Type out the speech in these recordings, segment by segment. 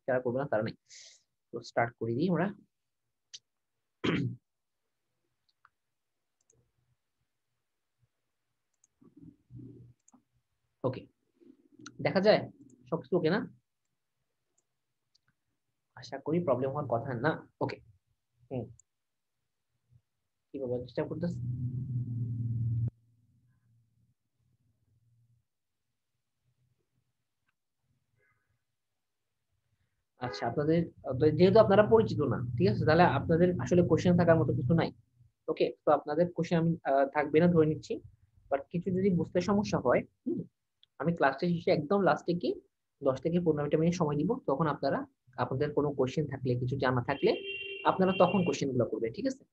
যারা করবে না তারা নাই। তো স্টার্ট করে দিই আমরা। ওকে, দেখা যায় সবকিছু ওকে না? আশা করি প্রবলেম হওয়ার কথা না। ওকে, কি বলবো, চেষ্টা করতেছি। আচ্ছা, আপনাদের যেহেতু আপনারা পরিচিত না, ঠিক আছে, তাহলে আপনাদের আসলে কোশ্চেন থাকার মতো কিছু নাই। ওকে, তো আপনাদের কোশ্চেন আমি থাকবে না ধরে নিচ্ছি। বাট কিছু যদি বুঝতে সমস্যা হয়, আমি ক্লাসটা শেষে একদম লাস্টে কি 10 থেকে 15 মিনিট সময় দিব, তখন আপনারা আপনাদের কোনো কোশ্চেন থাকলে, কিছু জানা থাকলে আপনারা তখন কোশ্চেন গুলো করবেন, ঠিক আছে?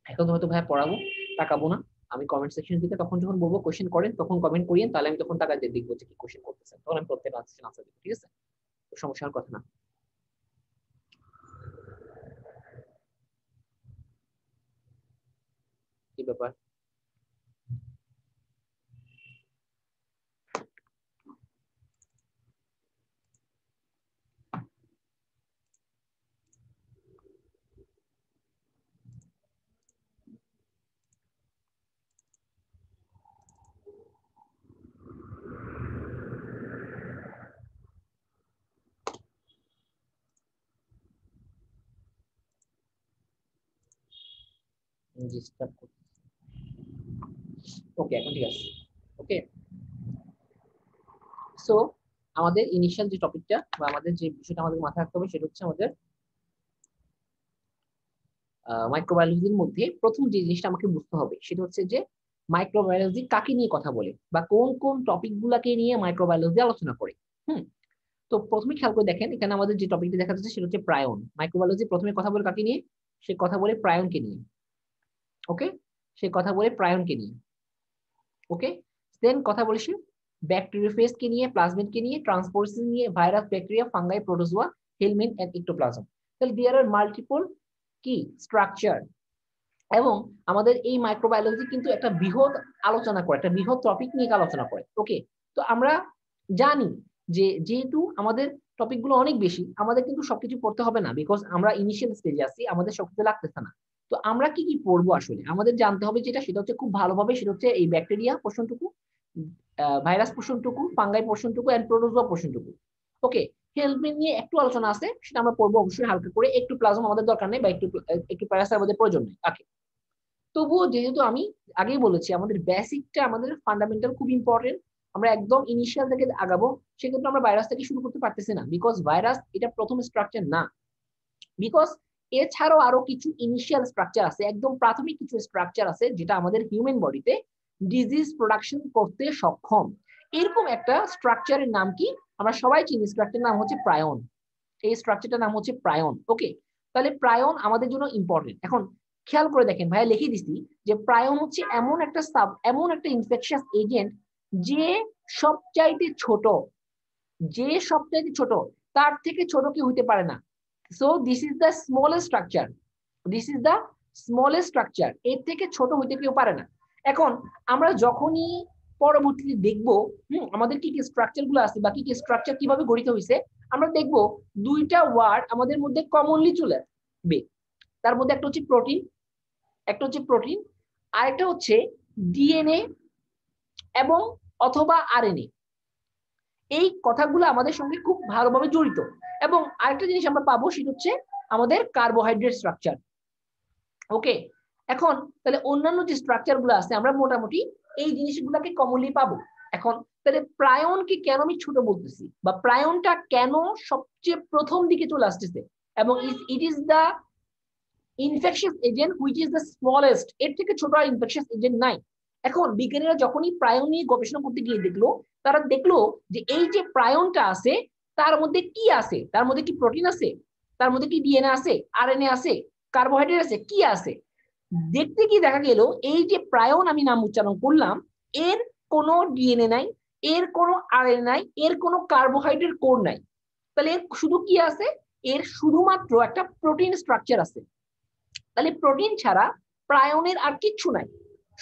এখন হয়তো ভাই পড়াবো, তাকাবো না, আমি কমেন্ট সেকশন দিকে তখন যখন বলবো কোশ্চেন করেন তখন কমেন্ট করিয়েন, তাহলে আমি তখন টাকা দিয়ে দেখবো যে কি কোশ্চেন করতেছেন, তখন আমি প্রত্যেকটা আনসার দিব, ঠিক আছে? তো সমস্যার কথা না। কি ব্যাপার? ডিস্টার্ব করতে। ওকে, এখন ঠিক আছে। ওকে, সো আমাদের ইনিশিয়াল যে টপিকটা বা আমাদের যে বিষয়টা আমাদের মাথায় রাখতে হবে সেটা হচ্ছে আমাদের মাইক্রোবায়োলজির মধ্যে প্রথম যে জিনিসটা আমাকে বুঝতে হবে সেটা হচ্ছে যে মাইক্রোবায়োলজি কাকে নিয়ে কথা বলে বা কোন কোন টপিক গুলাকে নিয়ে মাইক্রোবায়োলজি আলোচনা করে। হুম, তো প্রথমে খেয়াল করে দেখেন, এখানে আমাদের যে টপিকটি দেখা যাচ্ছে সেটা হচ্ছে প্রায়ন। মাইক্রোবায়োলজি প্রথমে কথা বলে কাকে নিয়ে? সে কথা বলে প্রায়নকে নিয়ে। ওকে, সে কথা বলে প্রায়নকে নিয়ে। ওকে, দেন কথা বলে সে ব্যাকটেরিওফেজ কে নিয়ে, প্লাজমিড কে নিয়ে, ট্রান্সপোর্টস নিয়ে, virus, bacteria, fungi, protozoa, helminth and ectoplasm. তাহলে দেয়ার আর মাল্টিপল কি স্ট্রাকচার। এবং আমাদের এই মাইক্রোবায়োলজি কিন্তু একটা বৃহৎ আলোচনা করে, একটা বৃহৎ টপিক নিয়ে আলোচনা করে। ওকে, তো আমরা জানি যে যেহেতু আমাদের টপিক গুলো অনেক বেশি, আমাদের কিন্তু সবকিছু পড়তে হবে না, বিকজ আমরা ইনিশিয়াল স্টেজে আছি, আমাদের সবকিছু লাগতেছে না। তো আমরা কি কি পড়বো আসলে আমাদের জানতে হবে, যেটা সেটা হচ্ছে খুব ভালোভাবে, সেটা হচ্ছে এই ব্যাকটেরিয়া পোর্শনটুকু, ভাইরাস পোর্শনটুকু, ফাঙ্গাই পোর্শনটুকু এন্ড প্রোটোজোয়া পোর্শনটুকু। ওকে, হেলমিন নিয়ে একটু আলোচনা আছে, সেটা আমরা পড়বো অবশ্যই হালকা করে, একটু প্লাজম আমাদের দরকার নেই বা একটু একটু প্যারাসাইট আমাদের প্রয়োজন নেই। ওকে, তবুও যেহেতু আমি আগেই বলেছি আমাদের বেসিকটা, আমাদের ফান্ডামেন্টাল খুব ইম্পর্টেন্ট, আমরা একদম ইনিশিয়াল থেকে আগাবো, সেক্ষেত্রে আমরা ভাইরাস থেকে শুরু করতে পারতেছি না, বিকজ ভাইরাস এটা প্রথম স্ট্রাকচার না। বিকজ এছাড়াও আরো কিছু ইনিশিয়াল স্ট্রাকচার আছে, একদম প্রাথমিক কিছু স্ট্রাকচার আছে যেটা আমাদের হিউম্যান বডিতে ডিজিজ প্রোডাকশন করতে সক্ষম। এরকম একটা স্ট্রাকচারের নাম কি? আমরা সবাই চিনি, স্ট্রাকচারের নাম হচ্ছে প্রায়ন। এই স্ট্রাকচারটার নাম হচ্ছে প্রায়ন। ওকে, তাহলে প্রায়ন আমাদের জন্য ইম্পর্টেন্ট। এখন খেয়াল করে দেখেন, ভাইয়া লিখে দিছি যে প্রায়ন হচ্ছে এমন একটা ইনফেকশাস এজেন্ট যে সবচাইতে ছোট, যে সবচাইতে ছোট, তার থেকে ছোট কি হইতে পারে না। So this is the smallest structure, this is the smallest structure, এর থেকে ছোট হইতে কেউ পারে না। এখন আমরা যখনই পরবর্তীতে দেখব আমাদের কি কি স্ট্রাকচার গুলো আছে বা কি কি স্ট্রাকচার কিভাবে গঠিত হয়েছে, আমরা দেখব দুইটা ওয়ার্ড আমাদের মধ্যে কমনলি চলে আসবে। তার মধ্যে একটা হচ্ছে প্রোটিন, একটা হচ্ছে প্রোটিন, আর একটা হচ্ছে ডিএনএ এবং অথবা আরএনএ। এই কথাগুলো আমাদের সঙ্গে খুব ভালোভাবে জড়িত। এবং আরেকটা জিনিস আমরা পাবো সেটা হচ্ছে আমাদের কার্বোহাইড্রেট স্ট্রাকচার। ওকে, এখন তাহলে অন্যান্য যে স্ট্রাকচার গুলো আছে আমরা মোটামুটি এই জিনিসগুলোকে কমনলি পাবো। এখন তাহলে প্রায়নকে কেন আমি ছোট বলতেছি বা প্রায়নটা কেন সবচেয়ে প্রথম দিকে চলে আসতেছে, এবং ইট is the infectious agent which is the smallest, এর থেকে ছোট আর ইনফেকশাস এজেন্ট নাই। এখন বিজ্ঞানীরা যখনই প্রায়ন নিয়ে গবেষণা করতে গিয়ে দেখলো, তারা দেখলো যে এই যে প্রায়নটা আছে তার মধ্যে কি আছে, তার মধ্যে কি প্রোটিন আছে, তার মধ্যে কি ডিএনএ আছে, আরএনএ আছে, কার্বোহাইড্রেট আছে, কি আছে। দেখতে কি দেখা গেল, এই যে প্রায়ন আমি নাম উচ্চারণ করলাম, এর কোনো ডিএনএ নাই, এর কোনো আরএনএ নাই, এর কোনো কার্বোহাইড্রেট কোর নাই। তাহলে শুধু কি আছে, এর শুধুমাত্র একটা প্রোটিন স্ট্রাকচার আছে। তাহলে প্রোটিন ছাড়া প্রায়নের আর কিচ্ছু নাই,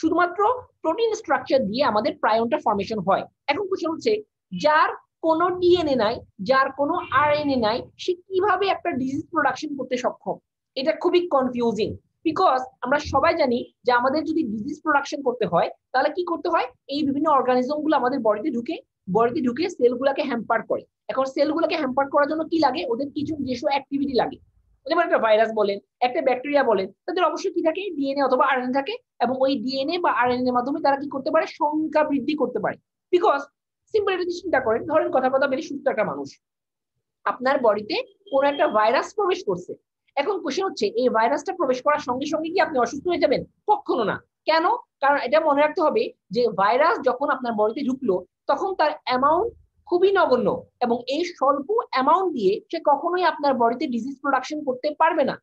শুধুমাত্র প্রোটিন স্ট্রাকচার দিয়ে আমাদের প্রায়নটা ফর্মেশন হয়। এখন কোশ্চেন হচ্ছে, যার কোনো ডিএনএ নাই, যার কোনো আরএনএ নাই, সে কিভাবে একটা ডিজিজ প্রোডাকশন করতে সক্ষম? এটা খুবই কনফিউজিং। বিকজ আমরা সবাই জানি যে আমাদের যদি ডিজিজ প্রোডাকশন করতে হয় তাহলে কি করতে হয়, এই বিভিন্ন অর্গানিজম গুলো আমাদের বডিতে ঢুকে সেলগুলোকে হ্যাম্পার করে। এখন সেলগুলোকে হ্যাম্পার করার জন্য কি লাগে, ওদের কিছু নিজস্ব অ্যাক্টিভিটি লাগে। যেমন একটা ভাইরাস বলেন, একটা ব্যাকটেরিয়া বলেন, তাদের অবশ্যই কি থাকে, ডিএনএ অথবা আরএনএ থাকে, এবং ওই ডিএনএ বা আরএনএ এর মাধ্যমে তারা কি করতে পারে, সংখ্যা বৃদ্ধি করতে পারে। বিকজ সিম্পল একটা চিন্তা করেন, ধরেন কথা বেশি সুস্থ একটা মানুষ, আপনার বডিতে কোন একটা ভাইরাস প্রবেশ করছে। এখন কোশ্চেন হচ্ছে, এই ভাইরাসটা প্রবেশ করার সঙ্গে সঙ্গে কি আপনি অসুস্থ হয়ে যাবেন? কখনো না। কেন? কারণ এটা মনে রাখতে হবে যে ভাইরাস যখন আপনার বডিতে ঢুকলো তখন তার অ্যামাউন্ট খুবই নগণ্য, এবং এই স্বল্প অ্যামাউন্ট দিয়ে সে কখনোই আপনার বডিতে ডিজিজ প্রোডাকশন করতে পারবে না।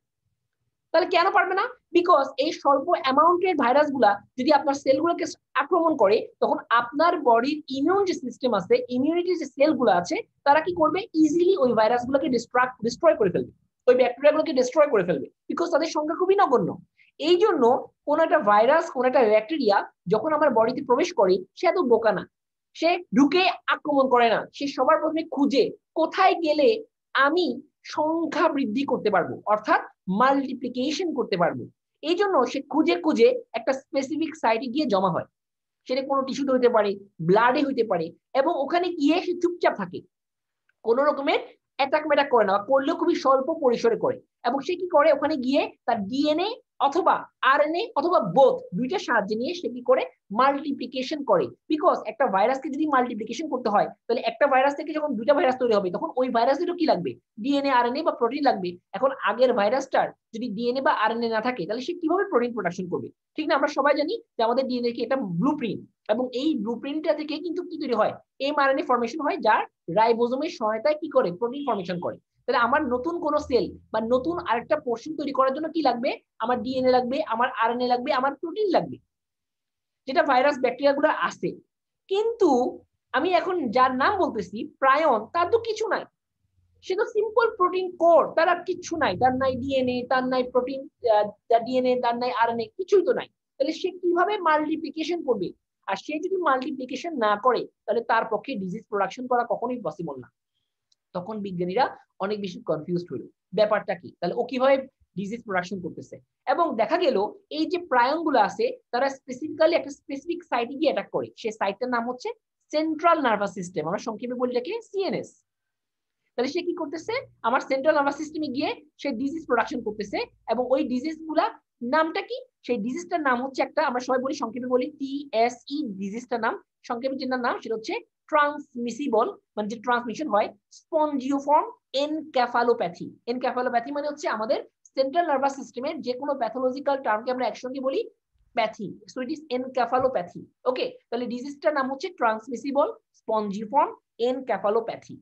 তাহলে কেন পারবে না? বিকজ এই স্বল্প অ্যামাউন্টের ভাইরাস গুলা যদি আপনার সেলগুলোকে আক্রমণ করে, তখন আপনার বডির ইমিউন যে সিস্টেম আছে, ইমিউনিটি যে সেলগুলো আছে, তারা কি করবে, ইজিলি ওই ভাইরাস গুলোকে ডিস্ট্রয় করে ফেলবে, ওই ব্যাকটেরিয়া গুলোকে ডিস্ট্রয় করে ফেলবে, বিকজ তাদের সংখ্যা খুবই নগণ্য। এই জন্য কোন একটা ভাইরাস, কোন একটা ব্যাকটেরিয়া যখন আমার বডিতে প্রবেশ করে, সে এত বোকা না, সে ঢুকে আক্রমণ করে না, সে সবার প্রথমে খুঁজে কোথায় গেলে আমি সংখ্যা বৃদ্ধি করতে পারবো, অর্থাৎ মাল্টিপ্লিকেশন করতে পারবো। এই জন্য সে খুঁজে খুঁজে একটা স্পেসিফিক সাইটে গিয়ে জমা হয়। সেটা কোনো টিস্যুতে হতে পারে, ব্লাডে হতে পারে, এবং ওখানে গিয়ে সে চুপচাপ থাকে, কোন রকমের অ্যাটাক ম্যাটাক করে না, করলেও খুবই স্বল্প পরিসরে করে। এবং সে কি করে, ওখানে গিয়ে তার ডিএনএ অথবা আরএনএ অথবা বোথ দুইটার সাহায্যে নিয়ে সে কি করে, মাল্টিপ্লিকেশন করে। বিকজ একটা ভাইরাসকে যদি মাল্টিপ্লিকেশন করতে হয়, তাহলে একটা ভাইরাস থেকে যখন দুইটা ভাইরাস তৈরি হবে, তখন ওই ভাইরাসেরও কি লাগবে, ডিএনএ আরএনএ বা প্রোটিন লাগবে। এখন আগের ভাইরাসটার যদি ডিএনএ বা আরএনএ না থাকে, তাহলে সে কিভাবে প্রোটিন প্রোডাকশন করবে? ঠিক না? আমরা সবাই জানি যে আমাদের ডিএনএ কি এটা ব্লুপ্রিন্ট, এবং এই ব্লুপ্রিন্টটা থেকে কিন্তু কি তৈরি হয়, এমআরএনএ ফরমেশন হয়, যার রাইবোজোমের সহায়তায় কি করে, প্রোটিন ফরমেশন করে। তাহলে আমার নতুন কোন সেল বা নতুন আরেকটা পোর্শন তৈরি করার জন্য কি লাগবে, আমার ডিএনএ লাগবে, আমার আরএনএ লাগবে, আমার প্রোটিন লাগবে, যেটা ভাইরাস ব্যাকটেরিয়া গুলো আছে। কিন্তু আমি এখন যার নাম বলতেছি প্রায়ন, তার তো কিছু নাই, সে তো সিম্পল প্রোটিন কোড, তার আর কিছু নাই, তার নাই ডিএনএ, তার নাই প্রোটিন, ডিএনএ, তার নাই আরএনএ, কিছুই তো নাই। তাহলে সে কিভাবে মাল্টিপ্লিকেশন করবে? আর সে যদি মাল্টিপ্লিকেশন না করে, তাহলে তার পক্ষে ডিজিজ প্রোডাকশন করা কখনোই পসিবল না। তখন বিজ্ঞানীরা অনেক বেশি কনফিউজড হলো, ব্যাপারটা কি, তাহলে ও কিভাবে ডিজিজ প্রোডাকশন করতেছে। এবং দেখা গেল এই যে প্রায়ন গুলো আছে, তারা স্পেসিফিক্যালি একটা স্পেসিফিক সাইটে গিয়ে অ্যাটাক করে। সেই সাইটটার নাম হচ্ছে সেন্ট্রাল নার্ভাস সিস্টেম, আমরা সংক্ষেপে বলি এটাকে সিএনএস। তাহলে সে কি করতেছে, আমার সেন্ট্রাল নার্ভাস সিস্টেমে গিয়ে সে ডিজিজ প্রোডাকশন করতেছে। এবং ওই ডিজিজ গুলা নামটা কি, সেই ডিজিজটার নাম হচ্ছে একটা, আমরা সবাই বলি সংক্ষেপে বলি টিএসই, ডিজিজটার নাম সংক্ষেপে যেটার নাম সেটা হচ্ছে ট্রান্সমিসিবল, মানে যে ট্রান্সমিশন হয়, স্পঞ্জিওফর্ম এনকেফালোপ্যাথি। এনকেফালোপ্যাথি মানে হচ্ছে আমাদের সেন্ট্রাল নার্ভাস সিস্টেমের যে কোনো প্যাথোলজিক্যাল টার্মকে আমরা একসঙ্গে বলি pathy, so it is encephalopathy. Okay, তাহলে ডিজিজটার নাম হচ্ছে ট্রান্সমিসিবল স্পঞ্জিফর্ম এনকেফালোপ্যাথি,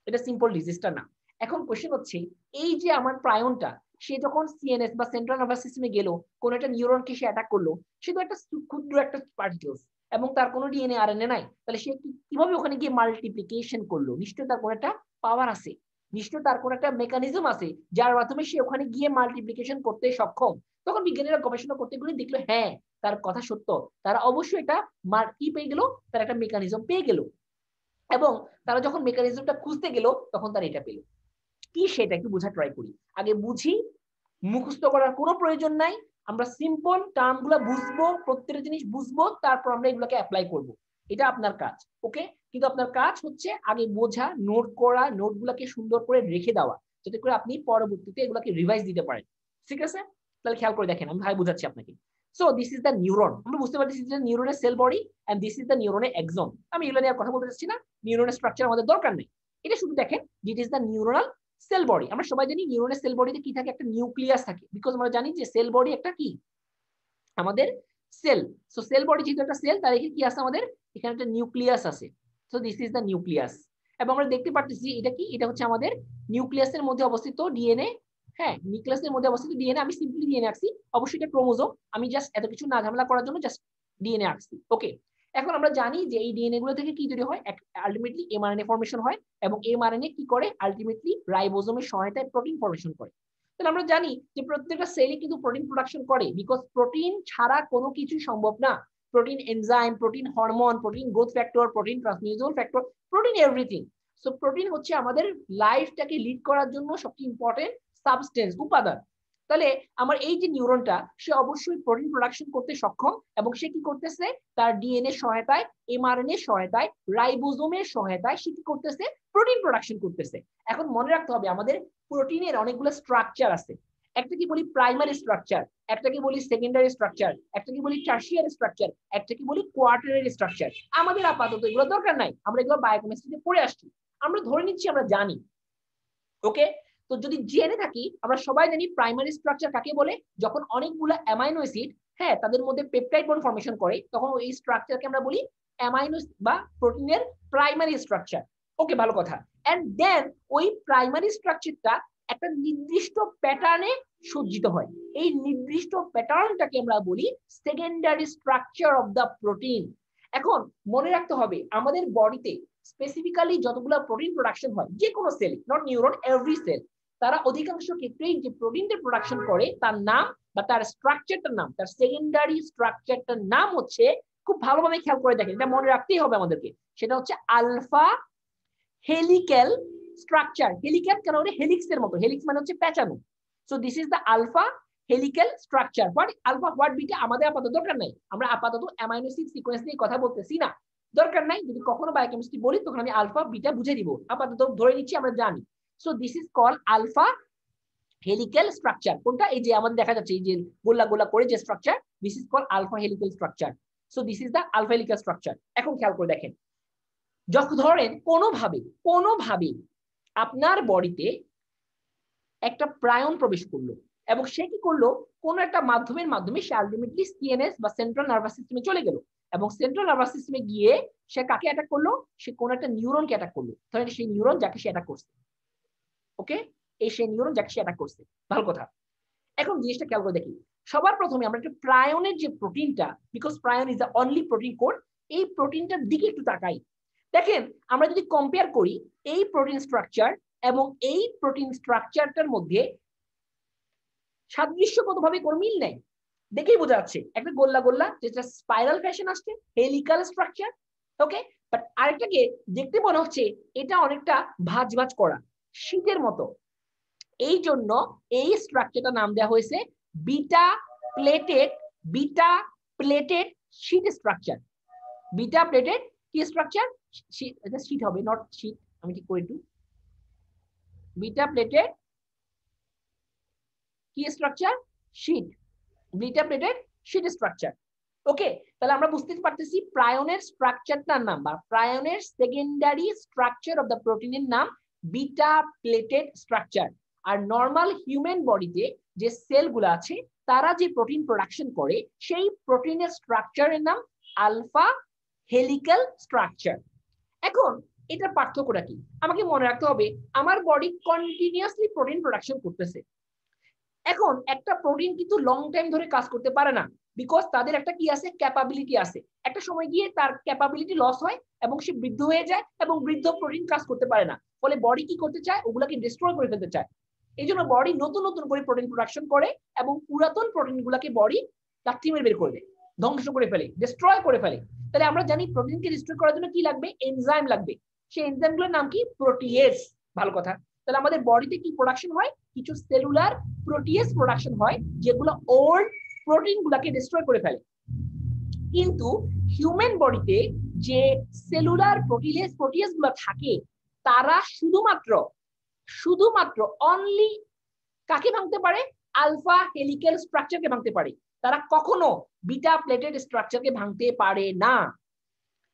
এটা সিম্পল ডিজিজটার নাম। এখন কোশ্চেন হচ্ছে, এই যে আমার প্রায়নটা, সে যখন সিএনএস বা সেন্ট্রাল নার্ভাস সিস্টেমে গেল, কোন একটা নিউরনকে সে অ্যাটাক করলো, সে তো একটা ক্ষুদ্র একটা পার্টিকেলস, এবং তার কোনো ডিএনএ আরএনএ নাই, তাহলে সে কিভাবে ওখানে গিয়ে মাল্টিপ্লিকেশন করলো? নিশ্চয়ই তার কোনো একটা পাওয়ার আছে, নিশ্চয়ই তার কোনো একটা মেকানিজম আছে, যার মাধ্যমে সে ওখানে গিয়ে মাল্টিপ্লিকেশন করতে সক্ষম। তখন বিজ্ঞানীরা গবেষণা করতে গিয়ে দেখলো, হ্যাঁ, তার কথা সত্য, তারা অবশ্যই এটা কি পেয়ে গেল, তার একটা মেকানিজম পেয়ে গেল। এবং তারা যখন মেকানিজমটা খুঁজতে গেল, তখন তারা এটা পেল। কি সেটা একটু বোঝা ট্রাই করি, আগে বুঝি, মুখস্থ করার কোনো প্রয়োজন নাই, আমরা সিম্পল টার্মগুলো বুঝবো, প্রত্যেকটা জিনিস বুঝবো, তারপর আমরা এগুলোকে অ্যাপ্লাই করব। এটা আপনার কাজ। ওকে, কিন্তু আপনার কাজ হচ্ছে আগে বোঝা, নোট করা, নোটগুলোকে সুন্দর করে রেখে দেওয়া, যাতে করে আপনি পরবর্তীতে এগুলোকে রিভাইজ দিতে পারেন। ঠিক আছে, তাহলে খেয়াল করে দেখেন, আমি ভাই বুঝাচ্ছি আপনাকে। So this is the neuron, আমরা বুঝতে পারছি যে নিউরনের cell body, and this is the নিউরনের এক্সন। আমি এগুলো নিয়ে কথা বলতে চাচ্ছি না, নিউরনের স্ট্রাকচার আমাদের দরকার নেই, এটা শুধু দেখেন, ইট is the neuronal sell body. আমরা সবাই জানি নিউরনের সেল বডিতে কি থাকে, একটা নিউক্লিয়াস থাকে, বিকজ আমরা জানি যে সেল বডি একটা কি, আমাদের সেল। সো সেল বডি যেহেতু একটা সেল, তার এখানে কি আছে, আমাদের এখানে একটা নিউক্লিয়াস আছে। So this is the nucleus. এবং আমরা দেখতে পাচ্ছি এটা কি, এটা হচ্ছে আমাদের নিউক্লিয়াসের মধ্যে অবস্থিত ডিএনএ। হ্যাঁ, নিউক্লিয়াসের মধ্যে অবস্থিত ডিএনএ, আমি সিম্পলি ডিএনএ আঁকছি, অবশ্যই এটা ক্রোমোজোম, আমি জাস্ট এত কিছু না ঝামেলা করার জন্য জাস্ট ডিএনএ আঁকছি। ওকে, এখন আমরা জানি যে এই ডিএনএ গুলো থেকে কি তৈরি হয়, আলটিমেটলি এমআরএনএ ফরমেশন হয়, এবং এমআরএনএ কি করে, আলটিমেটলি রাইবোজোমের সহায়তায় প্রোটিন ফরমেশন করে। তাহলে আমরা জানি যে প্রত্যেকটা সেলই কিন্তু প্রোটিন প্রোডাকশন করে, বিকজ প্রোটিন ছাড়া কোনো কিছু সম্ভব না। Protein enzyme, protein hormone, protein growth factor, protein ট্রান্সমিউজল factor, protein everything. So protein হচ্ছে আমাদের লাইফটাকে লিড করার জন্য সবচেয়ে ইম্পর্টেন্ট সাবস্টেন্স, উপাদান। তাহলে আমার এই যে নিউরনটা, সে অবশ্যই প্রোটিন প্রোডাকশন করতে সক্ষম, এবং সে কি করতেছে, তার ডিএনএ সহায়তায়, এমআরএনএ সহায়তায়, রাইবোজোমের সহায়তায় সে কি করতেছে, প্রোটিন প্রোডাকশন করতেছে। এখন মনে রাখতে হবে আমাদের প্রোটিনের অনেকগুলো স্ট্রাকচার আছে। একটাকে বলি প্রাইমারি স্ট্রাকচার, একটাকে বলি সেকেন্ডারি স্ট্রাকচার, একটাকে বলি টারশিয়ারি স্ট্রাকচার, একটাকে বলি কোয়াটারারি স্ট্রাকচার। আমাদের আপাতত এগুলো দরকার নাই, আমরা এগুলো বায়োকেমিস্ট্রিতে পড়ে আসছি, আমরা ধরে নিচ্ছি আমরা জানি। ওকে, তো যদি জেনে থাকি, আমরা সবাই জানি প্রাইমারি স্ট্রাকচার কাকে বলে, যখন অনেকগুলো অ্যামাইনো অ্যাসিড, হ্যাঁ, তাদের মধ্যে পেপটাইড বন্ড ফর্মেশন করে, তখন এই স্ট্রাকচারকে আমরা বলি অ্যামাইনো বা প্রোটিনের প্রাইমারি স্ট্রাকচার। ওকে, ভালো কথা। এন্ড দেন ওই প্রাইমারি স্ট্রাকচারটা একটা নির্দিষ্ট প্যাটার্নে সজ্জিত হয়, এই নির্দিষ্ট প্যাটার্নটাকে আমরা বলি secondary structure of the protein. এখন মনে রাখতে হবে আমাদের বডিতে স্পেসিফিক্যালি যতগুলো প্রোটিন প্রোডাকশন হয়, যে কোনো cell, not neuron, every cell, তারা অধিকাংশ ক্ষেত্রেই যে প্রোটিনটা প্রোডাকশন করে তার নাম বা তার স্ট্রাকচারটার নাম, তার সেকেন্ডারি স্ট্রাকচারটার নাম হচ্ছে, খুব ভালোভাবে খেয়াল করে দেখেন, এটা মনে রাখতেই হবে আমাদেরকে, সেটা হচ্ছে আলফা হেলিক্যাল স্ট্রাকচার। হেলিক্যাল কেন, হেলিক্সের মতো, হেলিক্স মানে হচ্ছে পেঁচানো। So this is the alpha helical structure. But alpha what beta আমাদের আপাতত দরকার নাই, আমরা আপাতত অ্যামাইনো অ্যাসিড সিকোয়েন্স নিয়ে কথা বলতেছি না, দরকার নাই। যদি কখনো বায়োকেমিস্ট্রি বলি তখন আমি আলফা বিটা বুঝে দিব, আপাতত ধরে নিচ্ছি আমরা জানি। So this is call alpha helical structure. কোনটা, এই যে আমাদের দেখা যাচ্ছে এই যে গোলা গোলা করে যে structure, this is call alpha helical structure. So this is the alpha helical structure. এখন খেয়াল করে দেখেন, যখন ধরেন কোনোভাবে আপনার বডিতে একটা প্রায়ন প্রবেশ করলো, এবং সে কি করলো, কোন একটা মাধ্যমে সে আলটিমেটলি সিএনএস বা সেন্ট্রাল নার্ভাস সিস্টেমে চলে গেল, এবং সেন্ট্রাল নার্ভাস সিস্টেমে গিয়ে সে কাকে অ্যাটাক করলো, সে কোন একটা নিউরনকে অ্যাটাক করলো, তাহলে সেই নিউরন যাকে সে অ্যাটাক করছে। ওকে, এই সেই নিউরন যাকে সে অ্যাটাক করছে, ভালো কথা। এখন জিনিসটা খেয়াল করে দেখি, সবার প্রথমে আমরা একটা প্রায়নের যে প্রোটিনটা, because prion is the only protein code, এই প্রোটিনটার দিকে একটু তাকাই। দেখেন, আমরা যদি কম্পেয়ার করি এই প্রোটিন স্ট্রাকচার এবং এই প্রোটিন স্ট্রাকচারটার মধ্যে সাদৃশ্যগতভাবে কোনো মিল নেই, দেখেই বোঝা যাচ্ছে একটা গোল্লা গোল্লা যেটা স্পাইরাল ফ্যাশন আসছে, হেলিক্যাল স্ট্রাকচার। ওকে, বাট আরেকটাকে দেখতে মনে হচ্ছে এটা অনেকটা ভাঁজ ভাঁজ করা, শীতের মতো। এই জন্য এই স্ট্রাকচারটার নাম দেওয়া হয়েছে beta pleated sheet structure. Beta pleated কি স্ট্রাকচার, এটা শীট হবে, নট শীট, আমি ঠিক করে একটু, বিটা প্লেটেড কি structure, sheet, beta pleated sheet structure. Okay, তাহলে আমরা বুঝতে পারতেছি প্রায়নের স্ট্রাকচারটার নাম বা প্রায়নের সেকেন্ডারি স্ট্রাকচার অফ দ্য প্রোটিনের নাম বিটা প্লেটেড স্ট্রাকচার। আর নর্মাল হিউম্যান বডিতে যে সেলগুলো আছে তারা যে প্রোটিন প্রোডাকশন করে সেই প্রোটিনের স্ট্রাকচারের নাম আলফা হেলিক্যাল স্ট্রাকচার। এখন এটার পার্থক্যটা কি, আমাকে মনে রাখতে হবে আমার বডি কন্টিনিউয়াসলি প্রোটিন প্রোডাকশন করতেছে। এখন একটা প্রোটিন কিন্তু লং টাইম ধরে কাজ করতে পারে না, বিকজ তাদের একটা কি আছে, ক্যাপাবিলিটি আছে, একটা সময় গিয়ে তার ক্যাপাবিলিটি লস হয় এবং সে বৃদ্ধ হয়ে যায়, এবং বৃদ্ধ প্রোটিন কাজ করতে পারে না, ফলে বডি কি করতে চায়, ওগুলাকে ডিস্ট্রয় করে ফেলতে চায়। এই জন্য বডি নতুন নতুন করে প্রোটিন প্রোডাকশন করে, এবং পুরাতন প্রোটিন গুলাকে বডি লাথি মেরে বের করে দেয়, ধ্বংস করে ফেলে, ডিস্ট্রয় করে ফেলে। তাহলে আমরা জানি প্রোটিনকে ডিস্ট্রয় করার জন্য কি লাগবে, এনজাইম লাগবে, সেই এনজাইমগুলোর নাম কি, প্রোটিয়েজ। ভালো কথা। তাহলে আমাদের বডিতে কি প্রোডাকশন হয়, কিছু সেলুলার প্রোটিয়েজ প্রোডাকশন হয় যেগুলো ওল্ড প্রোটিন গুলাকে ডিস্ট্রয় করে ফেলে। কিন্তু হিউম্যান বডিতে যে সেলুলার প্রোটিয়েজ গুলো থাকে তারা শুধুমাত্র অনলি কাকে ভাঙতে পারে, আলফা হেলিক্যাল স্ট্রাকচারকে ভাঙতে পারে, তারা কখনো বিটা প্লেটেড স্ট্রাকচারকে ভাঙতে পারে না।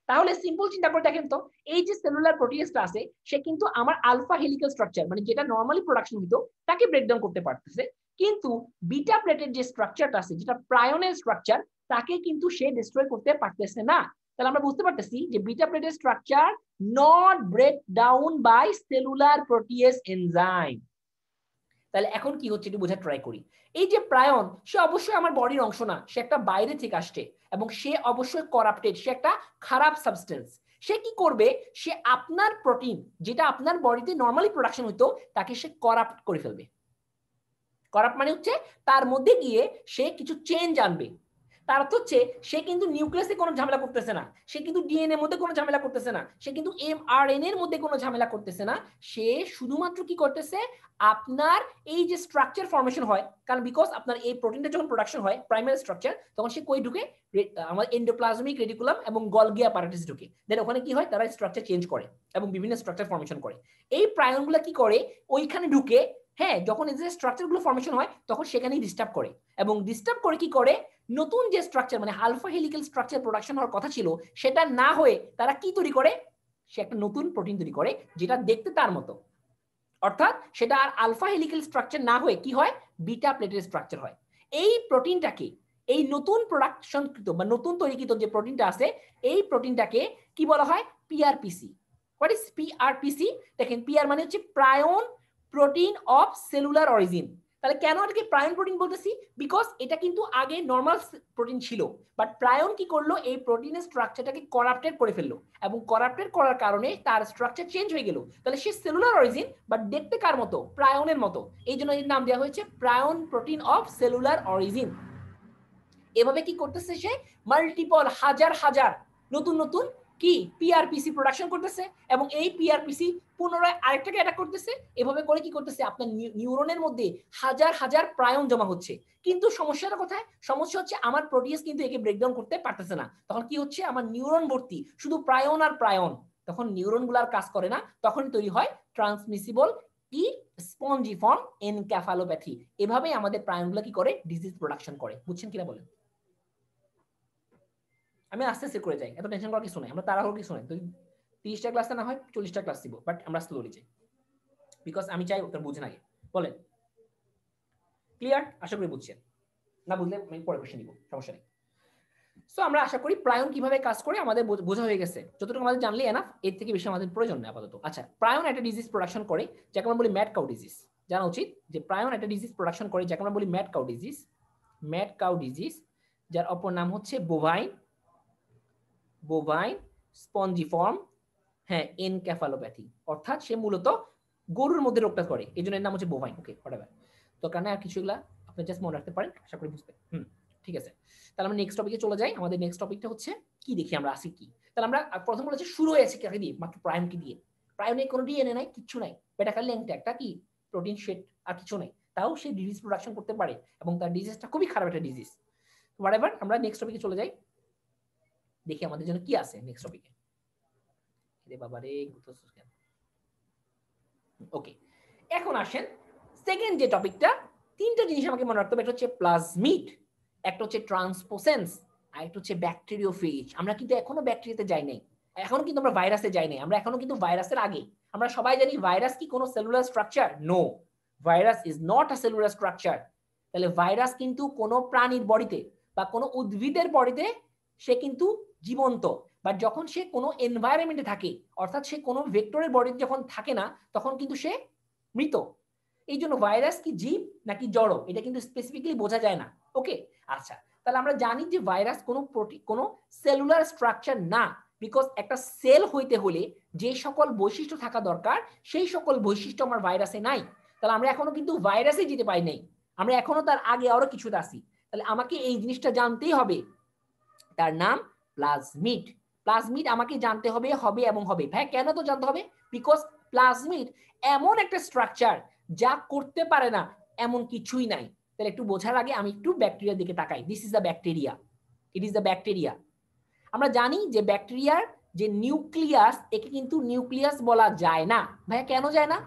তাহলে সিম্পল চিন্তা করে দেখেন তো, এই যে সেলুলার প্রোটিয়েজটা আছে সে কিন্তু আমার আলফা হেলিক্যাল স্ট্রাকচার মানে যেটা নরমালি প্রোডাকশন হতো তাকে ব্রেকডাউন করতে পারতেছে, কিন্তু বিটা প্লেটের যে স্ট্রাকচারটা আছে যেটা প্রায়নের স্ট্রাকচার তাকে কিন্তু সে ডিস্ট্রয় করতে পারতেছে না। তাহলে আমরা বুঝতে পারতেছি যে বিটা প্লেটের structure not break down by cellular protease enzyme. তাহলে এখন কি হচ্ছে একটু বোঝার ট্রাই করি। এই যে প্রায়ন, সে অবশ্যই আমার বডির অংশ না, সে একটা বাইরে থেকে আসছে, এবং সে অবশ্যই করাপ্টেড, সে একটা খারাপ সাবস্টেন্স। সে কি করবে, সে আপনার প্রোটিন যেটা আপনার বডিতে নরমালি প্রোডাকশন হতো তাকে সে করাপ্ট করে ফেলবে। করাপ্ট মানে হচ্ছে তার মধ্যে গিয়ে সে কিছু চেঞ্জ আনবে। তার অর্থ হচ্ছে সে কিন্তু নিউক্লিয়াসে কোনো ঝামেলা করতেছে না, সে কিন্তু ডিএনএ এর মধ্যে কোনো ঝামেলা করতেছে না, সে কিন্তু এমআরএনএ এর মধ্যে কোনো ঝামেলা করতেছে না, সে শুধুমাত্র কি করতেছে আপনার এই যে স্ট্রাকচার ফরমেশন হয়, কারণ বিকজ আপনার এই প্রোটিনটা যখন প্রোডাকশন হয় প্রাইমারি স্ট্রাকচার, তখন সে কই ঢুকে আমার এন্ডোপ্লাজমিক রেটিকুলাম এবং গলগি অ্যাপারাটাস ঢুকে, দেন ওখানে কি হয় তারা স্ট্রাকচার চেঞ্জ করে এবং বিভিন্ন স্ট্রাকচার ফরমেশন করে। এই প্রায়নগুলো কি করে ওইখানে ঢুকে, হ্যাঁ যখন এই যে স্ট্রাকচারগুলো ফরমেশন হয় তখন সেখানেই ডিস্টার্ব করে, এবং ডিস্টার্ব করে কি করে নতুন যে স্ট্রাকচার মানে আলফা হেলিক্যাল স্ট্রাকচার প্রোডাকশন হওয়ার কথা ছিল সেটা না হয়ে তারা কি তৈরি করে, সে একটা নতুন প্রোটিন তৈরি করে যেটা দেখতে তার মতো, অর্থাৎ সেটা আর আলফা হেলিক্যাল স্ট্রাকচার না হয়ে কি হয় বিটা প্লেটের স্ট্রাকচার হয়। এই প্রোটিনটাকে, এই নতুন প্রোডাকশনকৃত বা নতুন তৈরিকৃত যে প্রোটিনটা আছে এই প্রোটিনটাকে কি বলা হয় পিআরপিসি। What is পিআরপিসি? দেখেন পিআর মানে হচ্ছে প্রায়ন প্রোটিন অফ সেলুলার অরিজিন। তাহলে কেন এটাকে প্রায়ন প্রোটিন বলতেছি? বিকজ এটা কিন্তু আগে নর্মাল প্রোটিন ছিল, বাট প্রায়ন কি করলো এই প্রোটিনের স্ট্রাকচারটাকে করাপ্টেড করে ফেললো, এবং করাপ্টেড করার কারণে তার স্ট্রাকচার চেঞ্জ হয়ে গেল। তাহলে সে সেলুলার অরিজিন বাট দেখতে কার মতো? প্রায়নের মতো, এই জন্য এর নাম দেওয়া হয়েছে প্রায়ন প্রোটিন অফ সেলুলার অরিজিন। এভাবে কি করতেছে সে মাল্টিপল হাজার হাজার নতুন নতুন কি পিআরপিসি প্রোডাকশন করতেছে, এবং এই পিআরপিসি পুনরায় আরেকটাকে অ্যাটাক করতেছে, এভাবে করে কি করতেছে আপনার নিউরনের মধ্যে হাজার হাজার প্রায়ন জমা হচ্ছে। কিন্তু সমস্যাটা কোথায়? সমস্যা হচ্ছে আমার প্রোটিয়াস কিন্তু একে ব্রেকডাউন করতে পারতেছে না। তখন কি হচ্ছে আমার নিউরন ভর্তি শুধু প্রায়ন আর প্রায়ন, তখন নিউরনগুলো আর কাজ করে না, তখন তৈরি হয় ট্রান্সমিসিবল কি স্পঞ্জিফর্ম এনকেফালোপ্যাথি। এভাবেই আমাদের প্রায়নগুলো কি করে ডিজিজ প্রোডাকশন করে। বুঝছেন কিনা বলেন? আমি আস্তে আস্তে করে যাই, এত টেনশন করার কিছু নাই, আমরা তাড়াহুড়ো কিছু নাই। 30টা ক্লাসে না হয় 40টা ক্লাস দিব, বাট আমরা স্লোলি যাই, বিকজ আমি চাই ওটা বুঝেন আগে। বলেন ক্লিয়ার? আশা করি বুঝছেন, না বুঝলে আমি পরে কোশ্চেন নিব, সমস্যা নেই। সো আমরা আশা করি প্রায়ন কিভাবে কাজ করে আমাদের বোঝা হয়ে গেছে, যতটুকু আমাদের জানলে এনাফ, এর থেকে বেশি আমাদের প্রয়োজন নেই আপাতত। আচ্ছা, প্রায়ন একটা ডিজিজ প্রোডাকশন করে যাকে আমরা বলি ম্যাড কাউ ডিজিজ। জানা উচিত যে প্রায়ন একটা ডিজিজ প্রোডাকশন করে যাকে আমরা বলি mad cow disease. Mad cow disease, যার অপর নাম হচ্ছে বোভাইন স্পঞ্জিফর্ম হ্যাঁ এনকেফালোপ্যাথি, অর্থাৎ সে মূলত গরুর মধ্যে রোগটা করে, এই জন্য এর নাম হচ্ছে বোভাইন। ওকে হোয়াটএভার, তো কারণে আর কিছুগুলা আপনি জাস্ট মনে রাখতে পারেন, আশা করি বুঝবেন। ঠিক আছে, তাহলে আমরা নেক্সট টপিকে চলে যাই। আমাদের নেক্সট টপিকটা হচ্ছে কি দেখি আমরা আসি কি। তাহলে আমরা প্রথম বলেছি শুরু হয়েছে কাকে দিয়ে? মাত্র প্রায়নকে দিয়ে। প্রায়নে কোনো ডিএনএ নাই, কিচ্ছু নাই, বেটা খালি একটা কি প্রোটিন শেড আর কিছু নাই, তাও সে ডিজিজ প্রোডাকশন করতে পারে এবং তার ডিজিজটা খুবই খারাপ একটা ডিজিজ। হোয়াটএভার, আমরা নেক্সট টপিকে চলে যাই, দেখি আমাদের জন্য কি আছে নেক্সট টপিকে। ওকে, এখন আসেন সেকেন্ড যে টপিকটা। তিনটা জিনিস আমাকে মনে রাখতে হবে, একটা হচ্ছে প্লাজমিড, একটা হচ্ছে ট্রান্সপোসেন্স, আর একটা হচ্ছে ব্যাকটেরিওফেজ। আমরা কিন্তু এখনো ব্যাকটেরিয়াতে যাই নাই, এখনো কিন্তু আমরা ভাইরাসে যাই নাই, আমরা এখনো কিন্তু ভাইরাসের আগে। আমরা সবাই জানি ভাইরাস কি কোনো cellular structure? No, virus is not a cellular structure. তাহলে ভাইরাস কিন্তু কোনো প্রাণীর বডিতে বা কোনো উদ্ভিদের বডিতে সে কিন্তু জীবন্ত, বাট যখন সে কোনো এনভায়রনমেন্টে থাকে, অর্থাৎ সে কোনো ভেক্টরের বডিতে যখন থাকে না, তখন কিন্তু সে মৃত। এই জন্য ভাইরাস কি জীব নাকি জড় এটা কিন্তু স্পেসিফিক্যালি বোঝা যায় না। ওকে, আচ্ছা, তাহলে আমরা জানি যে ভাইরাস কোনো কোনো সেলুলার স্ট্রাকচার না, বিকজ একটা সেল হইতে হলে যে সকল বৈশিষ্ট্য থাকা দরকার সেই সকল বৈশিষ্ট্য আমার ভাইরাসে নাই। তাহলে আমরা এখনো কিন্তু ভাইরাসে যেতে পারি নাই, আমরা এখনো তার আগে আরো কিছুতে আসি। তাহলে আমাকে এই জিনিসটা জানতেই হবে, তার নাম প্লাজমিড। প্লাজমিড আমাকে জানতে হবে, হবে এবং হবে। ভাই কেন তো জানতে হবে? বিকজ প্লাজমিড এমন একটা স্ট্রাকচার যা করতে পারে না এমন কিছুই নাই। তাহলে একটু বোঝার আগে আমি একটু ব্যাকটেরিয়ার দিকে তাকাই। This is the bacteria, it is the bacteria. আমরা জানি যে ব্যাকটেরিয়ার যে নিউক্লিয়াস, একে কিন্তু নিউক্লিয়াস বলা যায় না। ভাইয়া কেন যায় না?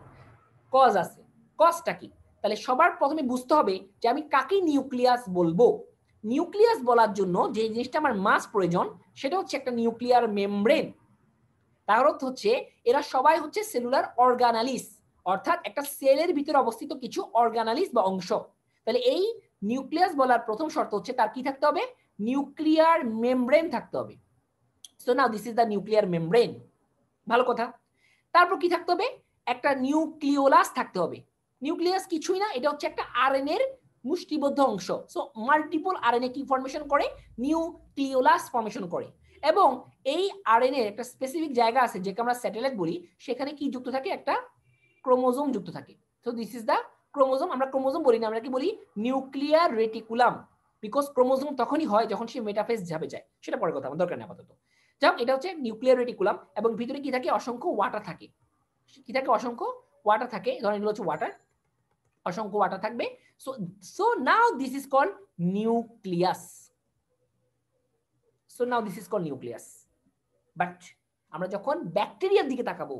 কজ আছে। কজটা কি? তাহলে সবার প্রথমে বুঝতে হবে যে আমি কাকে নিউক্লিয়াস বলবো। নিউক্লিয়াস বলার জন্য যে জিনিসটা আমার মাস প্রয়োজন সেটা হচ্ছে একটা নিউক্লিয়ার মেমব্রেন। তার অর্থ হচ্ছে এরা সবাই হচ্ছে সেলুলার অর্গানালিস, অর্থাৎ একটা সেলের ভিতরে অবস্থিত কিছু অর্গানালিস বা অংশ। তাহলে এই নিউক্লিয়াস বলার প্রথম শর্ত হচ্ছে তার কি থাকতে হবে? নিউক্লিয়ার মেমব্রেন থাকতে হবে। So now this is the nuclear membrane. ভালো কথা। তারপর কি থাকতে হবে? একটা নিউক্লিওলাস থাকতে হবে। নিউক্লিয়াস কিছুই না, এটা হচ্ছে একটা আরএনএ এর মুষ্টিবদ্ধ অংশ। সো মাল্টিপল আরএনএ কি ফরমেশন করে? নিউক্লিওলাস ফরমেশন করে। এবং এই আরএনএ একটা স্পেসিফিক জায়গা আছে যেটা আমরা স্যাটেলাইট বলি, সেখানে কি যুক্ত থাকে? একটা ক্রোমোজোম যুক্ত থাকে। So this is the chromosome. আমরা ক্রোমোজোম বলি না, আমরা কি বলি? Nuclear reticulum. বিকজ ক্রোমোজোম তখনই হয় যখন সে মেটাফেজ যাবে যায়, সেটা পরে কথা, আমার দরকার নেই আপাতত। যাক, এটা হচ্ছে নিউক্লিয়ার রেটিকুলাম, এবং ভিতরে কি থাকে, অসংখ্য ওয়াটার থাকে। কি থাকে, অসংখ্য ওয়াটার থাকে, ধরেন এগুলো হচ্ছে ওয়াটার, অসংখ্য ওয়াটার থাকবে। So so now this is called nucleus. So now this is called nucleus. But আমরা যখন ব্যাকটেরিয়ার দিকে তাকাবো,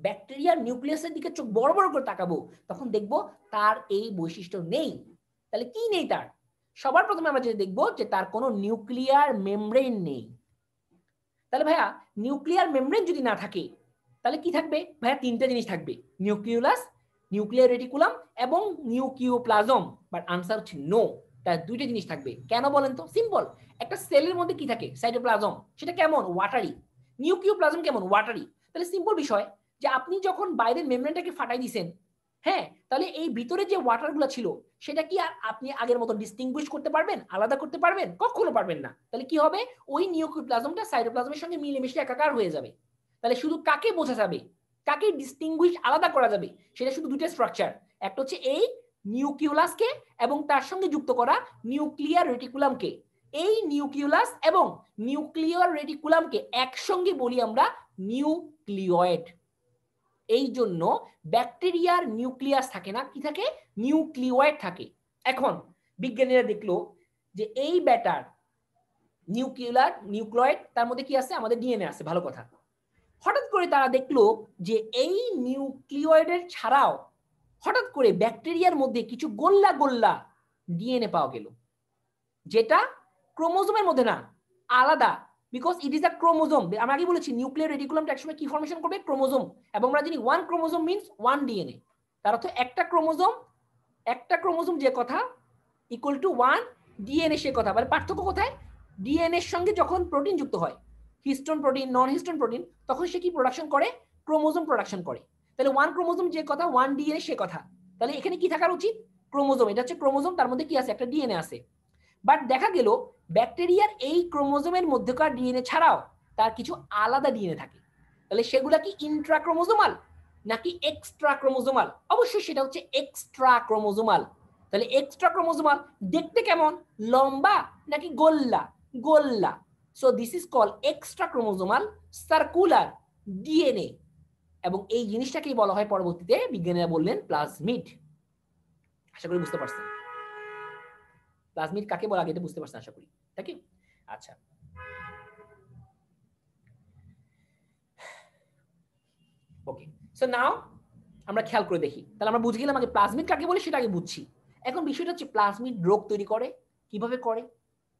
ব্যাকটেরিয়ার নিউক্লিয়াসের দিকে চোখ বড় বড় করে তাকাবো, তখন দেখবো তার এই বৈশিষ্ট্য নেই। তাহলে কি নেই তার? সবার প্রথমে আমরা যেটা দেখবো যে তার কোনো নিউক্লিয়ার মেমব্রেন নেই। তাহলে ভাইয়া নিউক্লিয়ার মেমব্রেন যদি না থাকে তাহলে কি থাকবে ভাইয়া? তিনটা জিনিস থাকবে, নিউক্লিওলাস, নিউক্লিয়ার রেটিকুলাম এবং নিউক্লিওপ্লাজম। বাট আনসার হচ্ছে নো, তার দুইটা জিনিস থাকবে। কেন বলেন তো? সিম্পল, একটা সেলের মধ্যে কি থাকে? সাইটোপ্লাজম, সেটা কেমন? ওয়াটারি। নিউক্লিওপ্লাজম কেমন? ওয়াটারি। তাহলে সিম্পল বিষয় যে আপনি যখন বাইরের মেমব্রেনটাকে ফাটাই দিয়েছেন, হ্যাঁ, তাহলে এই ভিতরে যে ওয়াটারগুলো ছিল সেটা কি আর আপনি আগের মতো ডিস্টিংগুইশ করতে পারবেন, আলাদা করতে পারবেন? কখনো পারবেন না। তাহলে কি হবে? ওই নিউক্লিওপ্লাজমটা সাইটোপ্লাজমের সঙ্গে মিলেমিশে একাকার হয়ে যাবে। তাহলে শুধু কাকে বোঝা যাবে, কাকে ডিস্টিংগুইশ আলাদা করা যাবে, সেটা শুধু দুটো স্ট্রাকচার, একটা হচ্ছে এই নিউক্লিওলাসকে এবং তার সঙ্গে যুক্ত করা নিউক্লিয়ার রেটিকুলামকে। এই নিউক্লিওলাস এবং নিউক্লিয়ার রেটিকুলামকে একসঙ্গে বলি আমরা নিউক্লিয়েড। এই জন্য ব্যাকটেরিয়ার নিউক্লিয়াস থাকে না, কি থাকে? নিউক্লিয়েড থাকে। এখন বিজ্ঞানীরা দেখলো যে এই ব্যাটার নিউক্লিয়েড, তার মধ্যে কি আছে? আমাদের ডিএনএ আছে, ভালো কথা। হঠাৎ করে তারা দেখলো যে এই নিউক্লিয়েডের ছাড়াও হঠাৎ করে ব্যাকটেরিয়ার মধ্যে কিছু গোল্লা গোল্লা ডিএনএ পাওয়া গেল, যেটা ক্রোমোজোমের মধ্যে না, আলাদা। Because it is a chromosome. আমরা আগে বলেছি নিউক্লিয়ার রেটিকুলামটা একসময় কি ফর্মেশন করবে? ক্রোমোজোম। এবং আমরা জানি one chromosome means one DNA. তার অর্থ একটা ক্রোমোজোম যে কথা ইকুয়াল টু ওয়ান ডিএনএ সে কথা। মানে পার্থক্য কোথায়? ডিএনএ এর সঙ্গে যখন প্রোটিন যুক্ত হয়, হিস্টোন প্রোটিন, নন হিস্টোন প্রোটিন, তখন সে কি প্রোডাকশন করে? ক্রোমোজোম প্রোডাকশন করে। তাহলে ওয়ান ক্রোমোজোম যে কথা, ওয়ান ডিএনএ সে কথা। তাহলে এখানে কি থাকার উচিত? ক্রোমোজোম। এটা হচ্ছে ক্রোমোজোম, তার মধ্যে কি আছে? একটা ডিএনএ আছে। বাট দেখা গেল ব্যাকটেরিয়ার এই ক্রোমোজোমের মধ্যকার ডিএনএ ছাড়াও তার কিছু আলাদা ডিএনএ থাকে। তাহলে সেগুলা কি ইন্ট্রাক্রোমোজোমাল নাকি এক্সট্রা ক্রোমোজোমাল? অবশ্যই সেটা হচ্ছে এক্সট্রা ক্রোমোজোমাল। তাহলে এক্সট্রা ক্রোমোজোমাল দেখতে কেমন? লম্বা নাকি গোল্লা? গোল্লা। So this is call extra chromosomal circular DNA. এবং এই জিনিসটাকেই বলা হয় পরবর্তীতে বিজ্ঞানীরা বললেন প্লাজমিড। আশা করি বুঝতে পারছেন প্লাজমিড কাকে বলা, আগে এটা বুঝতে পারছেন আশা করি, তাই কি? আচ্ছা, ওকে। সো নাও আমরা খেয়াল করে দেখি, তাহলে আমরা বুঝে গেলাম আগে প্লাজমিড কাকে বলে, সেটা আগে বুঝছি। এখন বিষয়টা হচ্ছে প্লাজমিড রোগ তৈরি করে কিভাবে করে,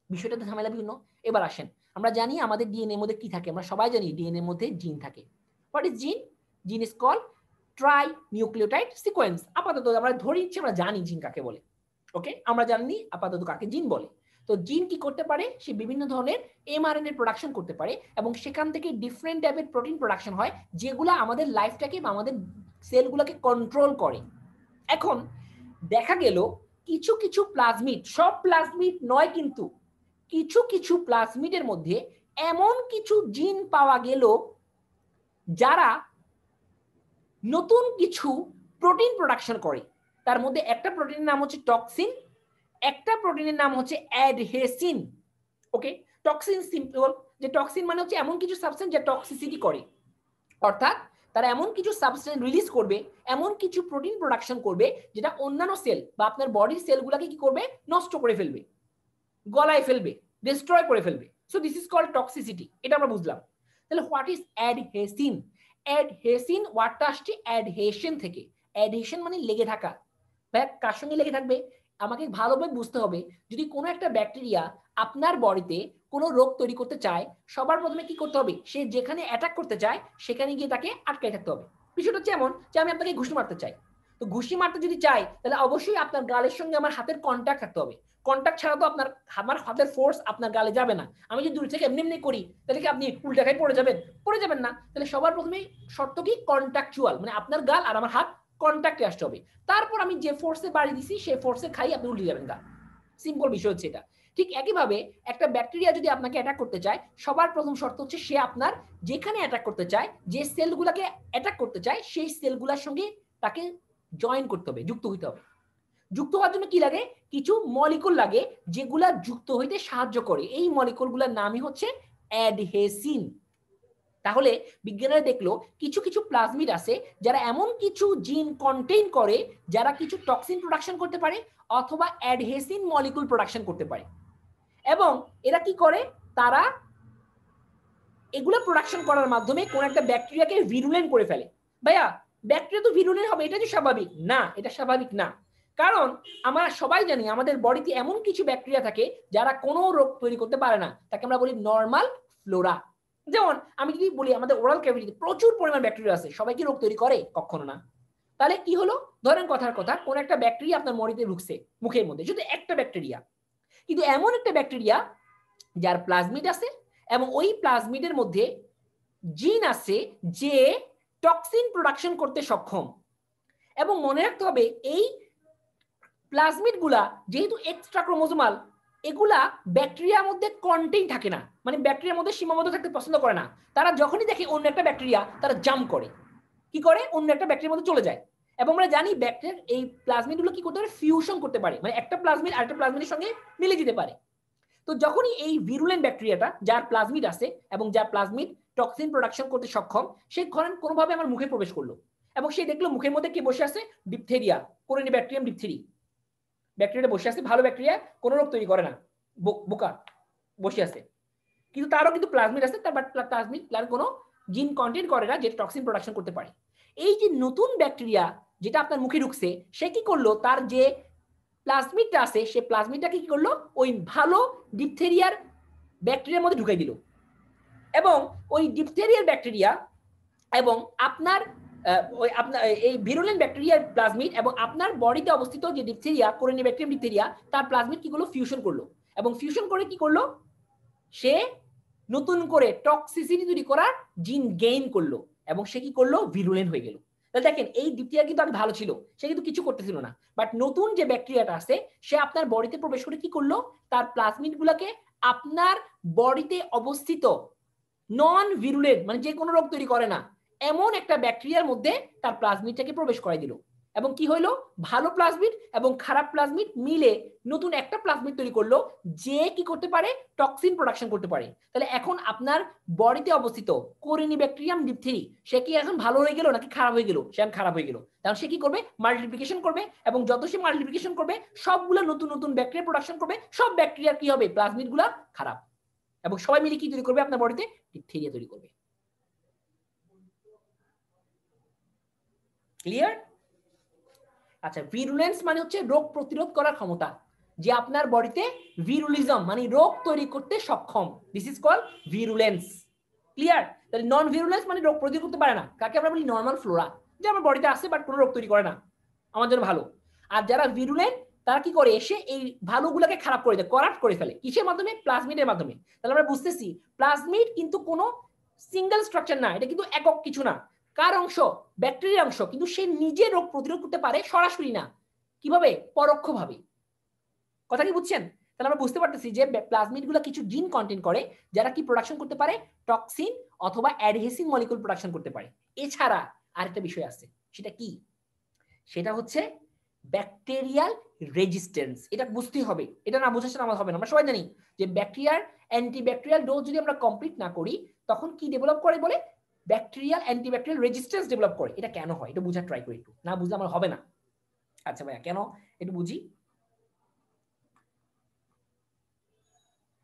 বিষয়টা তো ঝামেলা বিভিন্ন। এবার আসেন, আমরা জানি আমাদের ডিএনএ এর মধ্যে কি থাকে, আমরা সবাই জানি ডিএনএ এর মধ্যে জিন থাকে। হোয়াট ইজ জিন? জিন is call try nucleotide sequence. আপাতত আমরা ধরে নিচ্ছি আমরা জানি জিন কাকে বলে। ওকে, আমরা জানি আপাতত কাকে জিন বলে। তো জিন কি করতে পারে? সে বিভিন্ন ধরনের এমআরএনএ প্রোডাকশন করতে পারে, এবং সেখান থেকে ডিফারেন্ট টাইপের প্রোটিন প্রোডাকশন হয়, যেগুলো আমাদের লাইফটাকে বা আমাদের সেলগুলোকে কন্ট্রোল করে। এখন দেখা গেল কিছু কিছু প্লাজমিড, সব প্লাজমিড নয় কিন্তু, কিছু কিছু প্লাজমিডের মধ্যে এমন কিছু জিন পাওয়া গেল যারা নতুন কিছু প্রোটিন প্রোডাকশন করে। তার মধ্যে একটা প্রোটিনের নাম হচ্ছে টক্সিন, একটা প্রোটিনের নাম হচ্ছে অ্যাডহেসিন। ওকে, টক্সিন সিম্পল, যে টক্সিন মানে হচ্ছে এমন কিছু সাবস্টেন্স যা টক্সিসিটি করে, অর্থাৎ তারা এমন কিছু সাবস্টেন্স রিলিজ করবে, এমন কিছু প্রোটিন প্রোডাকশন করবে যেটা অন্যান্য সেল বা আপনার বডির সেলগুলোকে কি করবে? নষ্ট করে ফেলবে, গলায় ফেলবে, ডিস্ট্রয় করে ফেলবে। So this is called toxicity. এটা আমরা বুঝলাম। তাহলে হোয়াট ইজ অ্যাডহেসিন? অ্যাডহেসিন ওয়ার্ডটা আসছে অ্যাডহেশন থেকে। অ্যাডহেশন মানে লেগে থাকা। কার সঙ্গে লেগে থাকবে? আমাকে ভালোভাবে বুঝতে হবে, যদি কোনো একটা ব্যাকটেরিয়া আপনার বডিতে কোনো রোগ তৈরি করতে চায়, সবার প্রথমে কি করতে হবে? সে যেখানে অ্যাটাক করতে চায় সেখানে গিয়ে তাকে আটকায় থাকতে হবে। বিষয়টা হচ্ছে এমন যে আমি আপনাকে ঘুষি মারতে চাই, তো ঘুষি মারতে যদি চাই তাহলে অবশ্যই আপনার গালের সঙ্গে আমার হাতের কন্ট্যাক্ট থাকতে হবে। কন্ট্যাক্ট ছাড়া তো আমার হাতের ফোর্স আপনার গালে যাবে না। আমি যদি দূর থেকে এমনি এমনি করি তাহলে কি আপনি উল্টা খাই পড়ে যাবেন? পড়ে যাবেন না। তাহলে সবার প্রথমে শর্ত কি? কন্ট্যাকচুয়াল, মানে আপনার গাল আর আমার হাত কন্ট্যাক্টে আসতে হবে। তারপর আমি যে ফোর্সে বাড়ি দিছি সেই ফোর্সে খাই আপনি উল্টে যাবেন গা। সিম্পল বিষয় হচ্ছে এটা। ঠিক একইভাবে একটা ব্যাকটেরিয়া যদি আপনাকে অ্যাটাক করতে চায়, সবার প্রথম শর্ত হচ্ছে সে আপনার যেখানে অ্যাটাক করতে চায়, যে সেলগুলোকে অ্যাটাক করতে চায় সেই সেলগুলোর সঙ্গে তাকে জয়েন করতে হবে, যুক্ত হইতে হবে। যুক্ত হওয়ার জন্য কি লাগে? কিছু মলিকুল লাগে যেগুলা যুক্ত হইতে সাহায্য করে। এই মলিকুলগুলোর নামই হচ্ছে অ্যাডহেসিন। তাহলে বিজ্ঞানীরা দেখলো কিছু কিছু প্লাজমিড আছে যারা এমন কিছু জিন কন্টেইন করে যারা কিছু টক্সিন প্রোডাকশন করতে পারে অথবা অ্যাডহেসিন মলিকুল প্রোডাকশন করতে পারে। এবং এরা কি করে? তারা এগুলো প্রোডাকশন করার মাধ্যমে কোন একটা ব্যাকটেরিয়াকে ভিরুলেন্ট করে ফেলে। ভাইয়া ব্যাকটেরিয়া তো ভিরুলেন্ট হবে, এটা তো স্বাভাবিক না। এটা স্বাভাবিক না, কারণ আমরা সবাই জানি আমাদের বডিতে এমন কিছু ব্যাকটেরিয়া থাকে যারা কোনো রোগ তৈরি করতে পারে না, তাকে আমরা বলি নর্মাল ফ্লোরা। যেমন আমি যদি বলি আমাদের ওরাল ক্যাভিটিতে প্রচুর পরিমাণ ব্যাকটেরিয়া আছে, সবাই কি রোগ তৈরি করে? কখনো না। তাহলে কি হলো? ধরেন কথার কথা, কোন একটা ব্যাকটেরিয়া আপনার মরিতে ঢুকছে মুখের মধ্যে, শুধু একটা ব্যাকটেরিয়া, কিন্তু এমন একটা ব্যাকটেরিয়া যার প্লাজমিড আছে এবং ওই প্লাজমিডের মধ্যে জিন আছে যে টক্সিন প্রোডাকশন করতে সক্ষম। এবং মনে রাখতে হবে এই প্লাজমিড গুলা যেহেতু এক্সট্রা ক্রোমোজোমাল, এগুলা ব্যাকটেরিয়ার মধ্যে কন্টেইন থাকে না, মানে ব্যাকটেরিয়ার মধ্যে সীমাবদ্ধ থাকতে পছন্দ করে না। তারা যখনই দেখে অন্য একটা ব্যাকটেরিয়া, তারা জাম্প করে, কি করে? অন্য একটা ব্যাকটেরিয়ার মধ্যে চলে যায়। এবং আমরা জানি ব্যাকটেরিয়ার এই প্লাজমিড গুলো কি করতে পারে? ফিউশন করতে পারে, মানে একটা প্লাজমিড আরেকটা প্লাজমিডের সঙ্গে মিলে যেতে পারে। তো যখনই এই ভিরুলেন্ট ব্যাকটেরিয়াটা যার প্লাজমিড আছে এবং যার প্লাজমিড টক্সিন প্রোডাকশন করতে সক্ষম, সে কোনোভাবে আমার মুখে প্রবেশ করলো এবং সে দেখলো মুখের মধ্যে কি বসে আছে? Diphtheria, কোরিনিব্যাকটেরিয়াম diphtheriae. ব্যাকটেরিয়া বসে আছে, ভালো ব্যাকটেরিয়া, কোনো রোগ তৈরি করে না, বোকা বসে আছে, কিন্তু তারও কিন্তু প্লাজমিড আছে, তার প্লাজমিড কোনো জিন কন্টেইন করে না যেটা টক্সিন প্রোডাকশন করতে পারে। এই যে নতুন ব্যাকটেরিয়া যেটা আপনার মুখে ঢুকছে, সে কি করলো? তার যে প্লাজমিডটা আছে সে প্লাজমিডটাকে কি করলো? ওই ভালো ডিপথেরিয়ার ব্যাকটেরিয়ার মধ্যে ঢুকাই দিল। এবং ওই ডিপথেরিয়ার ব্যাকটেরিয়া এবং আপনার ওই আপনার এই ভিরুলেন্ট ব্যাকটেরিয়ার প্লাজমিড এবং আপনার বডিতে অবস্থিত যে ডিপথেরিয়া, কোরিনিব্যাকটেরিয়াম ডিপথেরিয়া, তার প্লাজমিড কি করলো? ফিউশন করলো। এবং ফিউশন করে কি করলো? সে নতুন করে টক্সিসিটি তৈরি করার জিন গেইন করলো এবং সে কি করলো? ভিরুলেন্ট হয়ে গেল। তাহলে দেখেন এই ডিপথেরিয়া কিন্তু আগে ভালো ছিল, সে কিন্তু কিছু করতেছিল না, বাট নতুন যে ব্যাকটেরিয়াটা আছে সে আপনার বডিতে প্রবেশ করে কি করলো? তার প্লাজমিড গুলাকে আপনার বডিতে অবস্থিত নন ভিরুলেন্ট, মানে যে কোনো রোগ তৈরি করে না এমন একটা ব্যাকটেরিয়ার মধ্যে তার প্লাজমিডটাকে প্রবেশ করাই দিল। এবং কি হইলো? ভালো প্লাজমিড এবং খারাপ প্লাজমিড মিলে নতুন একটা প্লাজমিড তৈরি করলো যে কি করতে পারে? টক্সিন প্রোডাকশন করতে পারে। তাহলে এখন আপনার বডিতে অবস্থিত কোরিনিব্যাকটেরিয়াম ডিপথেরি, সে কি এখন ভালো হয়ে গেল নাকি খারাপ হয়ে গেল? সে এখন খারাপ হয়ে গেল। তাহলে সে কি করবে? মাল্টিপ্লিকেশন করবে, এবং যত সে মাল্টিপ্লিকেশন করবে সবগুলো নতুন নতুন ব্যাকটেরিয়া প্রোডাকশন করবে, সব ব্যাকটেরিয়ার কি হবে? প্লাজমিড গুলা খারাপ, এবং সবাই মিলে কি তৈরি করবে? আপনার বডিতে ডিপথেরিয়া তৈরি করবে। ক্লিয়ার? আচ্ছা, ভিরুলেন্স মানে হচ্ছে রোগ প্রতিরোধ করার ক্ষমতা, যে আপনার বডিতে ভিরুলিজম মানে রোগ তৈরি করতে সক্ষম, দিস ইজ কল্ড ভিরুলেন্স। ক্লিয়ার? তাহলে নন ভিরুলেন্স মানে রোগ প্রতিরোধ করতে পারে না, কাকে আমরা বলি? নর্মাল ফ্লোরা, যে আমার বডিতে আছে বাট কোনো রোগ তৈরি করে না, আমার জন্য ভালো। আর যারা ভিরুলেন্ট তারা কি করে? এসে এই ভালোগুলোকে খারাপ করে দেয়, করাপ্ট করে ফেলে। কিসের মাধ্যমে? প্লাজমিডের মাধ্যমে। তাহলে আমরা বুঝতেছি প্লাজমিড কিন্তু কোনো সিঙ্গেল স্ট্রাকচার না, এটা কিন্তু একক কিছু না, কার অংশ? ব্যাকটেরিয়ার অংশ, কিন্তু সে নিজে রোগ প্রতিরোধ করতে পারে সরাসরি না, কিভাবে? পরোক্ষভাবে। কথা কি বুঝছেন? তাহলে আমরা বুঝতে পারতেছি যে প্লাজমিড গুলো কিছু জিন কন্টেইন করে যারা কি প্রোডাকশন করতে পারে? টক্সিন অথবা অ্যাডহেসিভ মলিকুল প্রোডাকশন করতে পারে। এছাড়া আরেকটা বিষয় আছে, সেটা কি? সেটা হচ্ছে ব্যাকটেরিয়াল রেজিস্ট্যান্স। এটা বুঝতে হবে, এটা না বোঝার সাথে আমার হবে না। আমরা সবাই জানি যে ব্যাকটেরিয়ার অ্যান্টিব্যাকটেরিয়াল ডোজ যদি আমরা কমপ্লিট না করি তখন কি ডেভেলপ করে? বলে ব্যাকটেরিয়াল অ্যান্টিব্যাকটেরিয়াল রেজিস্ট্যান্স ডেভেলপ করে। এটা কেন হয় এটা বোঝার ট্রাই করি একটু, না বুঝলে আমার হবে না। আচ্ছা ভাইয়া কেন একটু বুঝি,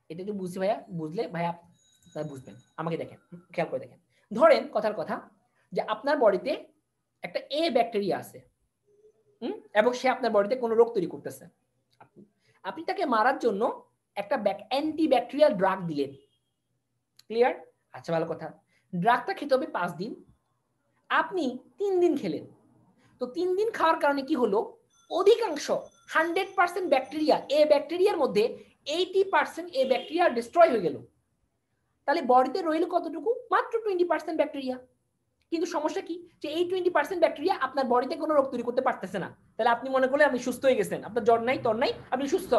এটা একটু বুঝছি ভাইয়া, বুঝলে ভাইয়া বুঝবেন। আমাকে দেখেন, খেয়াল করে দেখেন। ধরেন কথার কথা যে আপনার বডিতে একটা এ ব্যাকটেরিয়া আছে, এবং সে আপনার বডিতে কোনো রোগ তৈরি করতেছে। আপনি তাকে মারার জন্য একটা অ্যান্টিব্যাকটেরিয়াল ড্রাগ দিলেন। ক্লিয়ার? আচ্ছা ভালো কথা। ড্রাগটা খেতে হবে 5 দিন, আপনি 3 দিন খেলেন। তো 3 দিন খাওয়ার কারণে কি হলো? অধিকাংশ 100% ব্যাকটেরিয়া এ ব্যাকটেরিয়ার মধ্যে 80% এ ব্যাকটেরিয়া ডিস্ট্রয় হয়ে গেল। তাহলে বডিতে রইল কতটুকু? মাত্র 20% ব্যাকটেরিয়া। কিন্তু সমস্যা কি? যে এই 20% ব্যাকটেরিয়া আপনার বডিতে কোনো রোগ তৈরি করতে পারতেছে না। তাহলে আপনি মনে করলে আপনি সুস্থ হয়ে গেছেন, আপনার জ্বর নাই, তর নাই, আপনি সুস্থ,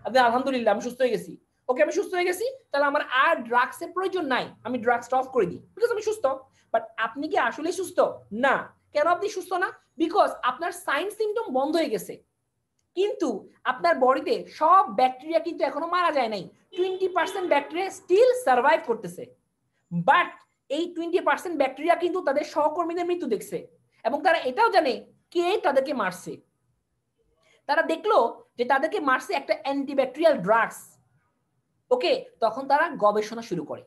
আপনি আলহামদুলিল্লাহ আমি সুস্থ হয়ে গেছি। ওকে আমি সুস্থ হয়ে গেছি, তাহলে আমার আর ড্রাগসের প্রয়োজন নাই, আমি ড্রাগস অফ করে দিই, বিকজ আমি সুস্থ। বাট আপনি কি আসলে সুস্থ না? কেন আপনি সুস্থ না? বিকজ আপনার সাইন সিমটম বন্ধ হয়ে গেছে। কিন্তু আপনার বডিতে সব ব্যাকটেরিয়া কিন্তু এখনো মারা যায় নাই, 20% ব্যাকটেরিয়া স্টিল সার্ভাইভ করতেছে। বাট এই 20% ব্যাকটেরিয়া কিন্তু তাদের সহকর্মীদের মৃত্যু দেখছে এবং তারা এটাও জানে কে তাদেরকে মারছে। তারা দেখলো যে তাদেরকে মারছে একটা অ্যান্টিব্যাকটেরিয়াল ড্রাগস। ওকে, তখন তারা গবেষণা শুরু করে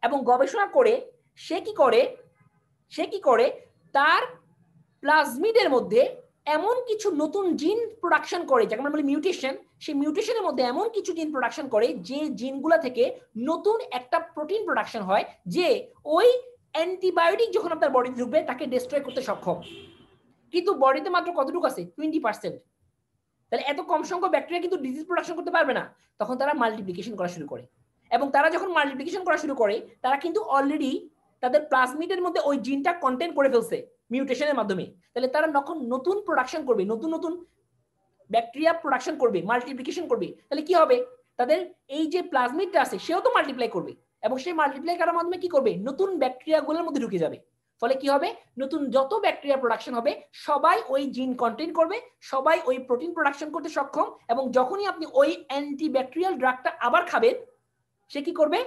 এবং গবেষণা করে সে কি করে তার প্লাজমিডের মধ্যে এমন কিছু নতুন জিন প্রোডাকশন করে, যাকে আমরা বলি মিউটেশন। সেই মিউটেশনের মধ্যে এমন কিছু জিন প্রোডাকশন করে যে জিনগুলা থেকে নতুন একটা প্রোটিন প্রোডাকশন হয়, যে ওই অ্যান্টিবায়োটিক যখন আপনার বডিতে ঢুকবে তাকে ডিস্ট্রয় করতে সক্ষম। কিন্তু বডিতে মাত্র কতটুকু আছে? 20%। তাহলে এত কম সংখ্যক ব্যাকটেরিয়া কিন্তু ডিজিজ প্রোডাকশন করতে পারবে না। তখন তারা মাল্টিপ্লিকেশন করা শুরু করে এবং তারা যখন মাল্টিপ্লিকেশন করা শুরু করে তারা কিন্তু অলরেডি তাদের প্লাজমিডের মধ্যে ওই জিনটা কন্টেন্ট করে ফেলছে মিউটেশনের মাধ্যমে। তাহলে তারা নতুন প্রোডাকশন করবে, নতুন ব্যাকটেরিয়া প্রোডাকশন করবে, মাল্টিপ্লিকেশন করবে। তাহলে কি হবে? তাদের এই যে প্লাজমিডটা আছে সেও তো মাল্টিপ্লাই করবে এবং সেই মাল্টিপ্লাই করার মাধ্যমে কি করবে? নতুন ব্যাকটেরিয়াগুলোর মধ্যে ঢুকে যাবে। ফলে কি হবে? নতুন যত ব্যাকটেরিয়া প্রোডাকশন হবে সবাই ওই জিন কন্টেন্ট করবে, সবাই ওই প্রোটিন প্রোডাকশন করতে সক্ষম এবং যখনই আপনি ওই অ্যান্টিব্যাকটেরিয়াল ড্রাগটা আবার খাবেন, সে কি করবে?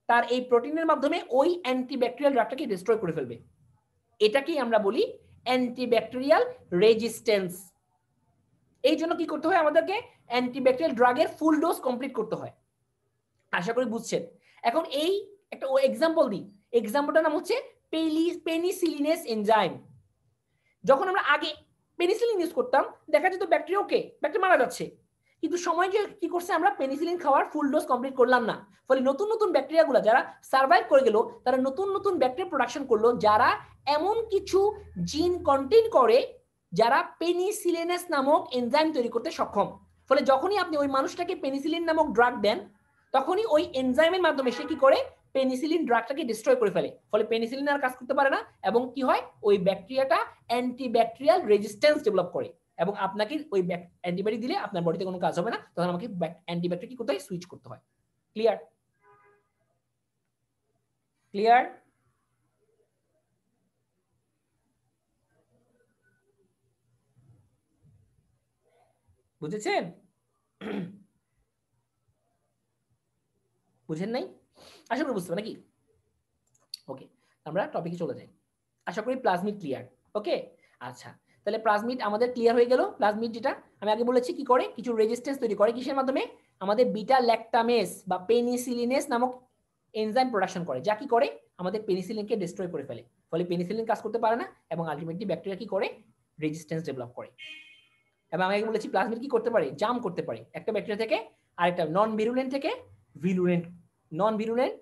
তার এই প্রোটিনের মাধ্যমে ওই অ্যান্টিব্যাকটেরিয়াল ড্রাগটাকে ডিস্ট্রয় করে ফেলবে। এটাকেই আমরা বলি অ্যান্টিব্যাকটেরিয়াল রেজিস্ট্যান্স। এই জন্য কি করতে হয়? আমাদেরকে অ্যান্টিব্যাকটেরিয়াল ড্রাগের ফুল ডোজ কমপ্লিট করতে হয়। আশা করি বুঝছেন। এখন এই একটা এক্সাম্পল দিই। এক্সাম্পলটার নাম হচ্ছে পেনিসিলিনেস এনজাইম। যখন আমরা আগে পেনিসিলিন ইউজ করতাম দেখা যেত ব্যাকটেরিয়া ওকে, ব্যাকটেরিয়া মারা যাচ্ছে, কিন্তু সময় যে কি করছে আমরা পেনিসিলিন খাওয়ার ফুল ডোজ কমপ্লিট করলাম না। ফলে নতুন ব্যাকটেরিয়াগুলো যারা সার্ভাইভ করে গেল তারা নতুন ব্যাকটেরিয়া প্রোডাকশন করলো যারা এমন কিছু জিন কন্টেইন করে যারা পেনিসিলিনেস নামক এনজাইম তৈরি করতে সক্ষম। ফলে যখনই আপনি ওই মানুষটাকে পেনিসিলিন নামক ড্রাগ দেন তখনই ওই এনজাইমের মাধ্যমে সে কি করে? পেনিসিলিন ড্রাগটাকে ডিস্ট্রয় করে ফেলে। ফলে পেনিসিলিন আর কাজ করতে পারে না এবং কি হয়? ওই ব্যাকটেরিয়াটা অ্যান্টিব্যাকটেরিয়াল রেজিস্ট্যান্স ডেভেলপ করে এবং আপনাকে ওই অ্যান্টিবায়োটিক দিলে আপনার বডিতে কোনো কাজ হবে না। তখন আমাকে অ্যান্টিবায়োটিক কি করতে হয়? সুইচ করতে হয়। ক্লিয়ার? ক্লিয়ার? বুঝেছেন? বুঝেন নাই? আশা করি বুঝতে পারবেন নাকি? ওকে, আমরা টপিকে চলে যাই। আশা করি প্লাজমিড ক্লিয়ার। ওকে, আচ্ছা, তাহলে প্লাজমিড আমাদের ক্লিয়ার হয়ে গেল। প্লাজমিড যেটা আমি আগে বলেছি কি করে? কিছু রেজিস্ট্যান্স তৈরি করে কিসের মাধ্যমে? আমাদের বিটা ল্যাকটামেস বা পেনিসিলিনেস নামক এনজাইম প্রোডাকশন করে, যা কি করে? আমাদের পেনিসিলিনকে ডিস্ট্রয় করে ফেলে। ফলে পেনিসিলিন কাজ করতে পারে না এবং আলটিমেটলি ব্যাকটেরিয়া কি করে? রেজিস্ট্যান্স ডেভেলপ করে। এবং আমি আগে বলেছি প্লাজমিড কি করতে পারে? জাম করতে পারে একটা ব্যাকটেরিয়া থেকে আরেকটা নন ভিরুলেন্ট থেকে ভিরুলেন্ট। নন ভিরুলেন্ট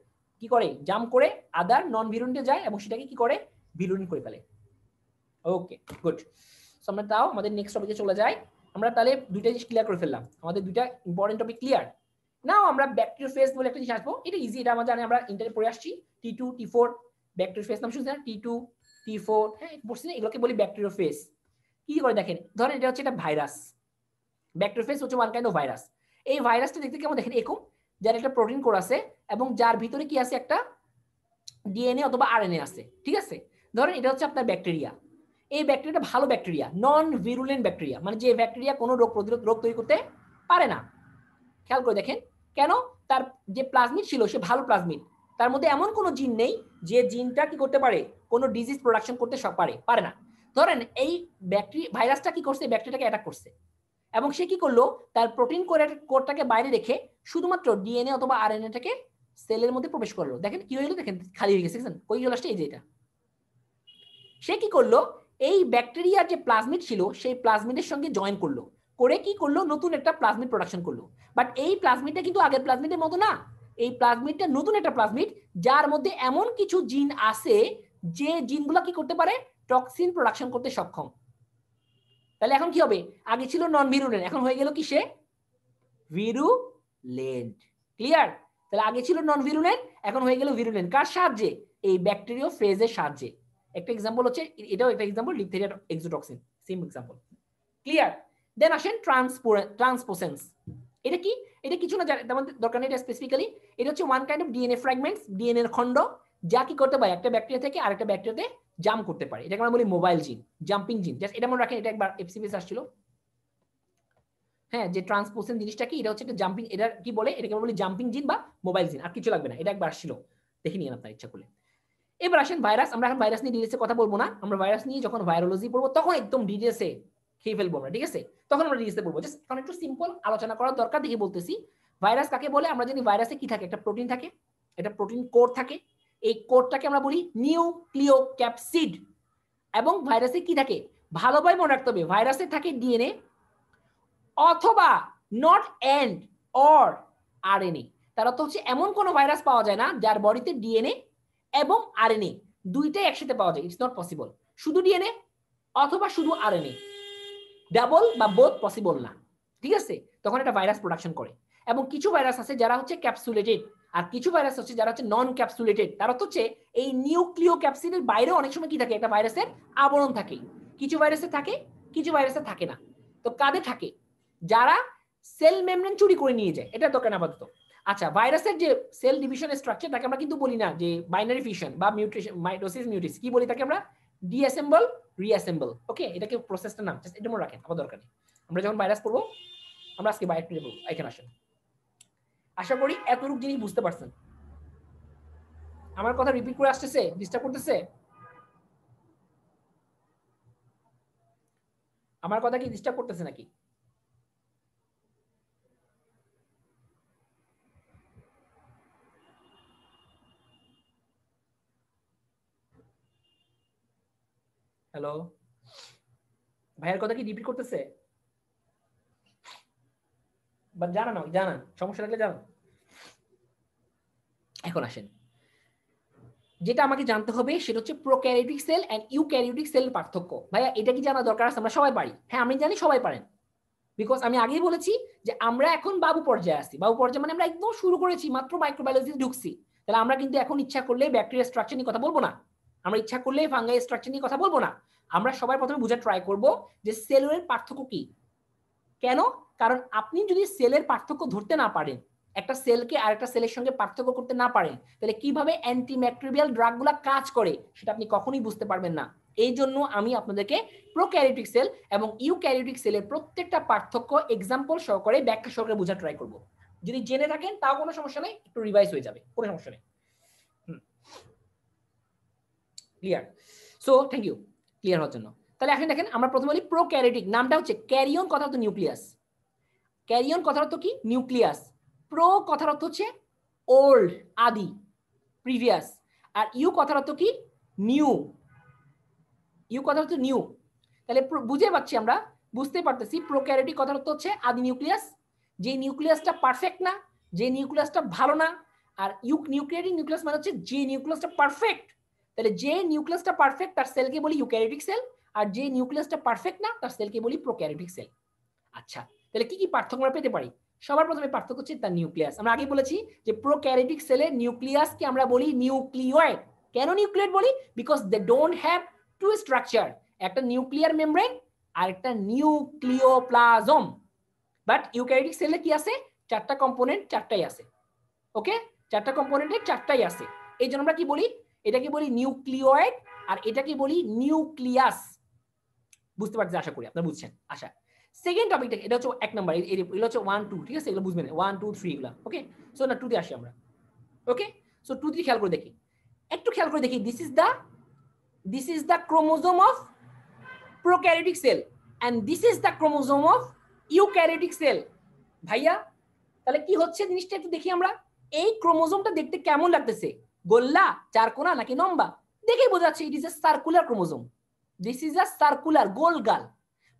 কি করে? জাম করে আদার নন ভিরুলেন্টে যায় এবং সেটাকে কি করে? ভিরুলেন্ট করে ফেলে। ওকে, গুড। সো আমরা তাও আমাদের নেক্সট টপিকে চলে যাই। আমরা তাহলে দুইটা জিনিস ক্লিয়ার করে ফেললাম, আমাদের দুইটা ইম্পর্টেন্ট টপিক ক্লিয়ার। নাও আমরা ব্যাকটেরিওফেজ বলে একটা জিনিস আসবো। এটা ইজি, এটা আমরা জানি, আমরা ইন্টারে পড়ে আসছি। T2 T4 ব্যাকটেরিওফেজ নাম শুনছেন? T2 T4, হ্যাঁ পড়ছি না? এগুলোকে বলি ব্যাকটেরিওফেজ। কি করে দেখেন, ধরেন এটা হচ্ছে একটা ভাইরাস। ব্যাকটেরিওফেজ হচ্ছে ওয়ান কাইন্ড অফ ভাইরাস। এই ভাইরাসটা দেখতে কেমন দেখেন? এরকম, যার একটা প্রোটিন কোড আছে এবং যার ভিতরে কি আছে? একটা ডিএনএ অথবা আরএনএ আছে। ঠিক আছে, ধরেন এটা হচ্ছে আপনার ব্যাকটেরিয়া। এই ব্যাকটেরিয়াটা ভালো ব্যাকটেরিয়া, নন ভিরুলেন্ট ব্যাকটেরিয়া, মানে যে ব্যাকটেরিয়া কোনো রোগ তৈরি করতে পারে না। খেয়াল করে দেখেন কেন? তার যে প্লাজমিড ছিল সে ভালো প্লাজমিড, তার মধ্যে এমন কোনো জিন নেই যে জিনটা কি করতে পারে? কোনো ডিজিজ প্রোডাকশন করতে পারে না। ধরেন এই ভাইরাসটা কি করছে? ব্যাকটেরিয়াটাকে অ্যাটাক করছে এবং সে কি করলো? তার প্রোটিন কোডটাকে বাইরে রেখে শুধুমাত্র ডিএনএ অথবা আরএনএটাকে সেলের মধ্যে প্রবেশ করলো। দেখেন কি হইলো? দেখেন খালি হয়ে গেছে। কই চলে আসছে? এই যে এটা। সে কি করলো? এই ব্যাকটেরিয়ার যে প্লাজমিড ছিল সেই প্লাজমিডের সঙ্গে জয়েন করলো, করে কি করলো? নতুন একটা প্লাজমিড প্রোডাকশন করলো। বাট এই প্লাজমিডটা কিন্তু আগের প্লাজমিডের মতো না। এই প্লাজমিডটা নতুন একটা প্লাজমিড যার মধ্যে এমন কিছু জিন আছে যে জিনগুলো কি করতে পারে? টক্সিন প্রোডাকশন করতে সক্ষম। তাহলে এখন কি হবে? আগে ছিল নন ভিরুলেন্ট, এখন হয়ে গেল কিসে? ভিরুলেন্ট। ক্লিয়ার? তাহলে আগে ছিল নন ভিরুলেন্ট, এখন হয়ে গেল ভিরুলেন্ট। কার সাহায্যে? এই ব্যাকটেরিওফেজের সাহায্যে। একটা এক্সাম্পল হচ্ছে, এটাও একটা example, লিপথেরিয়া exotoxin, same example. Clear? দেন আসেন ট্রান্সপোসেন্স। এটা কি? এটা কিছু না, তেমন দরকার নেই, এটা স্পেসিফিক্যালি এটা হচ্ছে one kind of DNA fragments, DNA এর খণ্ড, যা কি করতে পারে? একটা ব্যাকটেরিয়া থেকে আরেকটা ব্যাকটেরিয়াতে জাম্প করতে পারে। এটাকে আমরা বলি মোবাইল জিন, জাম্পিং জিন। জাস্ট এটা মনে রাখেন, এটা একবার এফসিপিএস আসছিল। হ্যাঁ, যে ট্রান্সপোসেন জিনিসটা কি, এটা হচ্ছে একটা জাম্পিং, এটা কি বলে, এটাকে বলি জাম্পিং জিন বা মোবাইল জিন, আর কিছু লাগবে না, এটা একবার আসছিল, দেখে নিন আপনার ইচ্ছা করলে। এবার আসেন ভাইরাস, আমরা এখন ভাইরাস নিয়ে ডিটেলসে কথা বলবো না, আমরা ভাইরাস নিয়ে যখন ভাইরোলজি পড়বো তখন একদম ডিটেলসে খেয়ে ফেলবো আমরা, ঠিক আছে, তখন আমরা ডিটেলসে পড়বো। জাস্ট এখন একটু সিম্পল আলোচনা করার দরকার দেখে বলতেছি। ভাইরাস কাকে বলে? আমরা জানি ভাইরাসে কি থাকে, একটা প্রোটিন থাকে, একটা প্রোটিন কোড থাকে, এই কোডটাকে আমরা বলি নিউক্লিওক্যাপসিড। এবং ভাইরাসে কি থাকে ভালোভাবে মনে রাখতে হবে, ভাইরাসে থাকে ডিএনএ অথবা নট এন্ড অর আরএনএ। তার অর্থ হচ্ছে এমন কোনো ভাইরাস পাওয়া যায় না যার বডিতে ডিএনএ এবং আরএনএ দুইটাই একসাথে পাওয়া যায়, ইটস নট পসিবল। শুধু ডিএনএ অথবা শুধু আরএনএ, ডাবল বা বোথ পসিবল না, ঠিক আছে, তখন এটা ভাইরাস প্রোডাকশন করে। এবং কিছু ভাইরাস আছে যারা হচ্ছে ক্যাপসুলেটেড, আর কিছু ভাইরাস হচ্ছে যারা হচ্ছে নন ক্যাপসুলেটেড। তার অর্থ হচ্ছে এই নিউক্লিও ক্যাপসিডের বাইরে অনেক সময় কি থাকে, একটা ভাইরাসের আবরণ থাকে, কিছু ভাইরাসে থাকে, কিছু ভাইরাসে থাকে না। তো কাদের থাকে? যারা সেল মেমব্রেন চুরি করে নিয়ে যায়, এটা দরকার আপাতত। আচ্ছা, ভাইরাসের যে সেল ডিভিশন স্ট্রাকচার তাকে আমরা কিন্তু বলি না যে বাইনারি ফিশন বা মিউটেশন, মাইটোসিস মিউটিস, কি বলি তাকে আমরা? ডিঅ্যাসেম্বল রিঅ্যাসেম্বল। ওকে, এটাকে প্রসেসটার নাম, জাস্ট এটা মনে রাখেন, আমার দরকার নেই। আমরা যখন ভাইরাস পড়বো, আমরা আজকে বাইরে পড়বো, এখানে আসেন। আশা করি এতটুকু জিনিস বুঝতে পারছেন। আমার কথা রিপিট করে আসতেছে, ডিস্টার্ব করতেছে? আমার কথা কি ডিস্টার্ব করতেছে নাকি? হ্যালো, ভাইয়ের কথা কি রিপিট করতেছে? বা জানান, জানান, সমস্যা থাকলে জানান। এখন আসেন, যেটা আমাকে জানতে হবে সেটা হচ্ছে প্রোক্যারিওটিক সেল এন্ড ইউক্যারিওটিক সেলের পার্থক্য। ভাইয়া এটা কি জানা দরকার আছে? আমরা সবাই পারি, হ্যাঁ আমি জানি সবাই পারেন, বিকজ আমি আগেই বলেছি যে আমরা এখন বাবু পর্যায়ে আছি। বাবু পর্যায়ে মানে আমরা একদম শুরু করেছি, মাত্র মাইক্রোবায়োলজি ঢুকছি। তাহলে আমরা কিন্তু এখন ইচ্ছা করলে ব্যাকটেরিয়া স্ট্রাকচার নিয়ে কথা বলবো না, আমরা ইচ্ছা করলে ফাঙ্গাই স্ট্রাকচার নিয়ে কথা বলবো না। আমরা সবাই প্রথমে বোঝার ট্রাই করব যে সেলের পার্থক্য কি। কেন? কারণ আপনি যদি সেলের পার্থক্য ধরতে না পারেন, একটা সেলকে আরেকটা সেলের সঙ্গে পার্থক্য করতে না পারেন, তাহলে কিভাবে অ্যান্টিম্যাক্রোবিয়াল ড্রাগগুলো কাজ করে সেটা আপনি কখনোই বুঝতে পারবেন না। এই জন্য আমি আপনাদেরকে প্রোক্যারিওটিক সেল এবং ইউক্যারিওটিক সেলের প্রত্যেকটা পার্থক্য এক্সাম্পল সহকারে ব্যাখ্যা সহকারে বোঝার ট্রাই করব। যদি জেনে থাকেন তাও কোনো সমস্যা নেই, একটু রিভাইজ হয়ে যাবে, কোনো সমস্যা নেই। Clear? So thank you clear হওয়ার জন্য। তাহলে এখন দেখেন, আমরা প্রথমে বলি প্রোক্যারিওটিক, নামটা হচ্ছে ক্যারিয়ন, কথা হতো নিউক্লিয়াস। ক্যারিয়ন কথার অর্থ কি? নিউক্লিয়াস। প্রো কথার অর্থ হচ্ছে ওল্ড, আদি, প্রিভিয়াস। আর ইউ কথার অর্থ কি? নিউ। ইউ কথার অর্থ নিউ। তাহলে বুঝে পাচ্ছি আমরা, বুঝতে পারতেছি প্রোক্যারিওটিক কথার অর্থ হচ্ছে আদি নিউক্লিয়াস, যে নিউক্লিয়াসটা পারফেক্ট না, যে নিউক্লিয়াসটা ভালো না। আর নিউক্লিয়ারিক নিউক্লিয়াস মানে হচ্ছে যে নিউক্লিয়াসটা পারফেক্ট। তাহলে যে নিউক্লিয়াসটা পারফেক্ট তার সেলকে বলি ইউক্যারিওটিক সেল, আর যে নিউক্লিয়াসটা পারফেক্ট না তার সেলকে বলি প্রোক্যারিওটিক সেল। আচ্ছা, তাহলে কি কি পার্থক্য আমরা পেতে পারি? সবার প্রথমে পার্থক্য হচ্ছে তার নিউক্লিয়াস। আমরা আগে বলেছি যে প্রোক্যারিওটিক সেলের নিউক্লিয়াসকে আমরা বলি নিউক্লিয়য়েড। কেন নিউক্লিয়য়েড বলি? Because they don't have two structure, একটা নিউক্লিয়ার মেমব্রেন আর একটা নিউক্লিওপ্লাজম। বাট ইউক্যারিওটিক সেলে কি আছে? চারটা কম্পোনেন্ট, চারটাই আছে। ওকে, চারটা কম্পোনেন্টের চারটাই আছে। এই জন্য আমরা কি বলি? এটাকে বলি নিউক্লিয়য়েড আর এটাকে বলি নিউক্লিয়াস। বুঝতে পারছি, আশা করি আপনারা বুঝছেন। আশা সেকেন্ড টপিকটা, এটা হচ্ছে এক নাম্বার, এগুলো হচ্ছে 1 2, ঠিক আছে, এগুলো বুঝবেন 1 2 3 এগুলো। ওকে, সো না 2 তে আসি আমরা। ওকে, সো 2 তে খেয়াল করে দেখি, একটু খেয়াল করে দেখি। This is the chromosome of prokaryotic cell and this is the chromosome of eukaryotic cell. ভাইয়া তাহলে কি হচ্ছে জিনিসটা একটু দেখি আমরা। এই ক্রোমোজোমটা দেখতে কেমন লাগতেছে? গোল্লা, চারকোনা নাকি লম্বা? দেখেই বোঝা যাচ্ছে it is a circular chromosome. This is a circular, গোল গাল।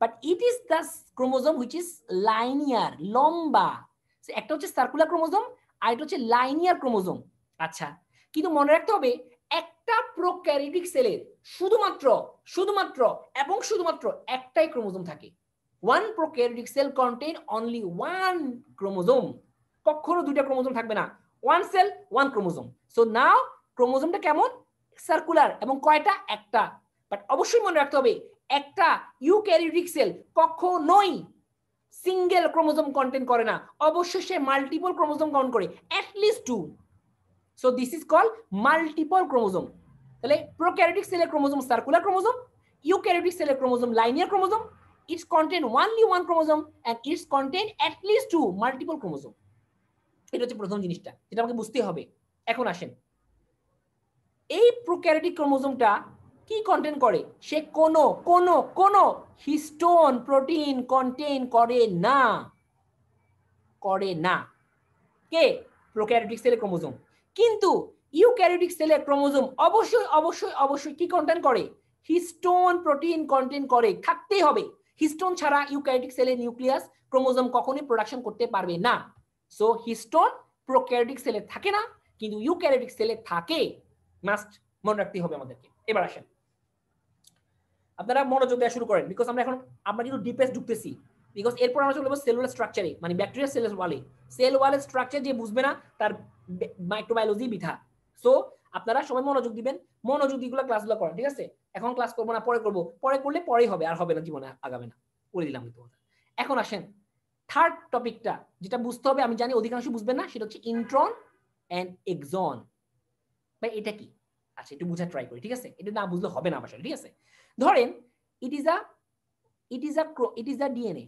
But it is the chromosome which is linear, লম্বা। একটা হচ্ছে সার্কুলার ক্রোমোজোম আর এটা হচ্ছে লাইনিয়ার ক্রোমোজোম। আচ্ছা, কিন্তু মনে রাখতে হবে একটা প্রোক্যারিওটিক সেলের শুধুমাত্র শুধুমাত্র এবং শুধুমাত্র একটাই ক্রোমোজোম থাকে। one prokaryotic cell contain only one chromosome, কখনো দুইটা ক্রোমোজোম থাকবে না। one cell one chromosome. So now ক্রোমোজোমটা কেমন? সার্কুলার, এবং কয়টা? একটা। বাট অবশ্যই মনে রাখতে হবে একটা ইউক্যারিওটিক সেল কখনোই সিঙ্গেল ক্রোমোজোম কন্টেন করে না, অবশ্যই সে মাল্টিপল ক্রোমোজোম কাউন্ট করে, at least 2. So this is called multiple chromosome. তাহলে প্রোক্যারিওটিক সেলের ক্রোমোজোম সার্কুলার ক্রোমোজোম, ইউক্যারিওটিক সেলের chromosome linear chromosome, it's contain only one chromosome and it's contain at least two multiple chromosome. এটা হচ্ছে প্রথম জিনিসটা যেটা আমাকে বুঝতে হবে। এখন আসেন, এই প্রোক্যারিওটিক ক্রোমোজোমটা কি কন্টেন করে? সে কোনো হিস্টোন প্রোটিন কন্টেন করে না, করে না। কে? প্রোক্যারিওটিক সেলের ক্রোমোজোম। কিন্তু ইউক্যারিওটিক সেলের ক্রোমোজোম অবশ্যই অবশ্যই অবশ্যই কি কন্টেন করে? হিস্টোন প্রোটিন কন্টেন করে, থাকতেই হবে। হিস্টোন ছাড়া ইউক্যারিওটিক সেলের নিউক্লিয়াস ক্রোমোজোম কখনোই প্রোডাকশন করতে পারবে না। সো হিস্টোন প্রোক্যারিওটিক সেলে থাকে না, কিন্তু ইউক্যারিওটিক সেলে থাকে। মাস্ট মনে রাখতে হবে আমাদেরকে। এবার আসেন, আপনারা মনোযোগ দেওয়া শুরু করেন, বিকজ আমরা কিন্তু ডিপেস্ট ঢুকতেছি। বিকজ এরপর আমরা চলে যাবো সেলুলার স্ট্রাকচারে, মানে ব্যাকটেরিয়া সেলের ওয়ালে। সেল ওয়ালের স্ট্রাকচার যে বুঝবে না তার মাইক্রোবায়োলজি বৃথা। সো আপনারা সবাই মনোযোগ দিবেন, মনোযোগ দিয়ে ক্লাসগুলো করেন, ঠিক আছে? এখন ক্লাস করবো না, পরে করবো, পরে করলে পরেই হবে, আর হবে না, জীবনে আগাবে না, করে দিলাম কিন্তু। এখন আসেন থার্ড টপিকটা, যেটা বুঝতে হবে, আমি জানি অধিকাংশ বুঝবেন না, সেটা হচ্ছে ইন্ট্রন এন্ড এক্সন। ভাই এটা কি? আচ্ছা একটু বুঝার ট্রাই করি, ঠিক আছে? এটা না বুঝলে হবে না আমার সাথে, ঠিক আছে? ধরেন ইট ইজ আ ডিএনএ,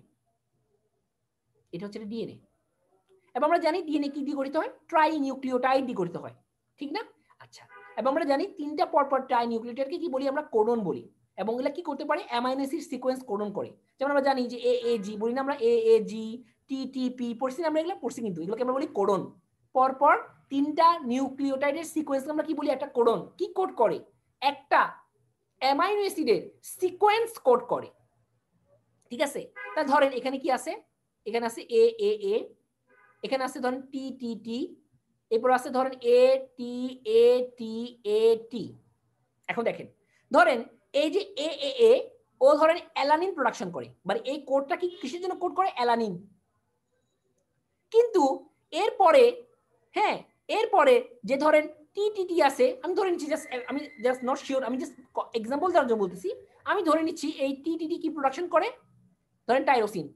এটা হচ্ছে ডিএনএ, এবং আমরা জানি ডিএনএ কি দিয়ে গঠিত হয়? ট্রাই নিউক্লিওটাইড দিয়ে গঠিত হয়, ঠিক না? আচ্ছা, এবং আমরা জানি তিনটা পরপর ট্রাই নিউক্লিওটাইডকে কি বলি? আমরা কোডন বলি। এবং এগুলা কি করতে পারে? অ্যামাইনো অ্যাসিড সিকোয়েন্স কোডন করে। যেমন আমরা জানি যে এএজি বলি না আমরা, এএজি টিটিপি পড়ছি না আমরা, এগুলো পড়ছি, কিন্তু এগুলোকে আমরা বলি কোডন। পরপর তিনটা নিউক্লিওটাইডের সিকোয়েন্স আমরা কি বলি? একটা কোডন। কি কোড করে? একটা অ্যামাইনো অ্যাসিডের সিকোয়েন্স কোড করে, ঠিক আছে? তা ধরেন এখানে কি আছে? এখানে আছে এ এ এ, এখানে আছে ধরেন টি টি টি, এরপর আছে ধরেন এ টি এ টি এ টি। এখন দেখেন, ধরেন এই যে এ এ এ, ও ধরেন অ্যালানিন প্রোডাকশন করে, মানে এই কোডটা কি কিসের জন্য কোড করে? অ্যালানিন। কিন্তু এরপরে, হ্যাঁ, এরপরে যে ধরেন টি টি টি আছে, আমি ধরে নিচ্ছি, আমি জাস্ট নট শিওর, আমি জাস্ট এক্সাম্পল দেওয়ার জন্য বলতেছি, আমি ধরে নিচ্ছি এই টি টি টি কি প্রোডাকশন করে? ধরেন টাইরোসিন,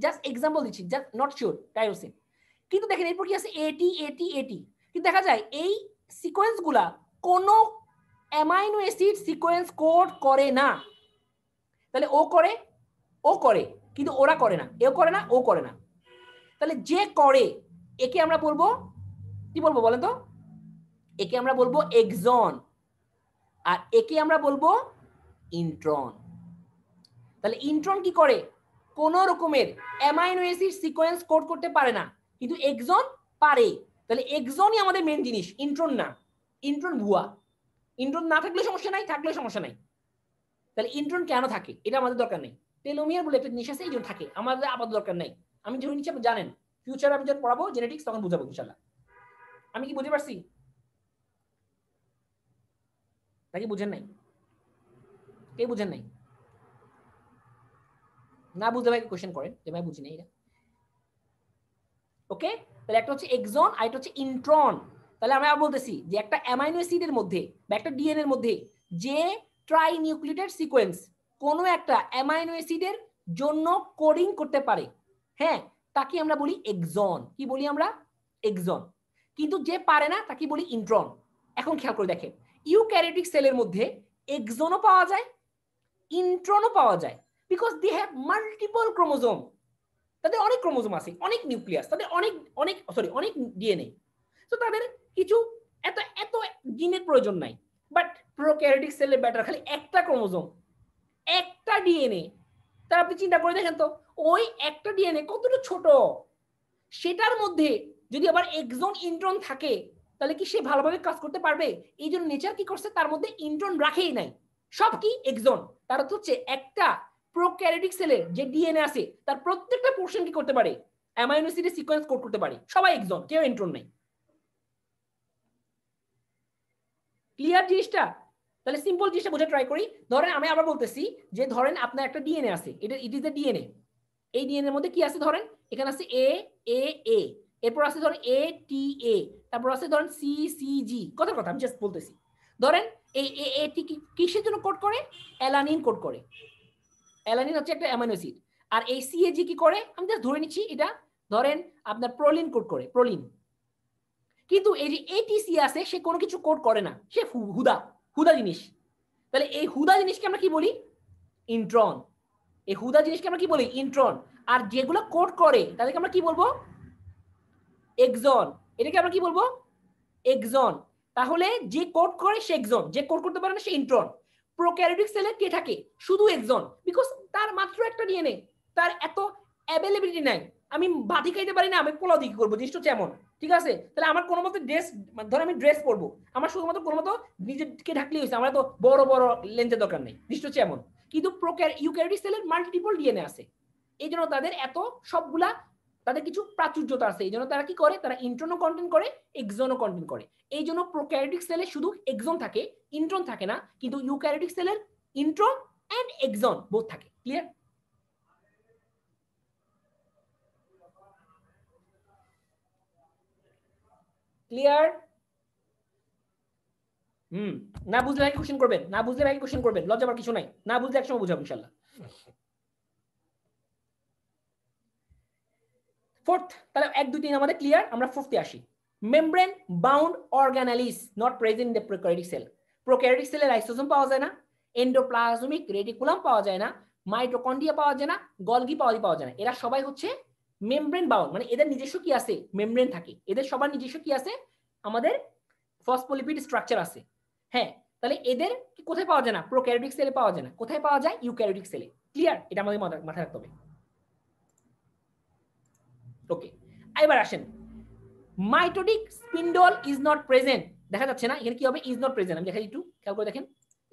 জাস্ট এক্সাম্পল দিচ্ছি, জাস্ট নট শিওর, টাইরোসিন। কিন্তু দেখেন এরপর কি আছে? এটি এটি এটি, কিন্তু দেখা যায় এই সিকোয়েন্সগুলা কোনো অ্যামাইনো অ্যাসিড সিকোয়েন্স কোড করে না। তাহলে ও করে, ও করে, কিন্তু ওরা করে না, এও করে না, ও করে না। তাহলে যে করে একে আমরা বলবো কি বলবো বলেন তো? একে আমরা বলবো এক্সন, আর একে আমরা বলবো ইন্ট্রন। তাহলে ইন্ট্রন কি করে? কোন রকমের অ্যামাইনো অ্যাসিড সিকোয়েন্স কোড করতে পারে না, কিন্তু এক্সন পারে। তাহলে এক্সনই আমাদের মেন জিনিস, ইন্ট্রন না। ইন্ট্রন ভুয়া। ইন্ট্রন না থাকলে সমস্যা নাই, থাকলে সমস্যা নাই। তাহলে ইন্ট্রন কেন থাকে এটা আমাদের দরকার নেই। টেলোমিয়ার বলে একটা জিনিস আছে, এই জন্য থাকে, আমাদের আপাতত দরকার নাই। আমি ধরে নিচ্ছি আপনি জানেন, ফিউচারে আমি যখন পড়াবো জেনেটিক্স তখন বুঝাবো ইনশাআল্লাহ। আমি কি বুঝতে পারছি নাকি বুঝেন নাই? কে বুঝেন নাই? না বুঝতে ভাই কোশ্চেন করেন যে ভাই বুঝি নাই এটা। ওকে, তাহলে একটা হচ্ছে এক্সন আর একটা হচ্ছে ইন্ট্রন। তাহলে আমরা বলতেছি যে একটা অ্যামাইনো অ্যাসিডের মধ্যে বা একটা ডিএনএ এর মধ্যে যে ট্রাই নিউক্লিওটাইড সিকোয়েন্স কোনো একটা অ্যামাইনো অ্যাসিডের জন্য কোডিং করতে পারে, হ্যাঁ, তাকে আমরা বলি এক্সন। কি বলি আমরা? এক্সন। কিন্তু যে পারে না তাকে বলি ইন্ট্রন। এখন খেয়াল করে দেখেন, ইউক্যারিওটিক সেলের মধ্যে এক্সনও পাওয়া যায়, ইন্ট্রনও পাওয়া যায়, because they have multiple chromosome. তাদের অনেক ক্রোমোজোম আছে, অনেক নিউক্লিয়াস, তাদের অনেক অনেক সরি অনেক ডিএনএ। তো তাদের কিছু এত এত জিনের প্রয়োজন নাই। বাট প্রোক্যারিওটিক সেলের ব্যাটার খালি একটা ক্রোমোজোম, একটা ডিএনএ। তার আপনি চিন্তা করে দেখেন তো, ওই একটা ডিএনএ কতটা ছোট, সেটার মধ্যে যদি আবার এক্সন ইন্ট্রন থাকে, তাহলে কি সে ভালোভাবে কাজ করতে পারবে? এই জন্য নেচার কি করছে, তার মধ্যে ইন্ট্রন রাখেই নাই, সব কি এক্সন। তার অর্থ হচ্ছে একটা প্রোক্যারিওটিক সেলের যে ডিএনএ আছে তার প্রত্যেকটা পোরশন কি করতে পারে? অ্যামাইনো অ্যাসিডের সিকোয়েন্স কোড করতে পারে, সবাই এক্সন, কেউ ইন্ট্রন নাই। ক্লিয়ার জিনিসটা? তাহলে সিম্পল জিনিসটা বোঝা ট্রাই করি। ধরেন আমি আবার বলতেছি যে ধরেন আপনার একটা ডিএনএ আছে, এটা ইট ইজ দ্য ডিএনএ। এই ডিএনএ এর মধ্যে কি আছে? ধরেন এখানে আছে এ এ এ, এরপর আছে ধরেন এ টি এ, তারপর আছে ধরেন সি সি জি। কথার কথা আমি জাস্ট বলতেছি। ধরেন এই এ এ টি কিসের জন্য কোড করে? অ্যালানিন কোড করে। অ্যালানিন হচ্ছে একটা অ্যামাইনো অ্যাসিড। আর এই সি এ জি কি করে? আমি জাস্ট ধরে নিচ্ছি এটা, ধরেন আপনার প্রোলিন কোড করে, প্রোলিন। কিন্তু এই যে এটিসি আছে সে কোনো কিছু কোড করে না, সে হুদা হুদা জিনিস। তাহলে এই হুদা জিনিসকে আমরা কি বলি? ইন্ট্রন। এই হুদা জিনিসকে আমরা কি বলি? ইন্ট্রন। আর যেগুলো কোড করে তাদেরকে আমরা কি বলবো? এক্সন। এটাকে আমরা কি বলবো? এক্সন। তাহলে যে কোড করে সে এক্সন, যে কোড করতে পারে না সে ইন্ট্রন। প্রোক্যারিওটিক সেলে কে থাকে? শুধু এক্সন, বিকজ তার মাত্র একটা ডিএনএ, তার এত অ্যাভেলেবিলিটি নাই। আমি ভাতি খাইতে পারি না, আমি পোলাও দিয়ে করবো, জিনিসটা হচ্ছে এমন। ঠিক আছে, তাহলে আমার কোনো মতো ড্রেস, ধর আমি ড্রেস পরবো, আমার শুধুমাত্র কোনো মতো নিজেকে ঢাকলেই হয়েছে, আমার তো বড় বড় লেন্সের দরকার নেই, জিনিসটা হচ্ছে এমন। কিন্তু ইউক্যারিওটিক সেলের মাল্টিপল ডিএনএ আছে, এই জন্য তাদের এত সবগুলা, তাদের কিছু প্রাচুর্যতা আছে, এই জন্য তারা কি করে? তারা ইন্ট্রনও কন্টেন্ট করে, এক্সনও কন্টেন্ট করে। এই জন্য প্রোক্যারিওটিক সেলে শুধু এক্সন থাকে, ইন্ট্রন থাকে না, কিন্তু ইউক্যারিওটিক সেলের ইন্ট্রন এন্ড এক্সন বোথ থাকে। ক্লিয়ার? ক্লিয়ার? না বুঝলে ভাই কোশ্চেন করবেন, না বুঝলে ভাই কোশ্চেন করবেন, লজ্জা পাওয়ার কিছু নাই, না বুঝলে একসময় বুঝাবো ইনশাআল্লাহ। ফোর্থ, তাহলে 1 2 3 আমাদের ক্লিয়ার। আমরা ফোর্থে আসি। Membrane bound organelles not present in the prokaryotic cell. Prokaryotic সেলে লাইসোসোম পাওয়া যায় না, এন্ডোপ্লাজমিক রেটিকুলাম পাওয়া যায় না, মাইটোকন্ড্রিয়া পাওয়া যায় না, গলগি পাওয়া যায় না। এরা সবাই হচ্ছে মেমব্রেন বাউন্ড, মানে এদের নিজস্ব কি আছে? মেমব্রেন থাকে। এদের সবার নিজস্ব কি আছে? আমাদের ফসফোলিপিড স্ট্রাকচার আছে। হ্যাঁ, তাহলে এদের কোথায় পাওয়া যায় না? প্রোক্যারিওটিক সেলে পাওয়া যায় না। কোথায় পাওয়া যায়? ইউক্যারিওটিক সেলে। ক্লিয়ার? এটা আমাদের মাথায় রাখতে হবে। ওকে, এবার আসেন, mitotic spindle is not present. দেখা যাচ্ছে না এখানে কি হবে? Is not present. আমি দেখাই একটু, খেয়াল করে দেখেন।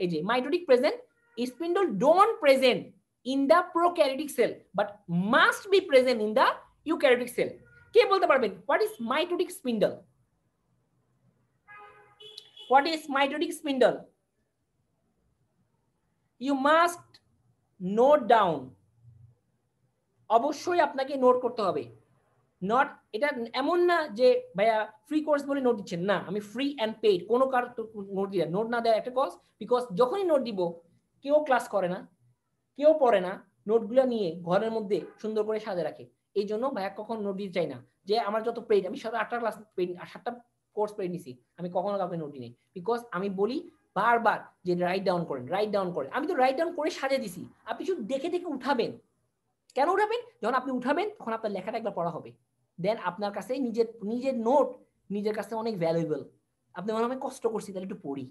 এই যে mitotic present, spindle don't present in the prokaryotic cell but must be present in the eukaryotic cell. কে বলতে পারবেন what is mitotic spindle? What is mitotic spindle? You must note down, অবশ্যই আপনাকে নোট করতে হবে। নট, এটা এমন না যে ভাইয়া ফ্রি কোর্স বলে নোট দিচ্ছেন, না, আমি ফ্রি অ্যান্ড পেইড, কোনো কার নোট দিই, নোট না দেয় একটা কজ, বিকজ যখনই নোট দিব কেউ ক্লাস করে না, কেউ পড়ে না, নোটগুলো নিয়ে ঘরের মধ্যে সুন্দর করে সাজে রাখে। এই জন্য ভাইয়া কখন নোট দিতে চাই না, যে আমার যত পেইড, আমি 7-8টা ক্লাস পেইড, 7টা কোর্স পেইড নিছি, আমি কখনো কাউকে নোট দিই, বিকজ আমি বলি বারবার যে রাইট ডাউন করেন, রাইট ডাউন করেন। আমি তো রাইট ডাউন করে সাজিয়ে দিছি, আপনি শুধু দেখে দেখে উঠাবেন। কেন উঠাবেন? যখন আপনি উঠাবেন তখন আপনার লেখাটা একবার পড়া হবে, দেন আপনার কাছে নিজের নিজের নোট নিজের কাছে অনেক ভ্যালুয়েবল। আপনি মনে হয় কষ্ট করছি, তাহলে একটু পড়ি,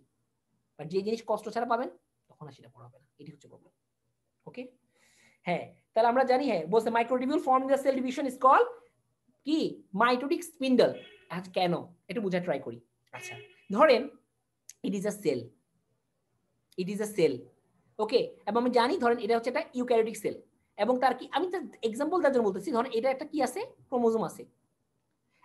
বাট যে জিনিস কষ্ট ছাড়া পাবেন তখন আর সেটা পড়া হবে না, এটি হচ্ছে প্রবলেম। ওকে, হ্যাঁ, তাহলে আমরা জানি, হ্যাঁ বলছে microtubule form in the cell division is called কি? Mitotic spindle. আজ কেন একটু বোঝা ট্রাই করি। আচ্ছা, ধরেন it is a cell, it is a cell, okay, এবং আমি জানি ধরেন এটা হচ্ছে একটা ইউক্যারিওটিক সেল, এবং তার কি, আমি এক্সাম্পল তার জন্য বলতেছি, ধরেন এটা একটা কি আছে? ক্রোমোজোম আছে।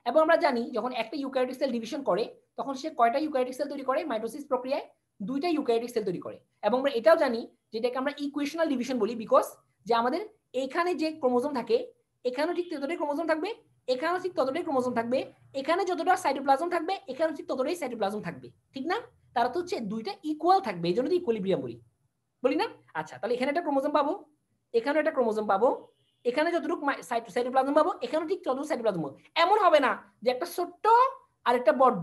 এবং আমরা জানি যখন একটা ইউক্যারিওটিক সেল ডিভিশন করে তখন সে কয়টা ইউক্যারিওটিক সেল তৈরি করে? মাইটোসিস প্রক্রিয়ায় 2টা ইউক্যারিওটিক সেল তৈরি করে। এবং আমরা এটাও জানি যেটাকে আমরা ইকুয়েশনাল ডিভিশন বলি, বিকজ যে আমাদের এইখানে যে ক্রোমোজোম থাকে এখানেও ঠিক ততটাই ক্রোমোজোম থাকবে, এখানেও ঠিক ততটাই ক্রোমোজোম থাকবে, এখানে যতটা সাইটোপ্লাজম থাকবে এখানেও ঠিক ততটাই সাইটোপ্লাজম থাকবে, ঠিক না? তারা তো হচ্ছে 2টা ইকুয়াল থাকবে, এই জন্য তো ইকুইলিব্রিয়াম বলি, বলি না? আচ্ছা, তাহলে এখানে একটা ক্রোমোজোম পাবো, এখানেও একটা ক্রোমোজোম পাবো, এখানে যতটুকু সাইটোপ্লাজম পাবো এখানেও ঠিক ততটুকু সাইটোপ্লাজম পাবো। এমন হবে না যে একটা ছোট্ট আর একটা বড়,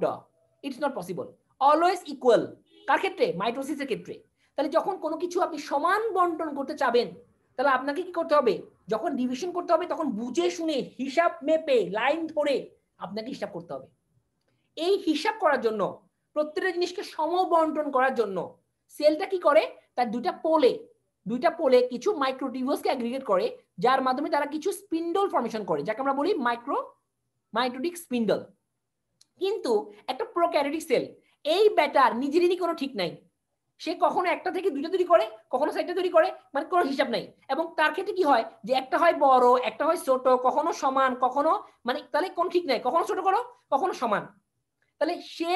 it's not possible. Always equal. কার ক্ষেত্রে? মাইটোসিসের ক্ষেত্রে। তাহলে যখন কোনো কিছু আপনি সমান বন্টন করতে চাবেন তাহলে আপনাকে কি করতে হবে? যখন ডিভিশন করতে হবে তখন বুঝে শুনে হিসাব মেপে লাইন ধরে আপনাকে হিসাব করতে হবে। এই হিসাব করার জন্য, প্রত্যেকটা জিনিসকে সমবন্টন করার জন্য সেলটা কি করে? তার দুইটা পোলে কিছু মাইক্রোটিবিউলসকে অ্যাগ্রিগেট করে, যার মাধ্যমে তারা কিছু স্পিন্ডল ফর্মেশন করে, যাকে আমরা বলি মাইটোটিক স্পিন্ডল। কিন্তু একটা প্রোক্যারিওটিক সেল, এই ব্যাটার নিজেরই কোনো ঠিক নাই, সে কখনো একটা থেকে 2টা তৈরি করে, কখনো 4টা তৈরি করে, মানে কোনো হিসাব নাই। এবং তার ক্ষেত্রে কি হয় যে একটা হয় বড়, একটা হয় ছোট, কখনো সমান, কখনো মানে, তাহলে কোন ঠিক নাই, কখনো ছোট করো কখনো সমান। তাহলে সে,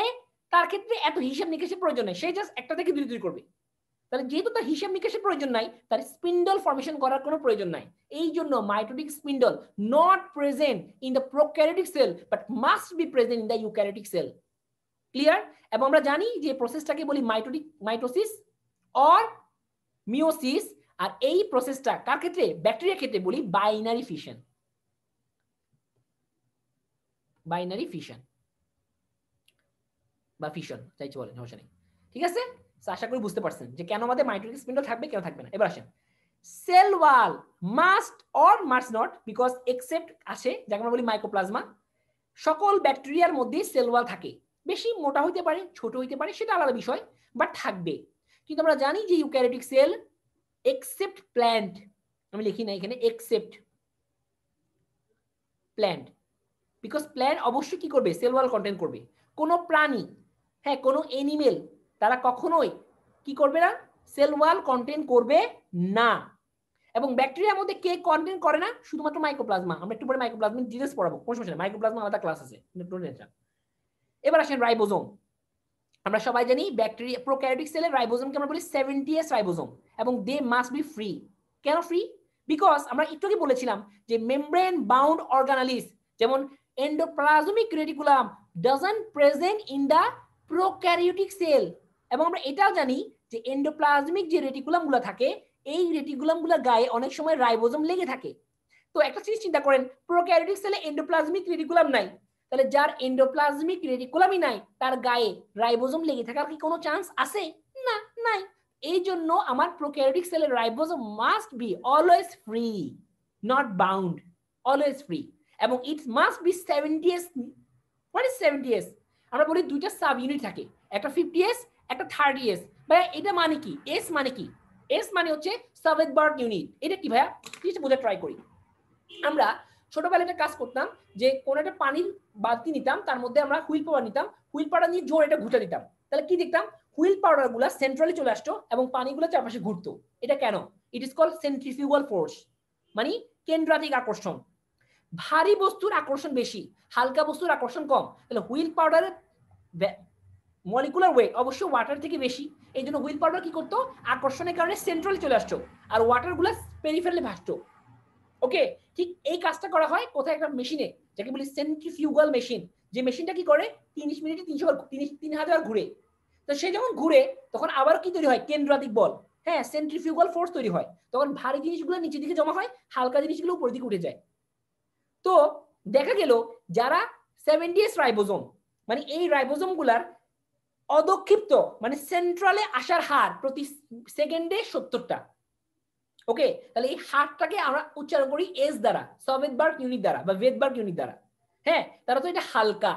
তার ক্ষেত্রে এত হিসাব নিকেশের প্রয়োজন নেই, সে জাস্ট একটা থেকে 2 তৈরি করবে। তাহলে যেহেতু তার হিসাব নিকেশের প্রয়োজন নাই, তার স্পিন্ডল ফর্মেশন করার কোনো প্রয়োজন নাই। এই জন্য mitotic spindle not present in the prokaryotic cell but must be present in the eukaryotic sell. Clear? এবং আমরা জানি যে প্রসেসটাকে বলি মাইটোসিস অর মিওসিস। আর এই প্রসেসটা কার ক্ষেত্রে? ব্যাকটেরিয়ার ক্ষেত্রে বলি বাইনারি ফিশন। বাইনারি ফিশন বা ফিশন চাইছে বলেন, সমস্যা নেই। ঠিক আছে, আশা করি বুঝতে পারছেন যে কেন আমাদের মাইটোটিক স্পিন্ডল থাকবে, কেন থাকবে না। এবার আসেন, cell wall must or must not, because except আসে যাকে আমরা বলি মাইক্রোপ্লাজমা, সকল ব্যাকটেরিয়ার মধ্যে সেল ওয়াল থাকে, বেশি মোটা হইতে পারে ছোট হইতে পারে সেটা আলাদা বিষয়, বাট থাকবে। কিন্তু আমরা জানি যে ইউক্যারিওটিক সেল এক্সেপ্ট প্ল্যান্ট, আমি লিখি না এখানে এক্সেপ্ট প্ল্যান্ট, বিকজ প্ল্যান্ট অবশ্যই কি করবে, সেল ওয়াল কন্টেন্ট করবে। কোনো প্রাণী, হ্যাঁ কোনো এনিমেল, তারা কখনোই কি করবে না, সেল ওয়াল কন্টেন্ট করবে না। এবং ব্যাকটেরিয়ার মধ্যে কে কন্টেন্ট করে না, শুধুমাত্র মাইক্রোপ্লাজমা। আমরা একটু পরে মাইক্রোপ্লাজমিক ডিটেইলস পড়াবো, কোনো সমস্যা নেই, মাইক্রোপ্লাজমা আলাদা ক্লাস আছে। এবার আসেন রাইবোজোম। আমরা সবাই জানি ব্যাকটেরিয়া প্রোক্যারিওটিক সেলের রাইবোজোমকে আমরা বলি 70s রাইবোজোম, এবং দে মাস্ট বি ফ্রি। কেন ফ্রি? বিকজ আমরা একটু আগে বলেছিলাম যে মেমব্রেন বাউন্ড অর্গানালিস যেমন endoplasmic reticulum doesn't present in the prokaryotic cell, এবং আমরা এটাও জানি যে এন্ডোপ্লাজমিক যে রেটিকুলামগুলো থাকে এই রেটিকুলামগুলোর গায়ে অনেক সময় রাইবোজোম লেগে থাকে। তো একটা জিনিস চিন্তা করেন, প্রোক্যারিওটিক সেলে এন্ডোপ্লাজমিক রেটিকুলাম নাই, তাহলে যার এন্ডোপ্লাজমিক রেটিকুলামই নাই তার গায়ে রাইবোজোম লেগে থাকার কি কোনো চান্স আছে? না, নাই। এই জন্য আমার প্রোক্যারিওটিক সেলের ribosome must be always free, not bound, always free, এবং it must be 70s। What is 70s? আমরা বলি দুইটা সাব ইউনিট থাকে, একটা 50s একটা 30s। ভাইয়া এটা মানে কি? এস মানে কি? এস মানে হচ্ছে সাভেদবার্গ ইউনিট। এটা কি ভাইয়া, প্লিজ বোঝা ট্রাই করি। আমরা ছোটবেলায় একটা কাজ করতাম যে কোনো একটা পানির বালতি নিতাম, তার মধ্যে আমরা হুইল পাউডার নিতাম, হুইল পাউডার নিয়ে জোরে এটা ঘুটে দিতাম, তাহলে কি দেখতাম, হুইল পাউডার গুলা সেন্ট্রালি চলে আসতো এবং পানিগুলো চারপাশে ঘুরতো। এটা কেন? It is called centrifugal force, মানে কেন্দ্রাতিক আকর্ষণ। ভারী বস্তুর আকর্ষণ বেশি, হালকা বস্তুর আকর্ষণ কম, তাহলে হুইল পাউডারের মলিকুলার ওয়েট অবশ্যই ওয়াটার থেকে বেশি, এই জন্য হুইল পাউডার কি করতো, আকর্ষণের কারণে সেন্ট্রালি চলে আসতো, আর ওয়াটার গুলা পেরিফেরালি ভাসতো। ওকে, ঠিক এই কাজটা করা হয় কোথায়, একটা মেশিনে যাকে বলি সেন্ট্রিফিউগাল মেশিন, যে মেশিনটা কি করে 30 মিনিটে 3000 ঘুরে। তো সে যখন ঘুরে তখন আবার কি তৈরি হয়, কেন্দ্রাতিক বল, হ্যাঁ সেন্ট্রিফিউগাল ফোর্স তৈরি হয়, তখন ভারী জিনিসগুলো নিচের দিকে জমা হয়, হালকা জিনিসগুলো উপরের দিকে উঠে যায়। তো দেখা গেল যারা 70s রাইবোজোম, মানে এই রাইবোজোম গুলার অদক্ষিপ্ত মানে সেন্ট্রালে আসার হার প্রতি সেকেন্ডে 70টা। ওকে, তাহলে এই হারটাকে আমরা উচ্চারণ করি এস দ্বারা, সভেদবার্গ ইউনিট দ্বারা বা ভেদবার্গ ইউনিট দ্বারা। হ্যাঁ, তারা তো এটা হালকা,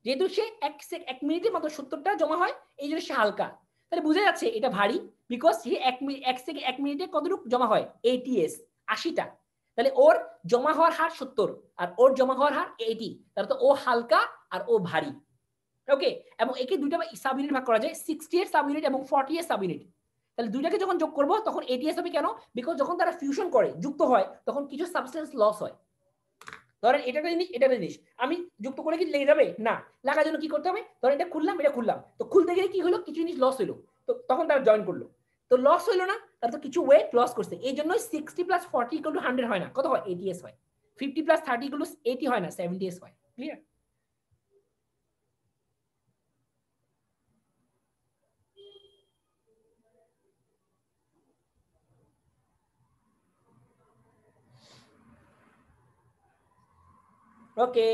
যেহেতু সে এক মিনিটে মাত্র 70টা জমা হয়, এই জন্য সে হালকা, তাহলে বুঝা যাচ্ছে এটা ভারী, বিকজ সে এক মিনিটে কতটুকু জমা হয়, 80টা। তাহলে ওর জমা হওয়ার হার 70 আর ওর জমা হওয়ার হার 80, তাহলে তো ও হালকা আর ও ভারী। ওকে, এবং একে দুইটা সাব ইউনিট ভাগ করা যায়, 60 এর সাব ইউনিট এবং 40 এর সাব ইউনিট। তাহলে দুইটাকে যখন যোগ করব তখন এটিএস হবে। কেন? বিকজ যখন তারা ফিউশন করে, যুক্ত হয়, তখন কিছু সাবস্টেন্স লস হয়। ধরেন এটা একটা জিনিস, এটা একটা জিনিস, আমি যুক্ত করে কি লেগে যাবে না, লাগার জন্য কি করতে হবে, ধরেন এটা খুললাম, এটা খুললাম, তো খুলতে গেলে কি হলো, কিছু জিনিস লস হলো, তো তখন তারা জয়েন করলো, তো লস হলো না, তারা তো কিছু ওয়েট লস করছে, এই জন্য 60 + 40 = 100 হয় না, কত হয়, এটিএস হয়। 50 + 30 = 80 হয় না, 70s হয়। ক্লিয়ার? ওকে,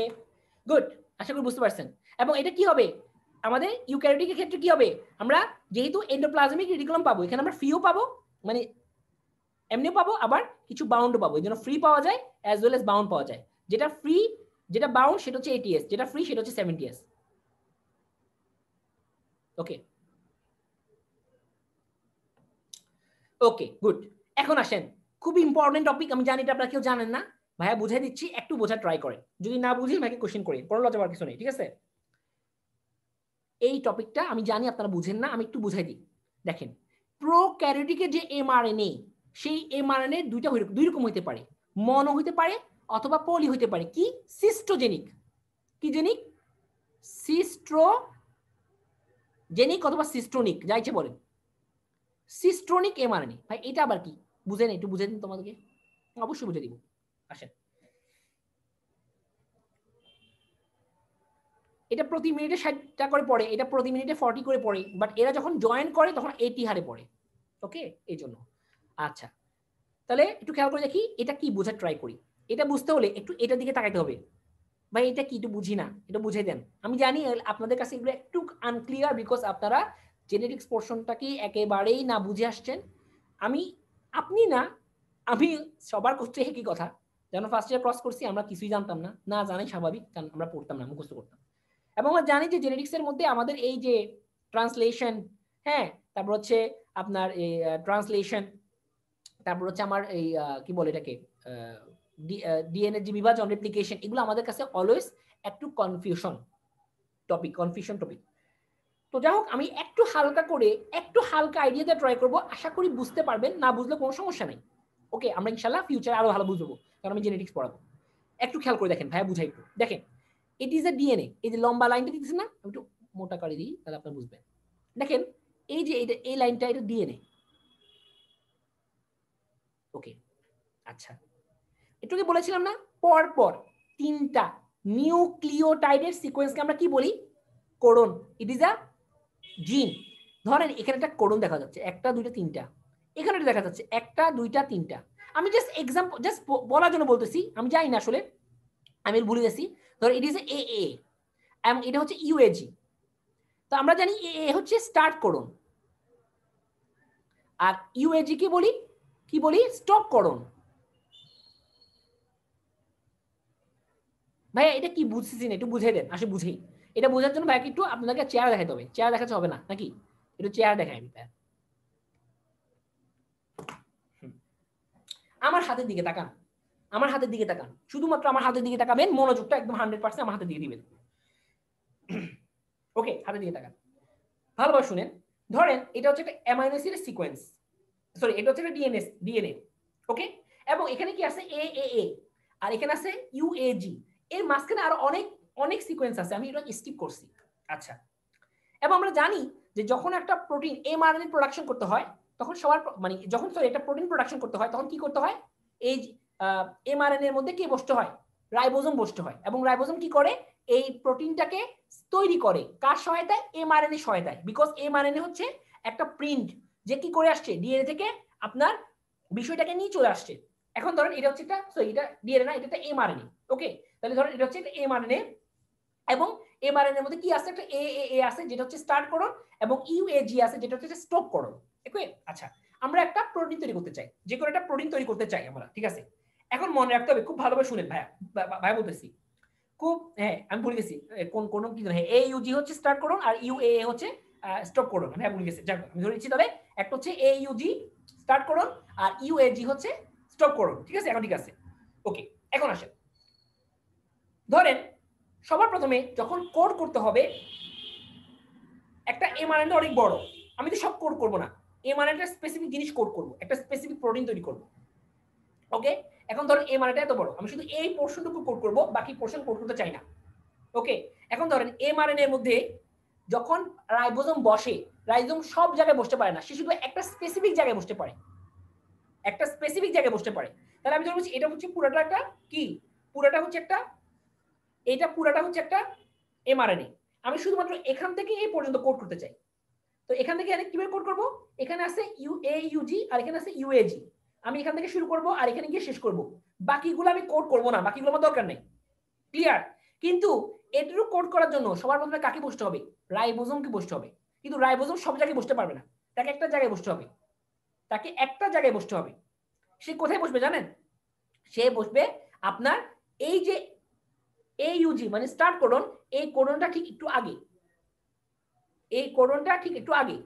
গুড, আশা করি বুঝতে পারছেন। এবং এটা কি হবে আমাদের ইউক্যারিওটিকের ক্ষেত্রে, কি হবে, আমরা যেহেতু এন্ডোপ্লাজমিক রেটিকুলাম পাবো, এখানে আমরা ফ্রিও পাবো, মানে এমনিও পাবো, আবার কিছু বাউন্ডও পাবো, এই জন্য ফ্রি পাওয়া যায় অ্যাজ ওয়েল এজ বাউন্ড পাওয়া যায়। যেটা ফ্রি, যেটা বাউন্ড সেটা হচ্ছে এটিএস, যেটা ফ্রি সেটা হচ্ছে 70s। ওকে, ওকে, গুড। এখন আসেন, খুব ইম্পর্টেন্ট টপিক, আমি জানি এটা আপনারা কেউ জানেন না, ভাইয়া বুঝাই দিচ্ছি, একটু বোঝা ট্রাই করেন, যদি না বুঝি ভাইকে কোশ্চেন করি, কোনো লজ্জা পাওয়ার কিছু নেই, ঠিক আছে? এই টপিকটা আমি জানি আপনারা বুঝেন না, আমি একটু বুঝাই দিই। দেখেন, প্রোক্যারিওটিকের যে এমআরএনএ, সেই এমআরএনএ দুই রকম হইতে পারে, মনো হইতে পারে অথবা পলি হইতে পারে। কি? সিস্টোজেনিক। কি জেনিক? সিস্ট্রোজেনিক অথবা সিস্টোনিক, যা ইচ্ছে বলেন। সিস্টোনিক এমআরএনএ, ভাই এটা আবার কি বুঝেন, একটু বুঝে দিন তোমাদেরকে, অবশ্যই বুঝে দিব। আসেন, এটা প্রতি মিনিটে 60টা করে পড়ে, এটা প্রতি মিনিটে 40 করে পড়ে, বাট এরা যখন জয়েন করে তখন 80 হারে পড়ে। ওকে, এই জন্য। আচ্ছা, তাহলে একটু খেয়াল করে দেখি এটা কি বোঝার ট্রাই করি। এটা বুঝতে হলে একটু এটার দিকে তাকাইতে হবে। ভাই এটা কি, একটু বুঝি না, এটা বুঝে দেন। আমি জানি আপনাদের কাছে এগুলো একটু আনক্লিয়ার, বিকজ আপনারা জেনেটিক্স পোর্শনটাকে একেবারেই না বুঝে আসছেন। আপনি না, আমি সবার করতে একই কথা, যেন ফার্স্ট ইয়ার ক্রস করছি আমরা কিছুই জানতাম না, না জানাই স্বাভাবিক, কারণ আমরা পড়তাম না, মুখস্থ করতাম। এবং আমরা জানি যে জেনেটিক্সের মধ্যে আমাদের এই যে ট্রান্সলেশন, হ্যাঁ, তারপর হচ্ছে আপনার এই ট্রান্সলেশন, তারপর হচ্ছে আমার এই কি বলে এটাকে ডিএনএ যে বিভাজন, রেপ্লিকেশন, এগুলো আমাদের কাছে অলওয়েজ একটু কনফিউশন টপিক। তো যাই হোক, আমি একটু হালকা আইডিয়া দিয়ে ট্রাই করবো, আশা করি বুঝতে পারবেন, না বুঝলে কোনো সমস্যা নেই। ওকে, আমরা ইনশাল্লাহ ফিউচারে আরো ভালো বুঝবো, কারণ আমি জেনেটিক্স পড়াবো। একটু খেয়াল করে দেখেন, ভাইয়া বুঝাই একটু দেখেন, ইট ইজ এ ডিএনএ, এই যে লম্বা লাইনটা দিতেছে না, আমি একটু মোটা করে দিই তাহলে আপনারা বুঝবেন। দেখেন এই যে এই লাইনটা, এটা ডিএনএ। ওকে, আচ্ছা, একটু কি বলেছিলাম না, পর তিনটা নিউক্লিওটাইডের সিকোয়েন্সকে আমরা কি বলি? কোডন। ইট ইজ আ জিন। ধরেন এখানে একটা কোডন দেখা যাচ্ছে, একটা দুইটা তিনটা, এখানে দেখা যাচ্ছে একটা দুইটা তিনটা। আমি জাস্ট এক্সাম্পল, জাস্ট বলার জন্য বলতেছি, আমি জানি না আসলে, আমি ভুলে গেছি। ধর ইট ইজ এ এ, এবং এটা হচ্ছে ইউএজি। তো আমরা জানি এ হচ্ছে স্টার্ট কোডন, আর ইউএজি কি বলি স্টপ কোডন। ভাইয়া এটা কি বুঝতেছি না, একটু বুঝিয়ে দেন, আসলে বুঝেই। এটা বোঝার জন্য ভাইয়া একটু আপনাদেরকে চেয়ার দেখাতে হবে, চেয়ার দেখাতে হবে না নাকি? একটু চেয়ার দেখাই আমি। আমার হাতের দিকে তাকান, আমার হাতের দিকে তাকান, শুধুমাত্র আমার হাতের দিকে তাকাবেন, মনোযোগটা একদম 100% আমার হাতের দিকে দিবেন। ওকে, হাতের দিকে তাকান, ভালোভাবে শুনেন। ধরেন এটা হচ্ছে একটা অ্যামাইনো অ্যাসিডের সিকোয়েন্স, সরি এটা হচ্ছে একটা ডিএনএ। ওকে, এবং এখানে কি আছে এ এ এ, আর এখানে আছে ইউএজি। এর মাঝখানে আরো অনেক অনেক সিকোয়েন্স আছে, আমি এটা স্কিপ করছি। আচ্ছা, এবং আমরা জানি যে যখন একটা প্রোটিন এমআরএনএ প্রোডাকশন করতে হয়, তখন সবার মানে যখন একটা প্রোটিন প্রোডাকশন করতে হয়, তখন কি করতে হয়? এই এমআরএনএ এর মধ্যে কি বসতে হয়? রাইবোজোম বসতে হয়। এবং রাইবোজোম কি করে? এই প্রোটিনটাকে তৈরি করে কার সহায়তায়? এমআরএনএ সহায়তায়। বিকজ এমআরএনএ হচ্ছে একটা প্রিন্ট, যে কি করে আসছে ডিএনএ থেকে আপনার বিষয়টাকে নিয়ে চলে আসছে। এখন ধরেন এটা হচ্ছে একটা, সরি এটা ডিএনএ না, এটা একটা এমআরএনএ। ওকে, তাহলে ধরেন এটা হচ্ছে একটা এমআরএনএ, এবং এমআরএনএ এর মধ্যে কি আছে? একটা এ এ এ আছে যেটা হচ্ছে স্টার্ট কোডন, এবং ইউএজি আছে যেটা হচ্ছে স্টপ কোডন। ওকে, আচ্ছা, আমরা একটা প্রোটিন তৈরি করতে চাই, যে কোনো একটা প্রোটিন তৈরি করতে চাই আমরা, ঠিক আছে? এখন মনে রাখতে হবে, খুব ভালোভাবে শুনেন ভাইয়া, ভাইয়া বলতেছি খুব, হ্যাঁ আমি ভুলে গেছি কোন কি জানেন, হ্যাঁ এইউজি হচ্ছে স্টার্ট কোডন, আর ইউএএ হচ্ছে স্টপ কোডন। হ্যাঁ ভুলে গেছি, যাক আমি ধরে নিচ্ছি। তাহলে একটা হচ্ছে এইউজি স্টার্ট কোডন, আর ইউএজি হচ্ছে স্টপ কোডন, ঠিক আছে? এখন ঠিক আছে, ওকে। এখন আসেন, ধরেন সবার প্রথমে যখন কোড করতে হবে, একটা এমআরএনএ অনেক বড়, আমি তো সব কোড করব না, এমআরএনএ স্পেসিফিক জিনিস কোড করব, একটা স্পেসিফিক প্রোটিন তৈরি করব। ওকে, এখন ধরেন এমআরএনএ এত বড়, আমি শুধু এই পোরশনটুকু কোড করব, বাকি পোরশন কোড করতে চাই না। ওকে, এখন ধরেন এমআরএনএ এর মধ্যে যখন রাইবোজোম বসে, রাইবোজোম সব জায়গায় বসতে পারে না, সে শুধু একটা স্পেসিফিক জায়গায় বসতে পারে, একটা স্পেসিফিক জায়গায় বসতে পারে। তাহলে আমি ধরে বলছি এটা হচ্ছে পুরোটা একটা কি, পুরোটা হচ্ছে একটা, এটা পুরোটা হচ্ছে একটা এমআরএনএ। আমি শুধুমাত্র এখান থেকে এই পর্যন্ত কোড করতে চাই। তো এখান থেকে কিভাবে কোড করব? এখানে আছে ইউএইউজি আর এখানে আছে ইউএজি। আমি এখান থেকে শুরু করব আর এখানে গিয়ে শেষ করব, বাকিগুলো আমি কোড করব না, বাকিগুলো আমার দরকার নেই। ক্লিয়ার? কিন্তু এটুকু কোড করার জন্য সবার প্রথমে কাকে বসতে হবে? রাইবোজোমকে বসতে হবে। কিন্তু রাইবোজোম সব জায়গায় বসতে পারবে না, তাকে একটা জায়গায় বসতে হবে, তাকে একটা জায়গায় বসতে হবে। সে কোথায় বসবে জানেন? সে বসবে আপনার এই যে এইউজি মানে স্টার্ট কোডন, এই কোডনটা ঠিক একটু আগে, এই কোডনটা ঠিক একটু আগে,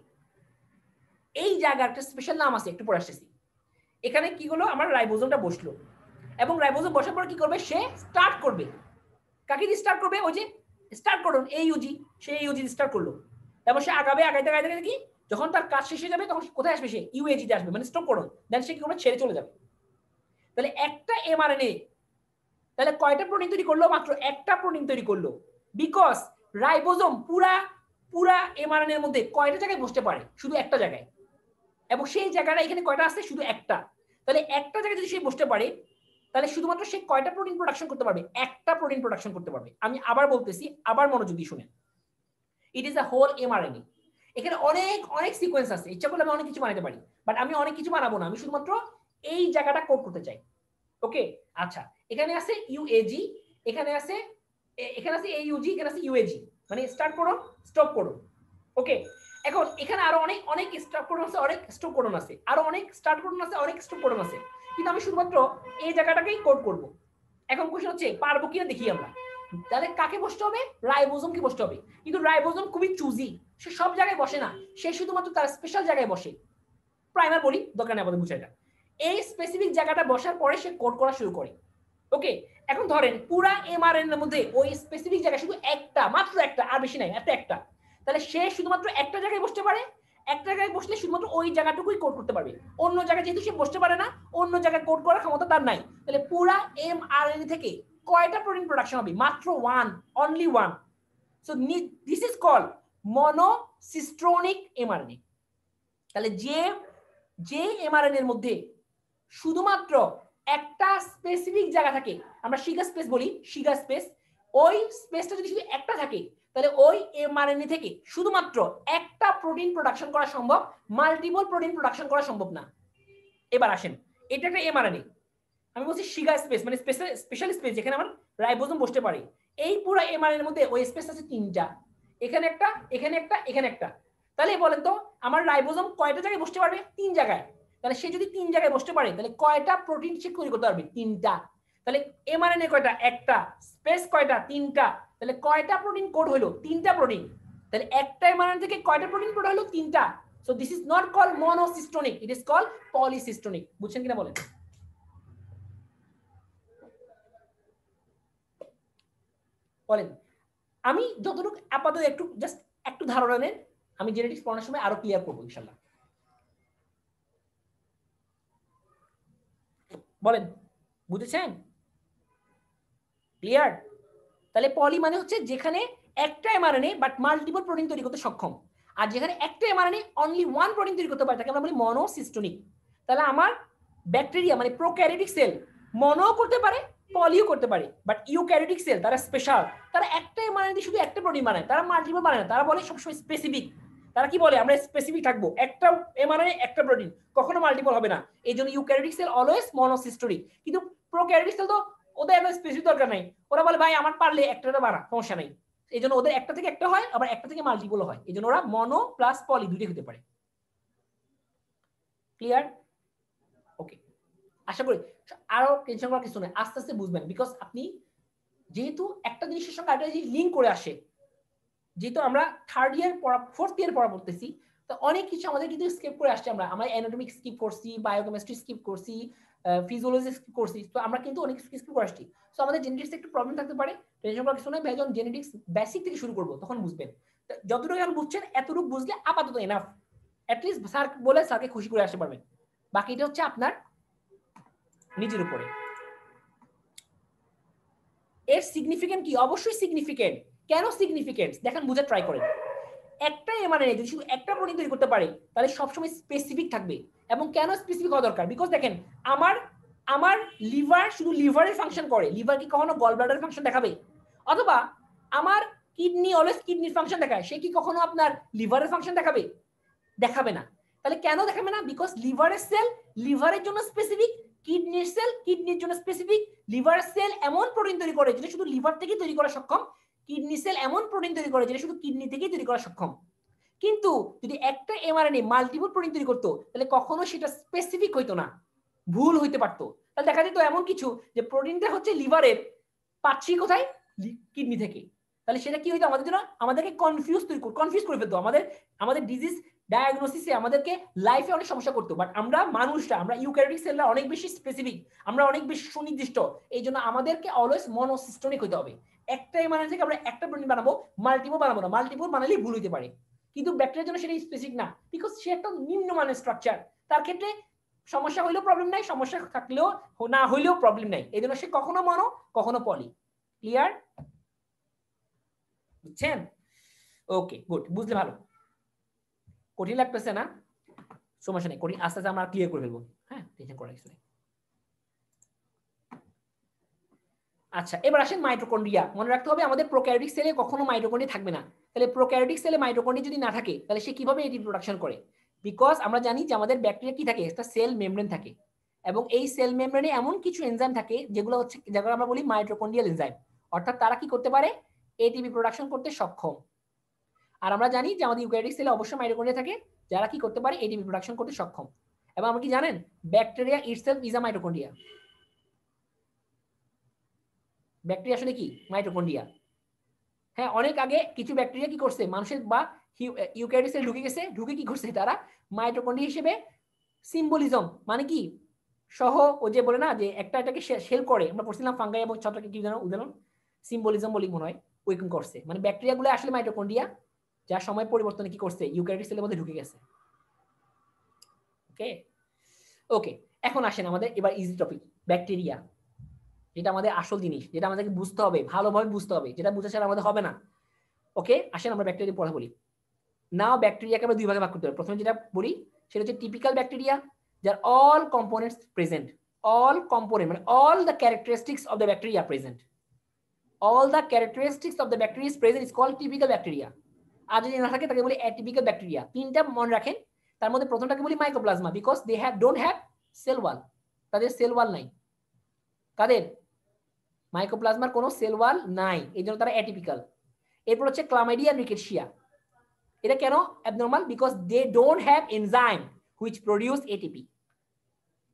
এই জায়গার একটা স্পেশাল নাম আছে, একটু পরে আসতেছি। এখানে কি হলো, আমার রাইবোজোমটা বসলো, এবং রাইবোজোম বসার পর কি করবে? সে স্টার্ট করবে। কাকে দিয়ে স্টার্ট করবে? ওই যে স্টার্ট করুন এইউজি, সে এইউজি স্টার্ট করলো। তারপর সে আগাবে, আগাইতে কি, যখন তার কাজ শেষ হয়ে যাবে তখন কোথায় আসবে? সে ইউএজিতে আসবে, মানে স্টপ করুন। দেন সে কি করবে? ছেড়ে চলে যাবে। তাহলে একটা এমআরএনএ তাহলে কয়টা প্রোটিন তৈরি করলো? মাত্র একটা প্রোটিন তৈরি করলো। বিকজ রাইবোজোম পুরা এমআরএনএ এর মধ্যে কয়টা জায়গায় বসতে পারে? শুধু একটা জায়গায়, এবং সেই জায়গাটা এখানে কয়টা আছে? শুধু একটা। তাহলে একটা জায়গায় যদি সে বসতে পারে, তাহলে শুধুমাত্র সে কয়টা প্রোটিন প্রোডাকশন করতে পারবে? একটা প্রোটিন প্রোডাকশন করতে পারবে। আমি আবার বলতেছি, আবার মনোযোগ দিয়ে শুনেন, it is a whole mRNA. এখানে অনেক অনেক সিকোয়েন্স আছে, ইচ্ছা করলে আমি অনেক কিছু বানাতে পারি, বাট আমি অনেক কিছু বানাবো না, আমি শুধুমাত্র এই জায়গাটা কোড করতে চাই। ওকে, আচ্ছা, এখানে আছে ইউএজি, এখানে আছে এইউজি, এখানে আছে ইউএজি, মানে স্টার্ট করুন স্টপ করুন। ওকে, এখন এখানে আরো অনেক অনেক স্টপ কোডন আছে, অনেক স্টপ কোডন আছে, আরো অনেক স্টার্ট কোডন আছে, অনেক স্টপ কোডন আছে। কিন্তু আমি শুধুমাত্র এই জায়গাটাকেই কোড করব। এখন কোশ্চেন হচ্ছে পারবো কিনা দেখি আমরা। তাহলে কাকে বসতে হবে? রাইবোজোমকে বসতে হবে। কিন্তু রাইবোজোম খুবই চুজি, সে সব জায়গায় বসে না, সে শুধুমাত্র তার স্পেশাল জায়গায় বসে। প্রাইমার বলি, দরকার নেই আমাদের বুঝাইটা। এই স্পেসিফিক জায়গাটা বসার পরে সে কোড করা শুরু করে। ওকে, এখন ধরেন পুরা এমআরএনএ এর মধ্যে ওই স্পেসিফিক জায়গা শুধু একটা, মাত্র একটা, আর বেশি নাই, একটা। তাহলে সে শুধুমাত্র একটা জায়গায় বসতে পারে। একটা জায়গায় বসলে শুধুমাত্র ওই জায়গাটুকুই কোড করতে পারবে। অন্য জায়গায় যেহেতু সে বসতে পারে না, অন্য জায়গায় কোড করার ক্ষমতা তার নাই। তাহলে পুরা এমআরএনএ থেকে কয়টা প্রোটিন প্রোডাকশন হবে? মাত্র one, only one. So this is called monocistronic mRNA. তাহলে যে এমআরএনএ এর মধ্যে শুধুমাত্র একটা স্পেসিফিক জায়গা থাকে, আমরা শিগা স্পেস বলি, শিগা স্পেস, ওই স্পেসটা যদি শুধু একটা থাকে, তাহলে ওই এমআরএনএ থেকে শুধুমাত্র একটা প্রোটিন প্রোডাকশন করা সম্ভব, মাল্টিপল প্রোটিন প্রোডাকশন করা সম্ভব না। এবার আসেন, এটা একটা এমআরএনএ, আমি বলছি শিগা স্পেস, মানে স্পেশাল স্পেস যেখানে আমার রাইবোজোম বসতে পারে। এই পুরো এমআরএনএ এর মধ্যে ওই স্পেস আছে তিনটা, এখানে একটা, এখানে একটা, এখানে একটা। তাহলে বলেন তো আমার রাইবোজোম কয়টা জায়গায় বসতে পারবে? তিন জায়গায়। তাহলে সে যদি তিন জায়গায় বসতে পারে, তাহলে কয়টা প্রোটিন সে তৈরি করতে পারবে? তিনটা। তাহলে এমআরএনএ কয়টা? একটা। স্পেস কয়টা? তিনটা। তাহলে কয়টা প্রোটিন কোড হলো? তিনটা প্রোটিন। তাহলে একটা এমআরএনএ থেকে কয়টা প্রোটিন কোড হলো? তিনটা। So this is not called monocistronic, it is called polycistronic. বুঝছেন কিনা বলেন? বলেন, আমি যতটুকু আপাতত একটু জাস্ট একটু ধারণা নেন, আমি জেনেটিক্স পড়ানোর সময় আরো ক্লিয়ার করবো ইনশাআল্লাহ। বলেন, বুঝেছেন? ক্লিয়ার? তাহলে পলি মানে হচ্ছে যেখানে একটা এমআরএনএ বাট মাল্টিপল প্রোটিন তৈরি করতে সক্ষম, আর যেখানে একটা এমআরএনএ অনলি ওয়ান প্রোটিন তৈরি করতে পারে তাকে আমরা বলি মনোসিস্টোনিক। তাহলে আমার ব্যাকটেরিয়া মানে প্রোক্যারিওটিক সেল মনোও করতে পারে, পলিও করতে পারে, বাট ইউক্যারিওটিক সেল তারা স্পেশাল, তারা একটা এমআরএনএ শুধু একটা প্রোটিন বানায়, তারা মাল্টিপল বানায় না, তারা বলে সবসময় স্পেসিফিক। তারা কি বলে? আমরা স্পেসিফিক থাকবো, একটা এমআরএনএ একটা প্রোটিন, কখনো মাল্টিপল হবে না। এই জন্য ইউক্যারিওটিক সেল অলওয়েজ মনোসিস্টোনিক। কিন্তু প্রোক্যারিওটিক সেল তো ওদের এত স্পেসিফিক দরকার নাই, ওরা বলে ভাই আমার পারলে একটা বাড়া, সমস্যা নাই। এই জন্য ওদের একটা থেকে একটা হয়, আবার একটা থেকে মাল্টিপল হয়। এই জন্য ওরা মনো প্লাস পলি দুটোই হতে পারে। ক্লিয়ার? ওকে, আশা করি আরো টেনশন করার কিছু নেই, আস্তে আস্তে বুঝবেন। বিকজ আপনি যেহেতু একটা জিনিসের সঙ্গে আরেকটা জিনিস লিঙ্ক করে আসে, যেহেতু আমরা থার্ড ইয়ার পড়া, ফোর্থ ইয়ার পড়া পড়তেছি, তো অনেক কিছু আমাদের কিন্তু স্কিপ করে আসছে। আমরা অ্যানাটমিক স্কিপ করছি, বায়োকেমিস্ট্রি স্কিপ করছি, ফিজিওলজি স্কিপ করছি, তো আমরা কিন্তু অনেক কিছু স্কিপ করে আসছি। সো আমাদের জেনেটিক্স একটু প্রবলেম থাকতে পারে, টেনশন করার কিছু নেই ভাই। যখন জেনেটিক্স বেসিক থেকে শুরু করবো তখন বুঝবেন। যতটুকু এখন বুঝছেন এতটুকু বুঝলে আপাতত এনাফ, অ্যাটলিস্ট স্যার বলে স্যারকে খুশি করে আসতে পারবেন। বাকিটা হচ্ছে আপনার নিজের উপরে। এর সিগনিফিকেন্ট কি? অবশ্যই সিগনিফিকেন্ট। কেন সিগনিফিকেন্ট দেখেন, বুঝে ট্রাই করেন। একটা এমআরএনএ যদি শুধু একটা প্রোটিন তৈরি করতে পারে, তাহলে সবসময় স্পেসিফিক থাকবে। এবং কেন স্পেসিফিক হওয়া দরকার? বিকজ দেখেন, আমার লিভার শুধু লিভারের ফাংশন করে, লিভার কি কখনো গল ব্লাডারের ফাংশন দেখাবে? অথবা আমার কিডনি অলওয়েজ কিডনির ফাংশন দেখায়, সে কি কখনো আপনার লিভারের ফাংশন দেখাবে? দেখাবে না। তাহলে কেন দেখাবে না? বিকজ লিভারের সেল লিভারের জন্য স্পেসিফিক, কিডনির সেল কিডনির জন্য স্পেসিফিক। লিভার সেল এমন প্রোটিন তৈরি করে যেটা শুধু লিভার থেকে তৈরি করা সক্ষম, কিডনি সেল এমন প্রোটিন তৈরি করে যেটা শুধু কিডনি থেকেই তৈরি করা সক্ষম। কিন্তু যদি একটা এমআরএনএ মাল্টিপল প্রোটিন তৈরি করতো, তাহলে কখনো সেটা স্পেসিফিক হইতো না, ভুল হইতে পারতো। তাহলে দেখা যেত এমন কিছু যে প্রোটিনটা হচ্ছে লিভারের, পাচ্ছি কোথায়? কিডনি থেকে। তাহলে সেটা কি হইতো? আমাদের জন্য আমাদেরকে কনফিউজ করে ফেলতো, আমাদের ডিজিজ ডায়াগনোসিসে আমাদেরকে লাইফে অনেক সমস্যা করতো। বাট আমরা ইউক্যারিওটিক সেলরা অনেক বেশি স্পেসিফিক, আমরা অনেক বেশি সুনির্দিষ্ট। এই জন্য আমাদেরকে অলওয়েজ মনোসিস্টোনিক হইতে হবে। একটা এমআরএনএ থেকে আমরা একটা প্রোটিন বানাবো, মাল্টিপল বানাবো না। মাল্টিপল বানালেই ভুল হইতে পারে। কিন্তু ব্যাকটেরিয়ার জন্য সেটা স্পেসিফিক না, বিকজ সে একটা নিম্নমানের স্ট্রাকচার। তার ক্ষেত্রে সমস্যা হইলেও প্রবলেম নাই, সমস্যা থাকলেও না হইলেও প্রবলেম নাই। এই জন্য সে কখনো মনো কখনো পলি। ক্লিয়ার? বুঝছেন? ওকে, গুড, বুঝলে ভালো। কঠিন লাগতেছে না? সমস্যা নেই, কঠিন আস্তে আস্তে আমরা ক্লিয়ার করে ফেলবো। হ্যাঁ, টেনশন করার কিছু নেই। আচ্ছা, এবার আসেন মাইটোকন্ড্রিয়া। মনে রাখতে হবে আমাদের প্রোক্যারিওটিক সেলে কখনো মাইটোকন্ড্রিয়া থাকবে না। তাহলে প্রোক্যারিওটিক সেলে মাইটোকন্ড্রিয়া যদি না থাকে, তাহলে সে কিভাবে এটি প্রোডাকশন করে? বিকজ আমরা জানি যে আমাদের ব্যাকটেরিয়া কি থাকে, একটা সেল মেমব্রেন থাকে, এবং এই সেল মেমব্রেনে এমন কিছু এনজাইম থাকে যেগুলো আমরা বলি মাইটোকন্ড্রিয়াল এনজাইম। অর্থাৎ তারা কি করতে পারে? এটিপি প্রোডাকশন করতে সক্ষম। আর আমরা জানি যে আমাদের ইউক্যারিওটিক সেলে অবশ্যই মাইটোকন্ড্রিয়া থাকে যারা কি করতে পারে? এটিপি প্রোডাকশন করতে সক্ষম। এবং আপনি কি জানেন bacteria itself is a mitochondria. Bacteria আসলে কি মাইটোকন্ড্রিয়া। হ্যাঁ, অনেক আগে কিছু ব্যাকটেরিয়া কি করছে মানুষের বা ইউক্যারিওটে ঢুকে গেছে, ঢুকে কি করছে তারা মাইটোকন্ড্রিয়া হিসেবে সিম্বলিজম মানে কি সহ ও যে বলে না যে একটা এটাকে শেল করে, আমরা পড়ছিলাম ফাঙ্গাই এবং ছত্রাকে কি জানো উদাহরণ সিম্বলিজম বলি মনে হয়, ওইরকম করছে। মানে ব্যাকটেরিয়াগুলো আসলে মাইটোকন্ড্রিয়া যার সময় পরিবর্তনে কি করছে ইউক্যারিওটিক সেলের মধ্যে ঢুকে গেছে। ওকে ওকে, এখন আসেন আমাদের এবার ইজি টপিক ব্যাকটেরিয়া, যেটা আমাদের আসল জিনিস, যেটা আমাদেরকে বুঝতে হবে, ভালোভাবে বুঝতে হবে, যেটা বুঝা ছাড়া আমাদের হবে না। ওকে, আসেন আমরা ব্যাকটেরিয়া পড়া বলি। নাও ব্যাকটেরিয়াকে আমরা দুই ভাগে ভাগ করতে পারি। প্রথমে যেটা বলি সেটা হচ্ছে টিপিক্যাল ব্যাকটেরিয়া, যার all components present, all component মানে all the characteristics of the bacteria present, all the characteristics of the bacteria is present is called typical bacteria. আর যদি না থাকে তাকে বলি অ্যাটিপিক্যাল ব্যাকটেরিয়া। তিনটা মনে রাখেন, তার মধ্যে প্রথমটাকে বলি mycoplasma, because they don't have cell wall, তাদের সেল ওয়াল নাই। কাদের? মাইকোপ্লাজমার কোনো সেল ওয়াল নাই, এই জন্য তারা অ্যাটিপিক্যাল। এরপর হচ্ছে ক্লামাইডিয়া রিকেটশিয়া, এটা কেন abnormal? Because they don't have enzyme which produce ATP.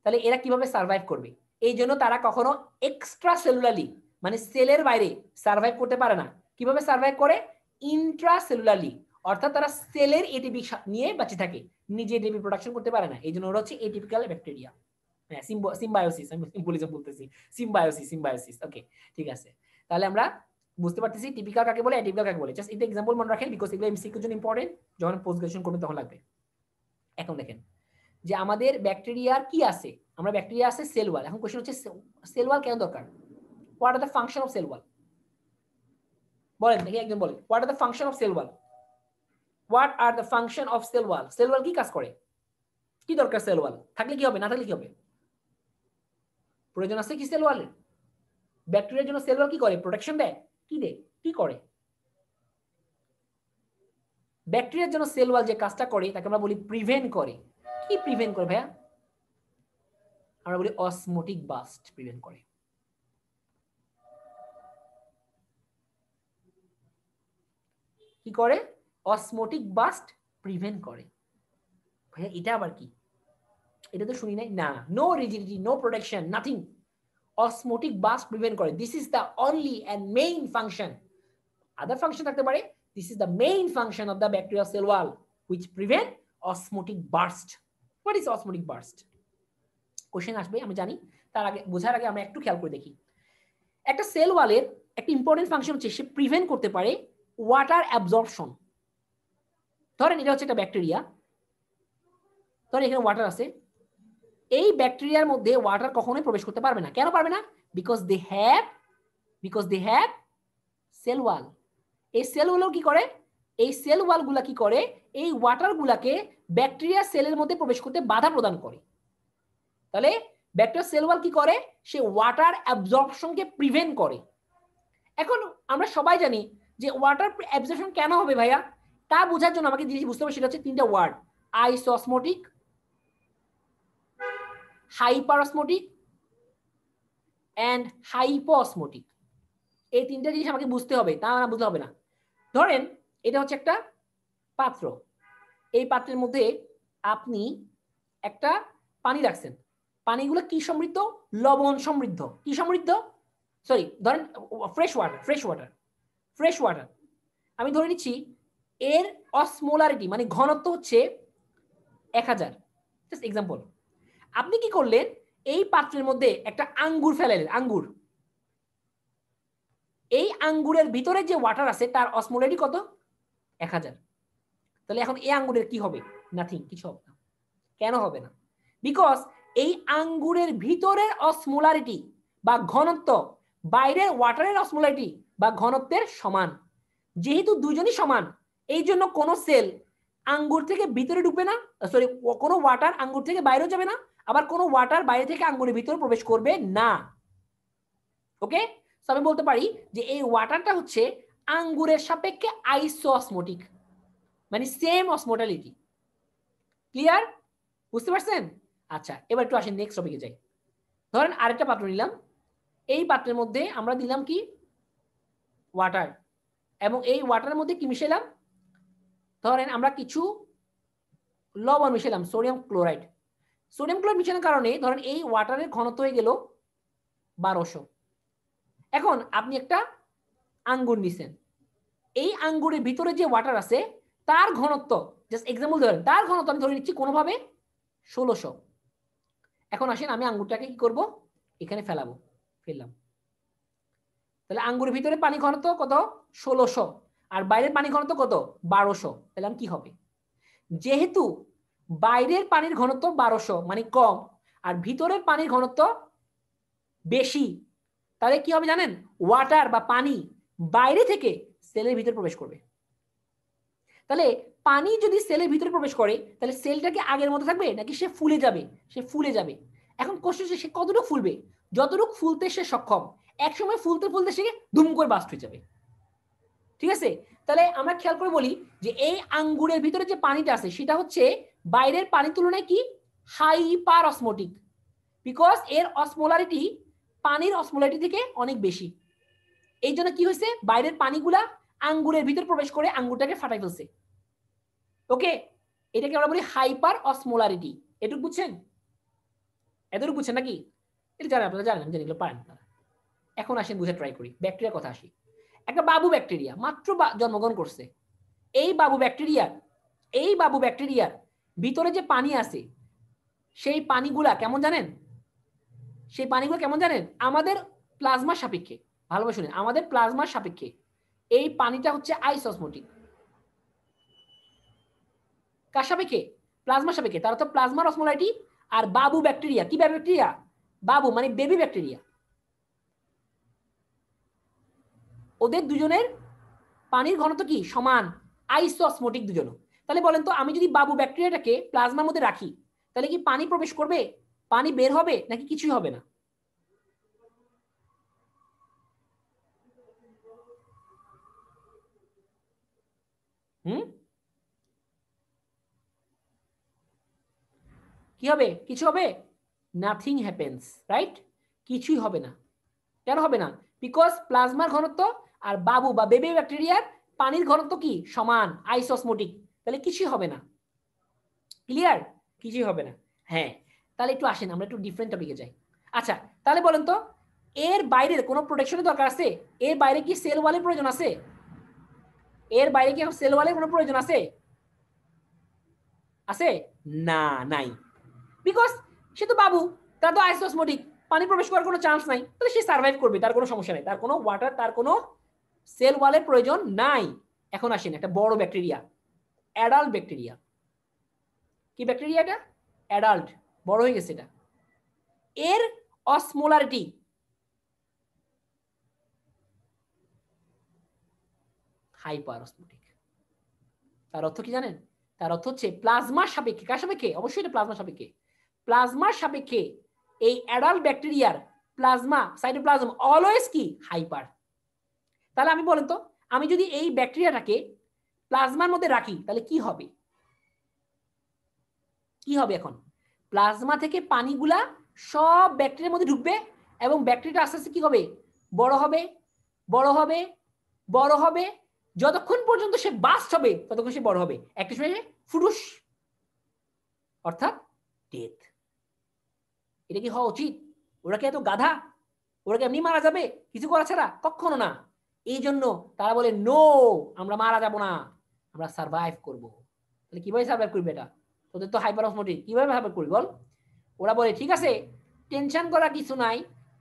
তাহলে এরা কিভাবে সার্ভাইভ করবে? এই জন্য তারা কখনো এক্সট্রা সেলুলারলি মানে সেলের বাইরে সার্ভাইভ করতে পারে না। কিভাবে সার্ভাইভ করে? ইন্ট্রা সেলুলারলি, অর্থাৎ তারা সেলের এটিপি নিয়ে বেঁচে থাকে, নিজে এটিপি প্রোডাকশন করতে পারে না। এই জন্য ওরা হচ্ছে এটিপিক্যাল ব্যাকটেরিয়া। হ্যাঁ, সিম্বায়োসিস, আমি সিম্বলিজম বলতেছি, সিম্বায়োসিস। ওকে, ঠিক আছে। তাহলে আমরা বুঝতে পারতেছি টিপিক্যাল কাকে বলে, অ্যাটিপিক্যাল কাকে বলে। জাস্ট এটা এক্সাম্পল মনে রাখেন, বিকজ এগুলো এমসিকিউর জন্য ইম্পর্টেন্ট, যখন পোস্ট গ্রাজুয়েশন করবেন তখন লাগবে। এখন দেখেন যে আমাদের ব্যাকটেরিয়ার কি আছে, আমরা ব্যাকটেরিয়া আছে সেল ওয়াল। এখন কোশ্চেন হচ্ছে সেল ওয়াল কেন দরকার? What are the function of cell wall? বলেন দেখি, একজন বলেন, what are the function of cell wall? What are the function of cell wall? Cell wall কি কাজ করে, কি দরকার সেল ওয়াল? থাকলে কি হবে, না থাকলে কি হবে? প্রয়োজন আছে কি সেল ওয়ালের? ব্যাকটেরিয়ার জন্য সেল ওয়াল কি করে? প্রোটেকশন দেয়। কি দেয়? কি করে? ব্যাকটেরিয়ার জন্য সেল ওয়াল যে কাজটা করে তাকে আমরা বলি প্রিভেন্ট করে। কি প্রিভেন্ট করে ভাইয়া? আমরা বলি অসমোটিক বাস্ট প্রিভেন্ট করে। কি করে? অসমোটিক বাস্ট প্রিভেন্ট করে। ভাইয়া এটা আবার কি? এটা তো শুনি নাই। না, no rigidity, no protection, nothing. Osmotic burst prevent করে। This is the only and main function. Other function থাকতে পারে, this is the main function of the bacterial cell wall which prevent osmotic burst. What is osmotic burst? Question আসবে আমি জানি, তার আগে বোঝার আগে আমরা একটু খেয়াল করে দেখি। একটা সেল ওয়ালের একটা ইম্পর্টেন্ট ফাংশন হচ্ছে সে প্রিভেন্ট করতে পারে ওয়াটার অ্যাবজর্পশন। ধরেন এটা হচ্ছে একটা ব্যাকটেরিয়া, ধরেন এখানে ওয়াটার আছে, এই ব্যাকটেরিয়ার মধ্যে ওয়াটার কখনোই প্রবেশ করতে পারবে না। কেন পারবে না? Because they have cell wall. এই সেল ওয়াল কি করে? এই সেল ওয়ালগুলা কি করে? এই ওয়াটারগুলাকে ব্যাকটেরিয়া সেলের মধ্যে প্রবেশ করতে বাধা প্রদান করে। তাহলে ব্যাকটেরিয়া সেল ওয়াল কি করে? সে ওয়াটার অ্যাবজর্পশনকে প্রিভেন্ট করে। এখন আমরা সবাই জানি যে ওয়াটার অ্যাবজর্পশন কেন হবে ভাইয়া, তা বোঝার জন্য আমাকে জিনিস বুঝতে হবে, সেটা হচ্ছে তিনটা ওয়ার্ড, আইসোসমোটিক, হাইপারসমোটিক এন্ড হাইপোসমোটিক। এই তিনটা জিনিস আমাকে বুঝতে হবে, তা না বুঝতে হবে না। ধরেন এটা হচ্ছে একটা পাত্র, এই পাত্রের মধ্যে আপনি একটা পানি রাখছেন, পানিগুলো কি সমৃদ্ধ? লবণ সমৃদ্ধ। কি সমৃদ্ধ? সরি, ধরেন ফ্রেশ ওয়াটার। আমি ধরে নিচ্ছি এর অসমোলারিটি মানে ঘনত্ব হচ্ছে 1000, জাস্ট এক্সাম্পল। আপনি কি করলেন? এই পাত্রের মধ্যে একটা আঙ্গুর ফেলাইলেন, আঙ্গুর। এই আঙ্গুরের ভিতরে যে ওয়াটার আছে তার অসমোলারিটি কত? 1000। তাহলে এখন এই আঙ্গুরের কি হবে? নাথিং, কিছু হবে না। কেন হবে না? বিকজ এই আঙ্গুরের ভিতরের অসমোলারিটি বা ঘনত্ব বাইরের ওয়াটারের অসমোলারিটি বা ঘনত্বের সমান। যেহেতু দুজনই সমান, এই জন্য কোনো সেল আঙ্গুর থেকে ভিতরে ঢুকবে না, সরি কোনো ওয়াটার আঙ্গুর থেকে বাইরেও যাবে না, আবার কোনো ওয়াটার বাইরে থেকে আঙ্গুরের ভিতরে প্রবেশ করবে না। ওকে, সো আমি বলতে পারি যে এই ওয়াটারটা হচ্ছে আঙ্গুরের সাপেক্ষে আইসোসমোটিক, মানে সেম অসমোটালিটি। ক্লিয়ার? বুঝতে পারছেন? আচ্ছা, এবার একটু আসেন নেক্সট টপিকে যাই। ধরেন আরেকটা পাত্র নিলাম, এই পাত্রের মধ্যে আমরা দিলাম কি? ওয়াটার। এবং এই ওয়াটারের মধ্যে কি মিশালাম? ধরেন আমরা কিছু লবণ মিশালাম, সোডিয়াম ক্লোরাইড। সোডিয়াম ক্লোরাইড মিশনের কারণে ধরেন এই ওয়াটারের ঘনত্ব হয়ে গেল 1200। এখন আপনি একটা আঙ্গুর নিছেন, এই আঙ্গুরের ভিতরে যে ওয়াটার আছে তার ঘনত্ব, জাস্ট এক্সাম্পল ধরেন, তার ঘনত্ব আমি ধরে নিচ্ছি কোনোভাবে 1600। এখন আসেন আমি আঙ্গুরটাকে কি করব, এখানে ফেলাবো, ফেললাম। তাহলে আঙ্গুরের ভিতরে পানি ঘনত্ব কত? 1600, আর বাইরের পানি ঘনত্ব কত? 1200। তাহলে কি হবে? যেহেতু বাইরের পানির ঘনত্ব 1200 মানে কম, আর ভিতরের পানির ঘনত্ব বেশি, তাহলে কি হবে জানেন? ওয়াটার বা পানি বাইরে থেকে সেলের ভিতরে প্রবেশ করবে। তাহলে পানি যদি সেলের ভিতরে প্রবেশ করে তাহলে সেলটা কি আগের মতো থাকবে নাকি সে ফুলে যাবে? সে ফুলে যাবে। এখন কোশ্চেন হচ্ছে সে কতটুকু ফুলবে? যতটুকু ফুলতে সে সক্ষম। একসময় ফুলতে ফুলতে সে দুম করে বাস্ট হয়ে যাবে। ঠিক আছে? তাহলে আমরা খেয়াল করে বলি যে এই আঙ্গুরের ভিতরে যে পানিটা আছে সেটা হচ্ছে বাইরের পানির তুলনায় কি হাইপার অসমোটিক, বিকজ এর অসমোলারিটি পানির অসমোলারিটি থেকে অনেক বেশি। এই জন্য কি হয়েছে, বাইরের পানিগুলা আঙ্গুরের ভিতর প্রবেশ করে আঙ্গুরটাকে ফাটাই ফেলছে। ওকে, এটাকে আমরা বলি হাইপার অসমোলারিটি। এটুকু বুঝছেন? এতটুকু বুঝছেন নাকি? এটা জানেন আপনারা, জানেন, আমি জানি এগুলো পারেন আপনারা। এখন আসেন বুঝে ট্রাই করি। ব্যাকটেরিয়ার কথা আসি। একটা বাবু ব্যাকটেরিয়া মাত্র জন্মগ্রহণ করছে। এই বাবু ব্যাকটেরিয়ার ভিতরে যে পানি আছে সেই পানিগুলা কেমন জানেন? সেই পানিগুলো কেমন জানেন? আমাদের প্লাজমার সাপেক্ষে, ভালোভাবে শুনেন, আমাদের প্লাজমার সাপেক্ষে এই পানিটা হচ্ছে আইসোসমোটিক। কার সাপেক্ষে? প্লাজমার সাপেক্ষে। তার তো প্লাজমার অসমোলারিটি আর বাবু ব্যাকটেরিয়া, কি ব্যাকটেরিয়া? বাবু মানে বেবি ব্যাকটেরিয়া, ওদের দুজনের পানির ঘনত্ব কি সমান, আইসোসমোটিক দুজন। তাহলে বলেন তো, আমি যদি বাবু ব্যাকটেরিয়াটাকে প্লাজমার মধ্যে রাখি তাহলে কি পানি প্রবেশ করবে, পানি বের হবে নাকি কিছুই হবে না? কি হবে? কিছু হবে? Nothing happens, right? কিছুই হবে না। কেন হবে না? বিকজ প্লাজমার ঘনত্ব আর বাবু বা বেবি ব্যাকটেরিয়ার পানির ঘনত্ব কি সমান, আইসোসমোটিক। তাহলে কিছুই হবে না। ক্লিয়ার? কিছুই হবে না। হ্যাঁ, তাহলে একটু আসেন আমরা একটু ডিফারেন্ট টপিকে যাই। আচ্ছা, তাহলে বলেন তো, এর বাইরের কোনো প্রোটেকশনের দরকার আছে? এর বাইরে কি সেল ওয়ালের প্রয়োজন আছে? এর বাইরে কি সেল ওয়ালের কোনো প্রয়োজন আছে? আছে? না, নাই। বিকজ সে তো বাবু, তার তো আইসোসমোটিক, পানি প্রবেশ করার কোনো চান্স নাই, তাহলে সে সার্ভাইভ করবে, তার কোনো সমস্যা নাই, তার কোনো ওয়াটার, তার কোনো সেল ওয়ালের প্রয়োজন নাই। এখন আসেন একটা বড় ব্যাকটেরিয়া, অ্যাডাল্ট ব্যাকটেরিয়া। কি ব্যাকটেরিয়া এটা? অ্যাডাল্ট, বড় হয়ে গেছে এটা। এর অসমোলারিটি হাইপার অসমোটিক। তার অর্থ কি জানেন? তার অর্থ হচ্ছে প্লাজমার সাপেক্ষে, কার সাপেক্ষে? অবশ্যই এটা প্লাজমার সাপেক্ষে। প্লাজমার সাপেক্ষে এই অ্যাডাল্ট ব্যাকটেরিয়ার প্লাজমা, সাইটোপ্লাজম অলওয়েজ কি হাইপার। তাহলে আমি বলেন তো, আমি যদি এই ব্যাকটেরিয়াটাকে প্লাজমার মধ্যে রাখি তাহলে কি হবে? কি হবে? এখন প্লাজমা থেকে পানিগুলা সব ব্যাকটেরিয়ার মধ্যে ঢুকবে এবং ব্যাকটেরিয়াটা আস্তে আস্তে কি হবে? বড় হবে, বড় হবে, বড় হবে। যতক্ষণ পর্যন্ত সে বাস্ট হবে ততক্ষণ সে বড় হবে। একটা সময় ফুটুস, অর্থাৎ ডেথ। এটা কি হওয়া উচিত? ওরা কি এত গাধা? ওরা কি এমনি মারা যাবে কিছু করা ছাড়া? কখনো না। এই জন্য তারা বলে নো, আমরা মারা যাব না, আমরা সার্ভাইভ করব। তাহলে কিভাবে সার্ভাইভ করবে? এটা তোদের তো হাইপার অসমোটিক, কিভাবে সার্ভাইভ করবি বল? ওরা বলে ঠিক আছে, টেনশন করা কিছু নাই,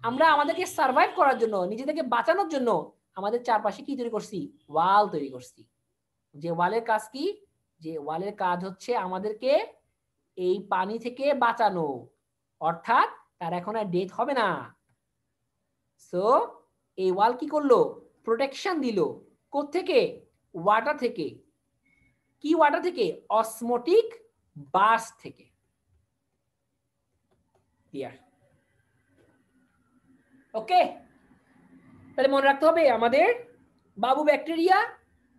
আমরা আমাদেরকে সার্ভাইভ করার জন্য, নিজেদেরকে বাঁচানোর জন্য আমাদের চারপাশে কি তৈরি করছি? ওয়াল তৈরি করছি। যে ওয়ালের কাজ কি? যে ওয়ালের কাজ হচ্ছে আমাদেরকে এই পানি থেকে বাঁচানো, অর্থাৎ তার এখন আর ডেথ হবে না। সো এই ওয়াল কি করলো? প্রোটেকশন দিল। কোত্থেকে? ওয়াটার থেকে। কি ওয়াটার থেকে? অসমোটিক বাস্ট থেকে। ক্লিয়ার? ওকে, তাহলে মনে রাখতে হবে আমাদের বাবু ব্যাকটেরিয়া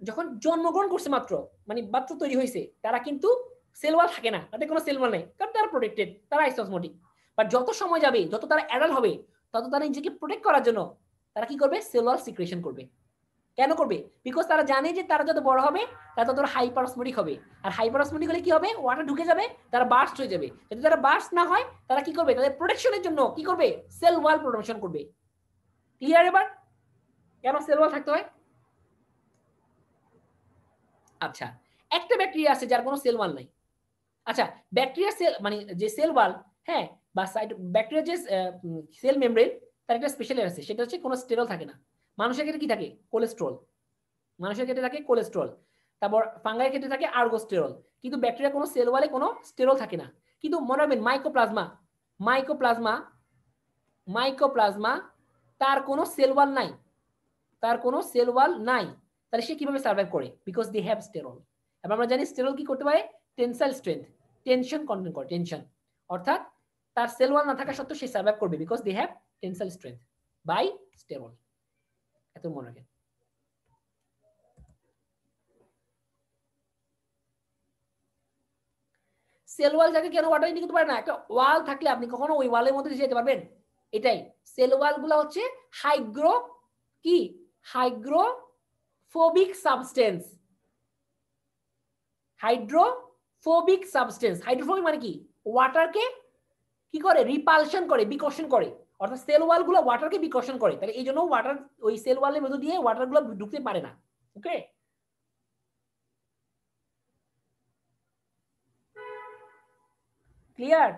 যখন জন্মগ্রহণ করছে মাত্র, মানে মাত্র তৈরি হয়েছে, তারা কিন্তু সেল ওয়াল থাকে না, তাদের কোনো সেল ওয়াল নেই, কারণ তারা প্রোটেক্টেড, তারা আইসোসমোটিক। বাট যত সময় যাবে, যত তারা অ্যাডাল্ট হবে, তত তারা নিজেকে প্রোটেক্ট করার জন্য তারা কি করবে? সেল ওয়াল সিক্রেশন করবে। কেন করবে? বিকজ তারা জানে যে তারা যত বড় হবে তারা তত হাইপারসমেটিক হবে, আর হাইপারসমেটিক হলে কি হবে? ওয়াটার ঢুকে যাবে, তারা বার্স্ট হয়ে যাবে। যদি তারা বার্স্ট না হয় তারা কি করবে? তাদের প্রোটেকশনের জন্য কি করবে? সেল ওয়াল প্রোটেকশন করবে। ক্লিয়ার? এবার কেন সেল ওয়াল থাকতে হয়? আচ্ছা, একটা ব্যাকটেরিয়া আছে যার কোনো সেল ওয়াল নাই। আচ্ছা, ব্যাকটেরিয়া সেল মানে যে সেল ওয়াল, হ্যাঁ, বা সাইট ব্যাকটেরিয়া যে সেল মেমব্রেন, তার একটা স্পেশাল আছে, সেটা হচ্ছে কোনো স্টেরল থাকে না। মানুষের ক্ষেত্রে কি থাকে? কোলেস্ট্রল। মানুষের ক্ষেত্রে থাকে কোলেস্ট্রল, তারপর ফাঙ্গাইয়ের ক্ষেত্রে থাকে আর্গোস্টেরল। কিন্তু ব্যাকটেরিয়া কোনো সেল ওয়ালে কোনো স্টেরল থাকে না। কিন্তু মনে রাখবেন মাইকোপ্লাজমা, মাইকোপ্লাজমা মাইকোপ্লাজমা তার কোনো সেল ওয়াল নাই, তার কোনো সেল ওয়াল নাই। তাহলে সে কিভাবে সার্ভাইভ করে? Because they have sterol. এবার আমরা জানি স্টেরল কি করতে পারে? টেনসাইল স্ট্রেংথ, টেনশন কন্ট্রোল করে, টেনশন। অর্থাৎ তার সেল ওয়াল না থাকা সত্ত্বেও সে সার্ভাইভ করবে because they have tensile strength by sterol. এত মনে রাখেন। সেল ওয়াল যাকে কেন ওয়াটার ইন্ডিকেট করতে পারে না? একটা ওয়াল থাকলে আপনি কখনো ওই ওয়ালের মধ্যে যেতে পারবেন? এটাই সেল ওয়াল গুলো হচ্ছে হাইগ্রো কি হাইগ্রোফোবিক সাবস্টেন্স। হাইড্রোফোবিক সাবস্টেন্স, হাইড্রোফোবিক মানে কি? ওয়াটারকে কি করে? রিপালশন করে, বিকর্ষণ করে। অর্থাৎ সেল ওয়াল গুলো ওয়াটারকে বিকর্ষণ করে, তাহলে এই জন্য ওয়াটার ওই সেল ওয়ালের মধ্যে দিয়ে ওয়াটার গুলো ঢুকতে পারে না। ওকে, ক্লিয়ার?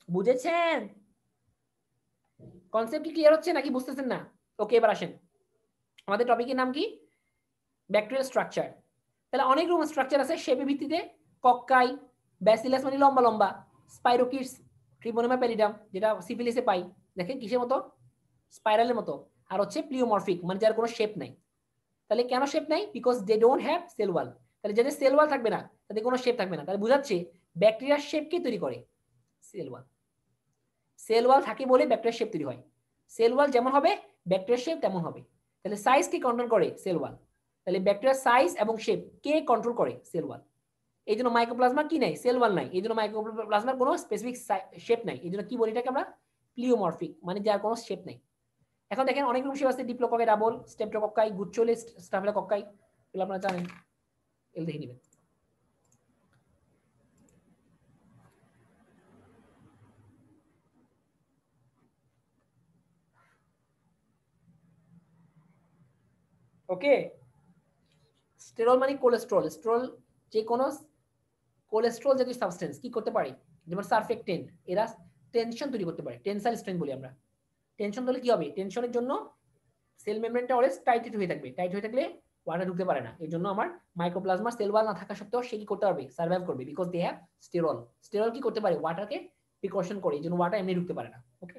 বুঝেছেন? কনসেপ্ট কি ক্লিয়ার হচ্ছে নাকি বুঝতেছেন না? ওকে, এবার আসেন, আমাদের টপিকের নাম কি? Bacterial structure. তাহলে অনেক রকম স্ট্রাকচার আছে শেপের ভিত্তিতে। কক্কাই, ব্যাসিলাস মানে লম্বা লম্বা, স্পাইরোকিটস, ট্রিবোনোমা প্যালিডাম যেটা সিফিলিসে পাই, দেখেন কিসের মতো? স্পাইরালের মতো। আর হচ্ছে প্লিওমরফিক মানে যার কোনো শেপ নাই। তাহলে কেন শেপ নাই? Because they don't have cell wall. তাহলে যাদের সেল ওয়াল থাকবে না তাদের কোনো শেপ থাকবে না। তাহলে বুঝাচ্ছে ব্যাকটেরিয়ার শেপ কে তৈরি করে? Cell wall. সেল ওয়াল থাকে বলে ব্যাকটেরিয়ার শেপ তৈরি হয়। সেল ওয়াল যেমন হবে ব্যাকটেরিয়ার শেপ তেমন হবে। তাহলে সাইজ কে কন্ট্রোল করে? Sell wall. তাহলে ব্যাকটেরিয়ার সাইজ এবং শেপ কে কন্ট্রোল করে? Sell wall. এই জন্য মাইক্রোপ্লাজমা কি নাই? সেল ওয়াল নাই। এই জন্য মাইক্রোপ্লাজমার কোনো স্পেসিফিক শেপ নাই। এই জন্য কি বলি এটাকে আমরা? প্লিওমরফিক, মানে যার কোনো শেপ নেই। এখন দেখেন অনেক রকম শেপ আছে, ডিপ্লোককাই, ডাবল, স্টেপটোকক্কাই, গুচ্ছলিস, স্টাফিলোকক্কাই, এগুলো আপনারা জানেন, এগুলো দেখে নেবেন। ওকে, স্টেরল মানে কোলেস্ট্রল। স্টেরল যে কোনো কোলেস্ট্রল জাতীয় সাবস্টেন্স কি করতে পারে? যেমন সারফেক্টেন্ট, এরা টেনশন তৈরি করতে পারে, টেনসাইল স্ট্রেংথ বলি আমরা। টেনশন হলে কি হবে? টেনশনের জন্য সেল মেমব্রেনটা অলওয়েজ টাইট হয়ে থাকবে, টাইট হয়ে থাকলে ওয়াটার ঢুকতে পারে না। এই জন্য আমার মাইক্রোপ্লাজমা সেল ওয়াল না থাকা সত্ত্বেও সে কি করতে পারবে? সার্ভাইভ করবে because they have sterol. Sterol কি করতে পারে? ওয়াটারকে প্রিকশন করে, এই জন্য ওয়াটার এমনি ঢুকতে পারে না। ওকে,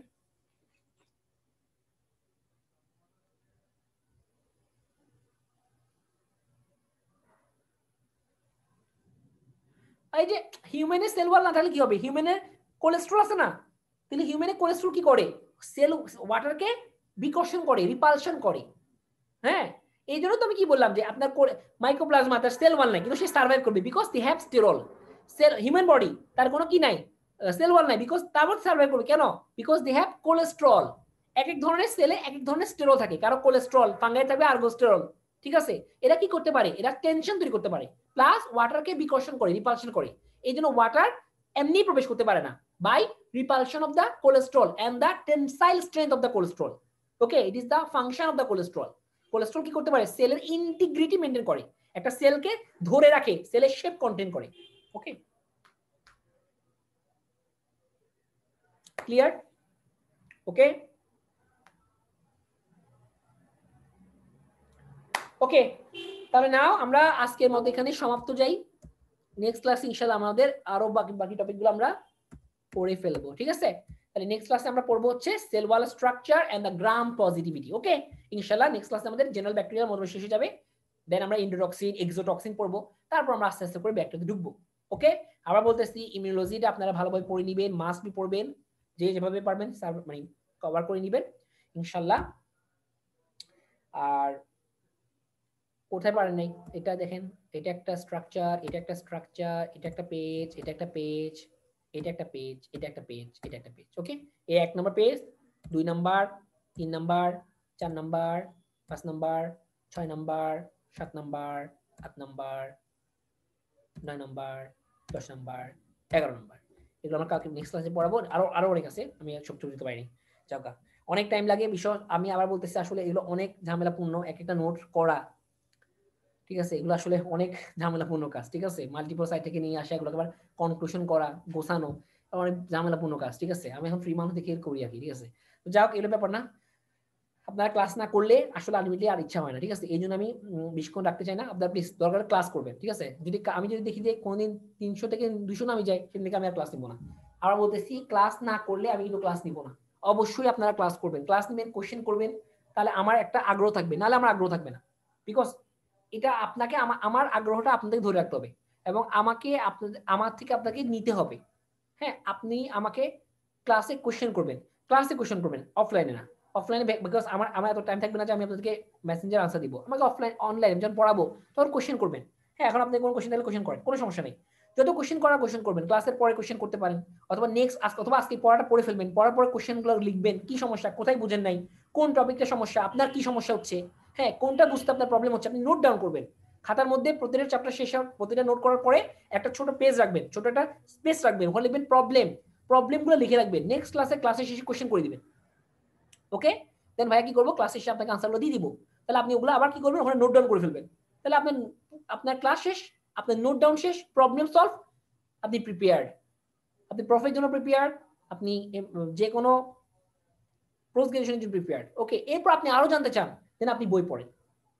এই যে হিউম্যানের সেল ওয়াল না থাকলে কি হবে? হিউম্যানের কোলেস্ট্রল আছে না, তাহলে হিউম্যানের কোলেস্ট্রল কি করে? সেল ওয়াটারকে বিকর্ষণ করে, রিপালশন করে। হ্যাঁ, এই জন্য তো আমি কি বললাম যে আপনার মাইক্রোপ্লাজমা তার সেল ওয়াল নাই কিন্তু সে সার্ভাইভ করবে because they have sterol. Cell human body তার কোনো কি নাই? সেল ওয়াল নাই, বিকজ তারপর সার্ভাইভ করবে কেন? Because they have cholesterol. এক এক ধরনের সেলে এক এক ধরনের স্টেরল থাকে, কারো কোলেস্ট্রল, ফাঙ্গাই থাকবে আর্গোস্টেরল। ঠিক আছে, এরা কি করতে পারে? এরা টেনশন তৈরি করতে পারে, প্লাস ওয়াটারকে বিকর্ষণ করে, রিপালশন করে। এই জন্য ওয়াটার এমনি প্রবেশ করতে পারে না by repulsion of the cholesterol and the tensile strength of the cholesterol. Okay, it is the function of the cholesterol. Cholesterol কি করতে পারে? সেলের ইন্টিগ্রিটি মেনটেন করে, একটা সেলকে ধরে রাখে, সেলের শেপ কন্টেইন করে। ওকে, ক্লিয়ার? ওকে, ওকে, তাহলে নাও আমরা আজকের মতো এখানে সমাপ্ত যাই। নেক্সট ক্লাসে ইনশাআল্লাহ আমাদের আরো বাকি বাকি টপিকগুলো আমরা পড়ে ফেলবো। ঠিক আছে, তাহলে নেক্সট ক্লাসে আমরা পড়বো হচ্ছে cell wall structure and the Gram positivity. Okay, ইনশাআল্লাহ নেক্সট ক্লাসে আমাদের জেনারেল ব্যাকটেরিয়া মনে শেষ হয়ে যাবে। দেন আমরা ইন্ডোটক্সিন, এক্সোটক্সিন পড়বো, তারপর আমরা আস্তে আস্তে করে ব্যাকটেরিয়াতে ঢুকবো। ওকে, আবার বলতেছি ইমিউনোলজিটা আপনারা ভালোভাবে পড়ে নেবেন, মাস্ট বি পড়বেন, যে যেভাবে পারবেন মানে কভার করে নেবেন ইনশাআল্লাহ। আর কোথায় পারেন নাই এটা দেখেন, এটা একটা স্ট্রাকচার, এটা একটা স্ট্রাকচার, এটা একটা পেজ, এটা একটা পেজ, এটা একটা পেজ, এটা একটা পেজ, এটা একটা পেজ। ওকে, এই 1 number page, 2 number, 3 number, 4 number, 5 number, 6 number, 7 number, 8 number, 9 number, 10 number, 11 number. এগুলো আমরা কালকে নেক্সট ক্লাসে পড়াবো। আরো অনেক আছে, আমি সব ছবি দিতে পারিনি। যাও, অনেক টাইম লাগে বিষয়। আমি আবার বলতেছি আসলে এগুলো অনেক ঝামেলাপূর্ণ, এক একটা নোট করা, ঠিক আছে, এগুলো আসলে অনেক ঝামেলাপূর্ণ কাজ, ঠিক আছে। মাল্টিপল সাইট থেকে নিয়ে আসা, এগুলো আবার কনক্লুশন করা, গোছানো, অনেক ঝামেলাপূর্ণ কাজ, ঠিক আছে। আমি এখন ফ্রি মানুষ দেখে করি আর কি, ঠিক আছে। তো যাই হোক, এগুলো ব্যাপার না। আপনারা ক্লাস না করলে আসলে আলটিমেটলি আর ইচ্ছা হয় না, ঠিক আছে। এই জন্য আমি বেশিক্ষণ রাখতে চাই না। আপনারা প্লিজ দরকার ক্লাস করবেন, ঠিক আছে। আমি যদি দেখি যে কোনদিন 300 থেকে 200 নামে যায়, সেদিন থেকে আমি আর ক্লাস নিব না। আর বলতেছি, ক্লাস না করলে আমি কিন্তু ক্লাস নিব না। অবশ্যই আপনারা ক্লাস করবেন, ক্লাস নেবেন, কোশ্চেন করবেন, তাহলে আমার একটা আগ্রহ থাকবে, নাহলে আমার আগ্রহ থাকবে না। বিকজ এটা আপনাকে আমার আগ্রহটা আপনাদের ধরে রাখতে হবে, এবং আমাকে আমার থেকে আপনাকে নিতে হবে। হ্যাঁ, আপনি আমাকে ক্লাসে কোশ্চেন করবেন, অফলাইনে না। অফলাইনে বিকজ আমার এত টাইম থাকবে না যে আমি আপনাদেরকে মেসেঞ্জার আনসার দিব। আমাকে অফলাইন অনলাইন যখন পড়াবো তখন কোশ্চেন করবেন। হ্যাঁ, এখন আপনি কোন কোশ্চেন তাহলে কোশ্চেন করেন, কোনো সমস্যা নেই। যত কোশ্চেন করার কোশ্চেন করবেন, ক্লাসের পরে কোশ্চেন করতে পারেন, অথবা নেক্সট অথবা আজকে পড়াটা পড়ে ফেলবেন, পড়ার পরে কোশ্চেনগুলো লিখবেন, কি সমস্যা, কোথায় বুঝেন নাই, কোন টপিকটা সমস্যা, আপনার কি সমস্যা হচ্ছে, হ্যাঁ কোনটা বুঝতে আপনার প্রবলেম হচ্ছে, আপনি নোট ডাউন করবেন খাতার মধ্যে। প্রতিটা চ্যাপ্টার শেষ প্রতিটা নোট করার পরে একটা ছোট পেজ রাখবেন, ছোট একটা স্পেস রাখবেন, ওখানে লিখবেন প্রবলেমগুলো লিখে রাখবেন। নেক্সট ক্লাসে শেষে কোশ্চেন করে দিবেন। ওকে, দেন ভাইয়া কি করবো, ক্লাসে এসে আপনাকে আনসারগুলো দিয়ে দিব। তাহলে আপনি ওগুলো আবার কি করবেন, ওখানে নোট ডাউন করে ফেলবেন। তাহলে আপনার ক্লাস শেষ, আপনার নোট ডাউন শেষ, প্রবলেম সলভ, আপনি প্রিপেয়ার্ড, আপনি প্রফের জন্য প্রিপেয়ার্ড, আপনি যে কোনো পোস্ট গ্রাজুয়েশনের জন্য প্রিপেয়ার্ড। ওকে, এরপর আপনি আরো জানতে চান, দেন আপনি বই পড়েন।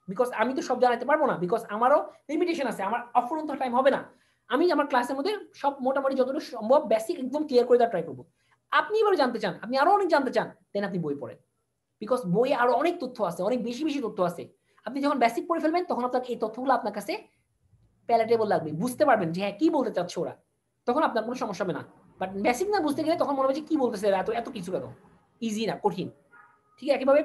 বিকজ আমি তো সব জানাতে পারবো না, বিকজ আমারও লিমিটেশন আছে, আমার অফুরন্ত টাইম হবে না। আমি আমার ক্লাসের মধ্যে সব মোটামুটি যতটুকু সম্ভব বেসিক একদম ক্লিয়ার করে দেওয়ার ট্রাই করবো। আপনি এবার জানতে চান, আপনি আরো অনেক জানতে চান, দেন আপনি বই পড়েন। বিকজ বইয়ে আরো অনেক তথ্য আছে, অনেক বেশি বেশি তথ্য আছে। আপনি যখন বেসিক পড়ে ফেলবেন, তখন আপনার এই তথ্যগুলো আপনার কাছে প্যালেটেবল লাগবে, বুঝতে পারবেন যে হ্যাঁ কি বলতে চাচ্ছে ওরা, তখন আপনার কোনো সমস্যা হবে না। বাট বেসিক না বুঝতে গেলে তখন মনে হবে যে কি বলতেছে এত এত কিছু, কেন ইজি না, কঠিন। ঠিক একইভাবে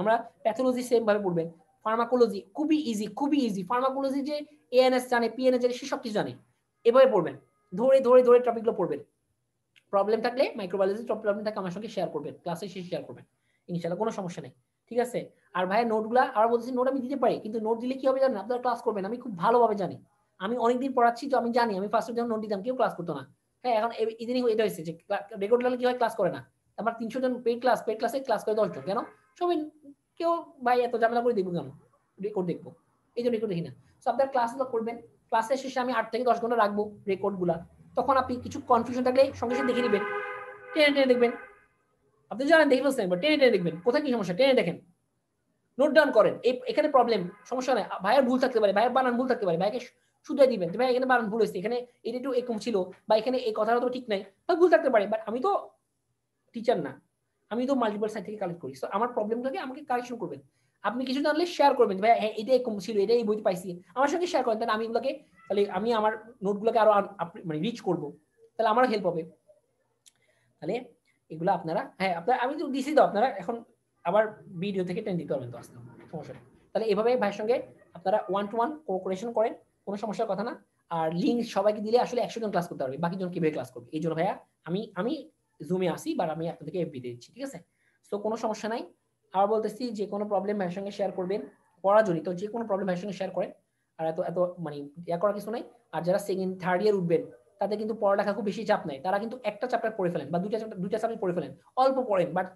আমরা প্যাথোলজি সেম ভাবে পড়বেন, ফার্মাকোলজি খুবই ইজি, ফার্মাকোলজি যে এএনএস জানে, পিএনএস জানে, সেসব কিছু জানে, এভাবে পড়বেন, ধরে ধরে ধরে টপিকগুলো পড়বেন। প্রবলেম থাকলে মাইক্রোবায়োলজি প্রবলেম থাকলে আমার সঙ্গে শেয়ার করবেন, ক্লাসে শেষে শেয়ার করবেন, ইনশাআল্লাহ কোনো সমস্যা নেই, ঠিক আছে। আর ভাইয়া নোটগুলা আর বলতেছি, নোট আমি দিতে পারি, কিন্তু নোট দিলে কি হবে জানেন, আপনারা ক্লাস করবেন, আমি খুব ভালোভাবে জানি, আমি অনেকদিন পড়াচ্ছি, তো আমি জানি। আমি ফার্স্টে যখন নোট দিতাম কেউ ক্লাস করতো না। হ্যাঁ, এখন ইদানিং এটা হয়েছে যে রেকর্ড লাগলে কি হয়, ক্লাস করে না। আমার 300 জন পেড ক্লাসে ক্লাস করে 10 জন, কেন সবাই কেউ ভাই এত ঝামেলা করে দেখবো কেন, রেকর্ড দেখবো, এই জন্য রেকর্ড দেখি না। তো আপনার ক্লাসগুলো করবেন, ক্লাসের শেষে আমি 8 থেকে 10 ঘন্টা রাখবো রেকর্ডগুলা, তখন আপনি কিছু কনফিউশন থাকলে সঙ্গে সঙ্গে দেখে নেবেন, টেনে টেনে দেখবেন। আপনি জানেন দেখে ফেলছেন, টেনে টেনে দেখবেন কোথায় কি সমস্যা, টেনে দেখেন, নোট ডাউন করেন। এখানে প্রবলেম, সমস্যা নাই, ভাইয়ের ভুল থাকতে পারে, ভাইয়ের বানান ভুল থাকতে পারে, ভাইকে শুধরে দিবেন, ভাই এখানে বানান ভুল হয়েছে, এখানে এটা একটু এরকম ছিল, বা এখানে এই কথাটা তো ঠিক নাই, বা ভুল থাকতে পারে। বাট আমি তো টিচার না, আমি তো মাল্টিপল সাইট থেকে কালেক্ট করি, তো আমার প্রবলেমটাকে আমাকে কারেকশন করবেন। আপনি কিছু জানলে শেয়ার করবেন, ভাই হ্যাঁ এটা এরকম ছিল, এটা এই বইতে পাইছি, আমার সঙ্গে শেয়ার করেন, তাহলে আমি এগুলোকে, তাহলে আমি আমার নোটগুলোকে আরো মানে রিচ করবো, তাহলে আমার হেল্প হবে। তাহলে এগুলো আপনারা, হ্যাঁ আপনারা, আমি তো দিছি তো, আপনারা এখন আবার ভিডিও থেকে টেন দিতে পারবেন, তো আসলে সমস্যা নেই। তাহলে এভাবে ভাইয়ের সঙ্গে আপনারা 1-to-1 কোঅপারেশন করেন, কোনো সমস্যার কথা না। আর লিঙ্ক সবাইকে দিলে আসলে 100 জন ক্লাস করতে পারবে, বাকি জন কিভাবে ক্লাস করবে, এই জন্য ভাইয়া আমি জুমে আসি, বা আমি আপনাদেরকে এফবি দিচ্ছি, ঠিক আছে। তো কোনো সমস্যা নাই। আবার বলতেছি, যে কোনো প্রবলেম ভাইয়ের সঙ্গে শেয়ার করবেন, পড়াজনিত যে কোনো প্রবলেম ভাইয়ের সঙ্গে শেয়ার করেন। আর এত এত মানে ইয়া করার কিছু নাই। আর যারা সেকেন্ড থার্ড ইয়ার উঠবেন, তাদের কিন্তু পড়ালেখা খুব বেশি চাপ নাই, তারা কিন্তু একটা চ্যাপ্টার পড়ে ফেলেন, বা দুইটা চ্যাপ্টার পড়ে ফেলেন, অল্প পড়েন। বাট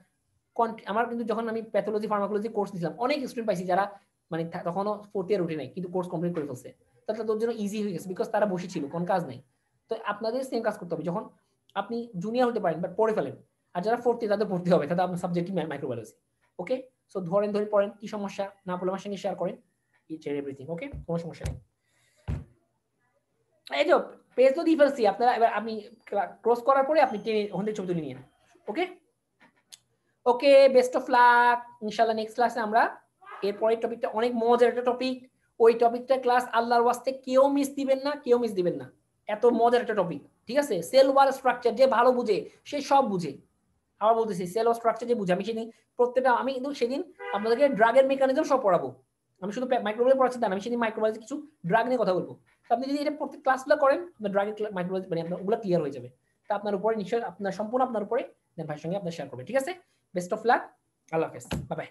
আমার কিন্তু যখন আমি প্যাথোলজি ফার্মাকোলজি কোর্স দিলাম, অনেক স্টুডেন্ট পাইছি যারা মানে তখনও ফোর্থ ইয়ার উঠে নাই, কিন্তু কোর্স কমপ্লিট করে ফেলছে। তাহলে তোর জন্য ইজি হয়ে গেছে, বিকজ তারা বসে ছিল, কোন কাজ নাই। তো আপনাদের সেম কাজ করতে হবে, যখন আপনি জুনিয়র হতে পারেন বাট পড়ে ফেলেন, আর যারা ফোর্থ ইয়ার তাদের পড়তে হবে, তাদের আপনার সাবজেক্টই মাইক্রোবায়োলজি। ওকে, সো ধরে পড়েন, কি সমস্যা না পড়লে আমার সঙ্গে শেয়ার করেন, ইচ এভরিথিং। ওকে, কোনো সমস্যা নেই। এই তো পেজ তো দিয়ে ফেলছি, আপনারা এবার আপনি ক্রস করার পরে আপনি ওখান থেকে ছবি তুলে নিয়ে। ওকে ওকে, বেস্ট অফ লাক। ইনশাআল্লাহ নেক্সট ক্লাসে আমরা এরপরের টপিকটা অনেক মজার একটা টপিক, ওই টপিকটা ক্লাস আল্লাহর ওয়াস্তে কেউ মিস দিবেন না, এত মজার একটা টপিক, ঠিক আছে। সেল ওয়াল স্ট্রাকচার যে ভালো বুঝে সে সব বুঝে। আবার বলতেছি, সেল ওয়াল স্ট্রাকচার যে বুঝে, আমি সেদিন প্রত্যেকটা, আমি কিন্তু সেদিন আপনাদেরকে ড্রাগের মেকানিজম সব পড়াবো। আমি শুধু মাইক্রোবায়োলজি পড়াচ্ছি না, আমি সেদিন মাইক্রোবায়োলজি কিছু ড্রাগ নিয়ে কথা বলবো। তো আপনি যদি এটা প্রত্যেক ক্লাসগুলো করেন, আপনার ড্রাগের মাইক্রোবায়োলজি মানে আপনার ওগুলো ক্লিয়ার হয়ে যাবে। তা আপনার উপরে নিশ্চয়ই, আপনার সম্পূর্ণ আপনার উপরে, দেন ভাইয়ের সঙ্গে আপনার শেয়ার করবে, ঠিক আছে। বেস্ট অফ লাক, আল্লাহ হাফেজ, বাই বাই।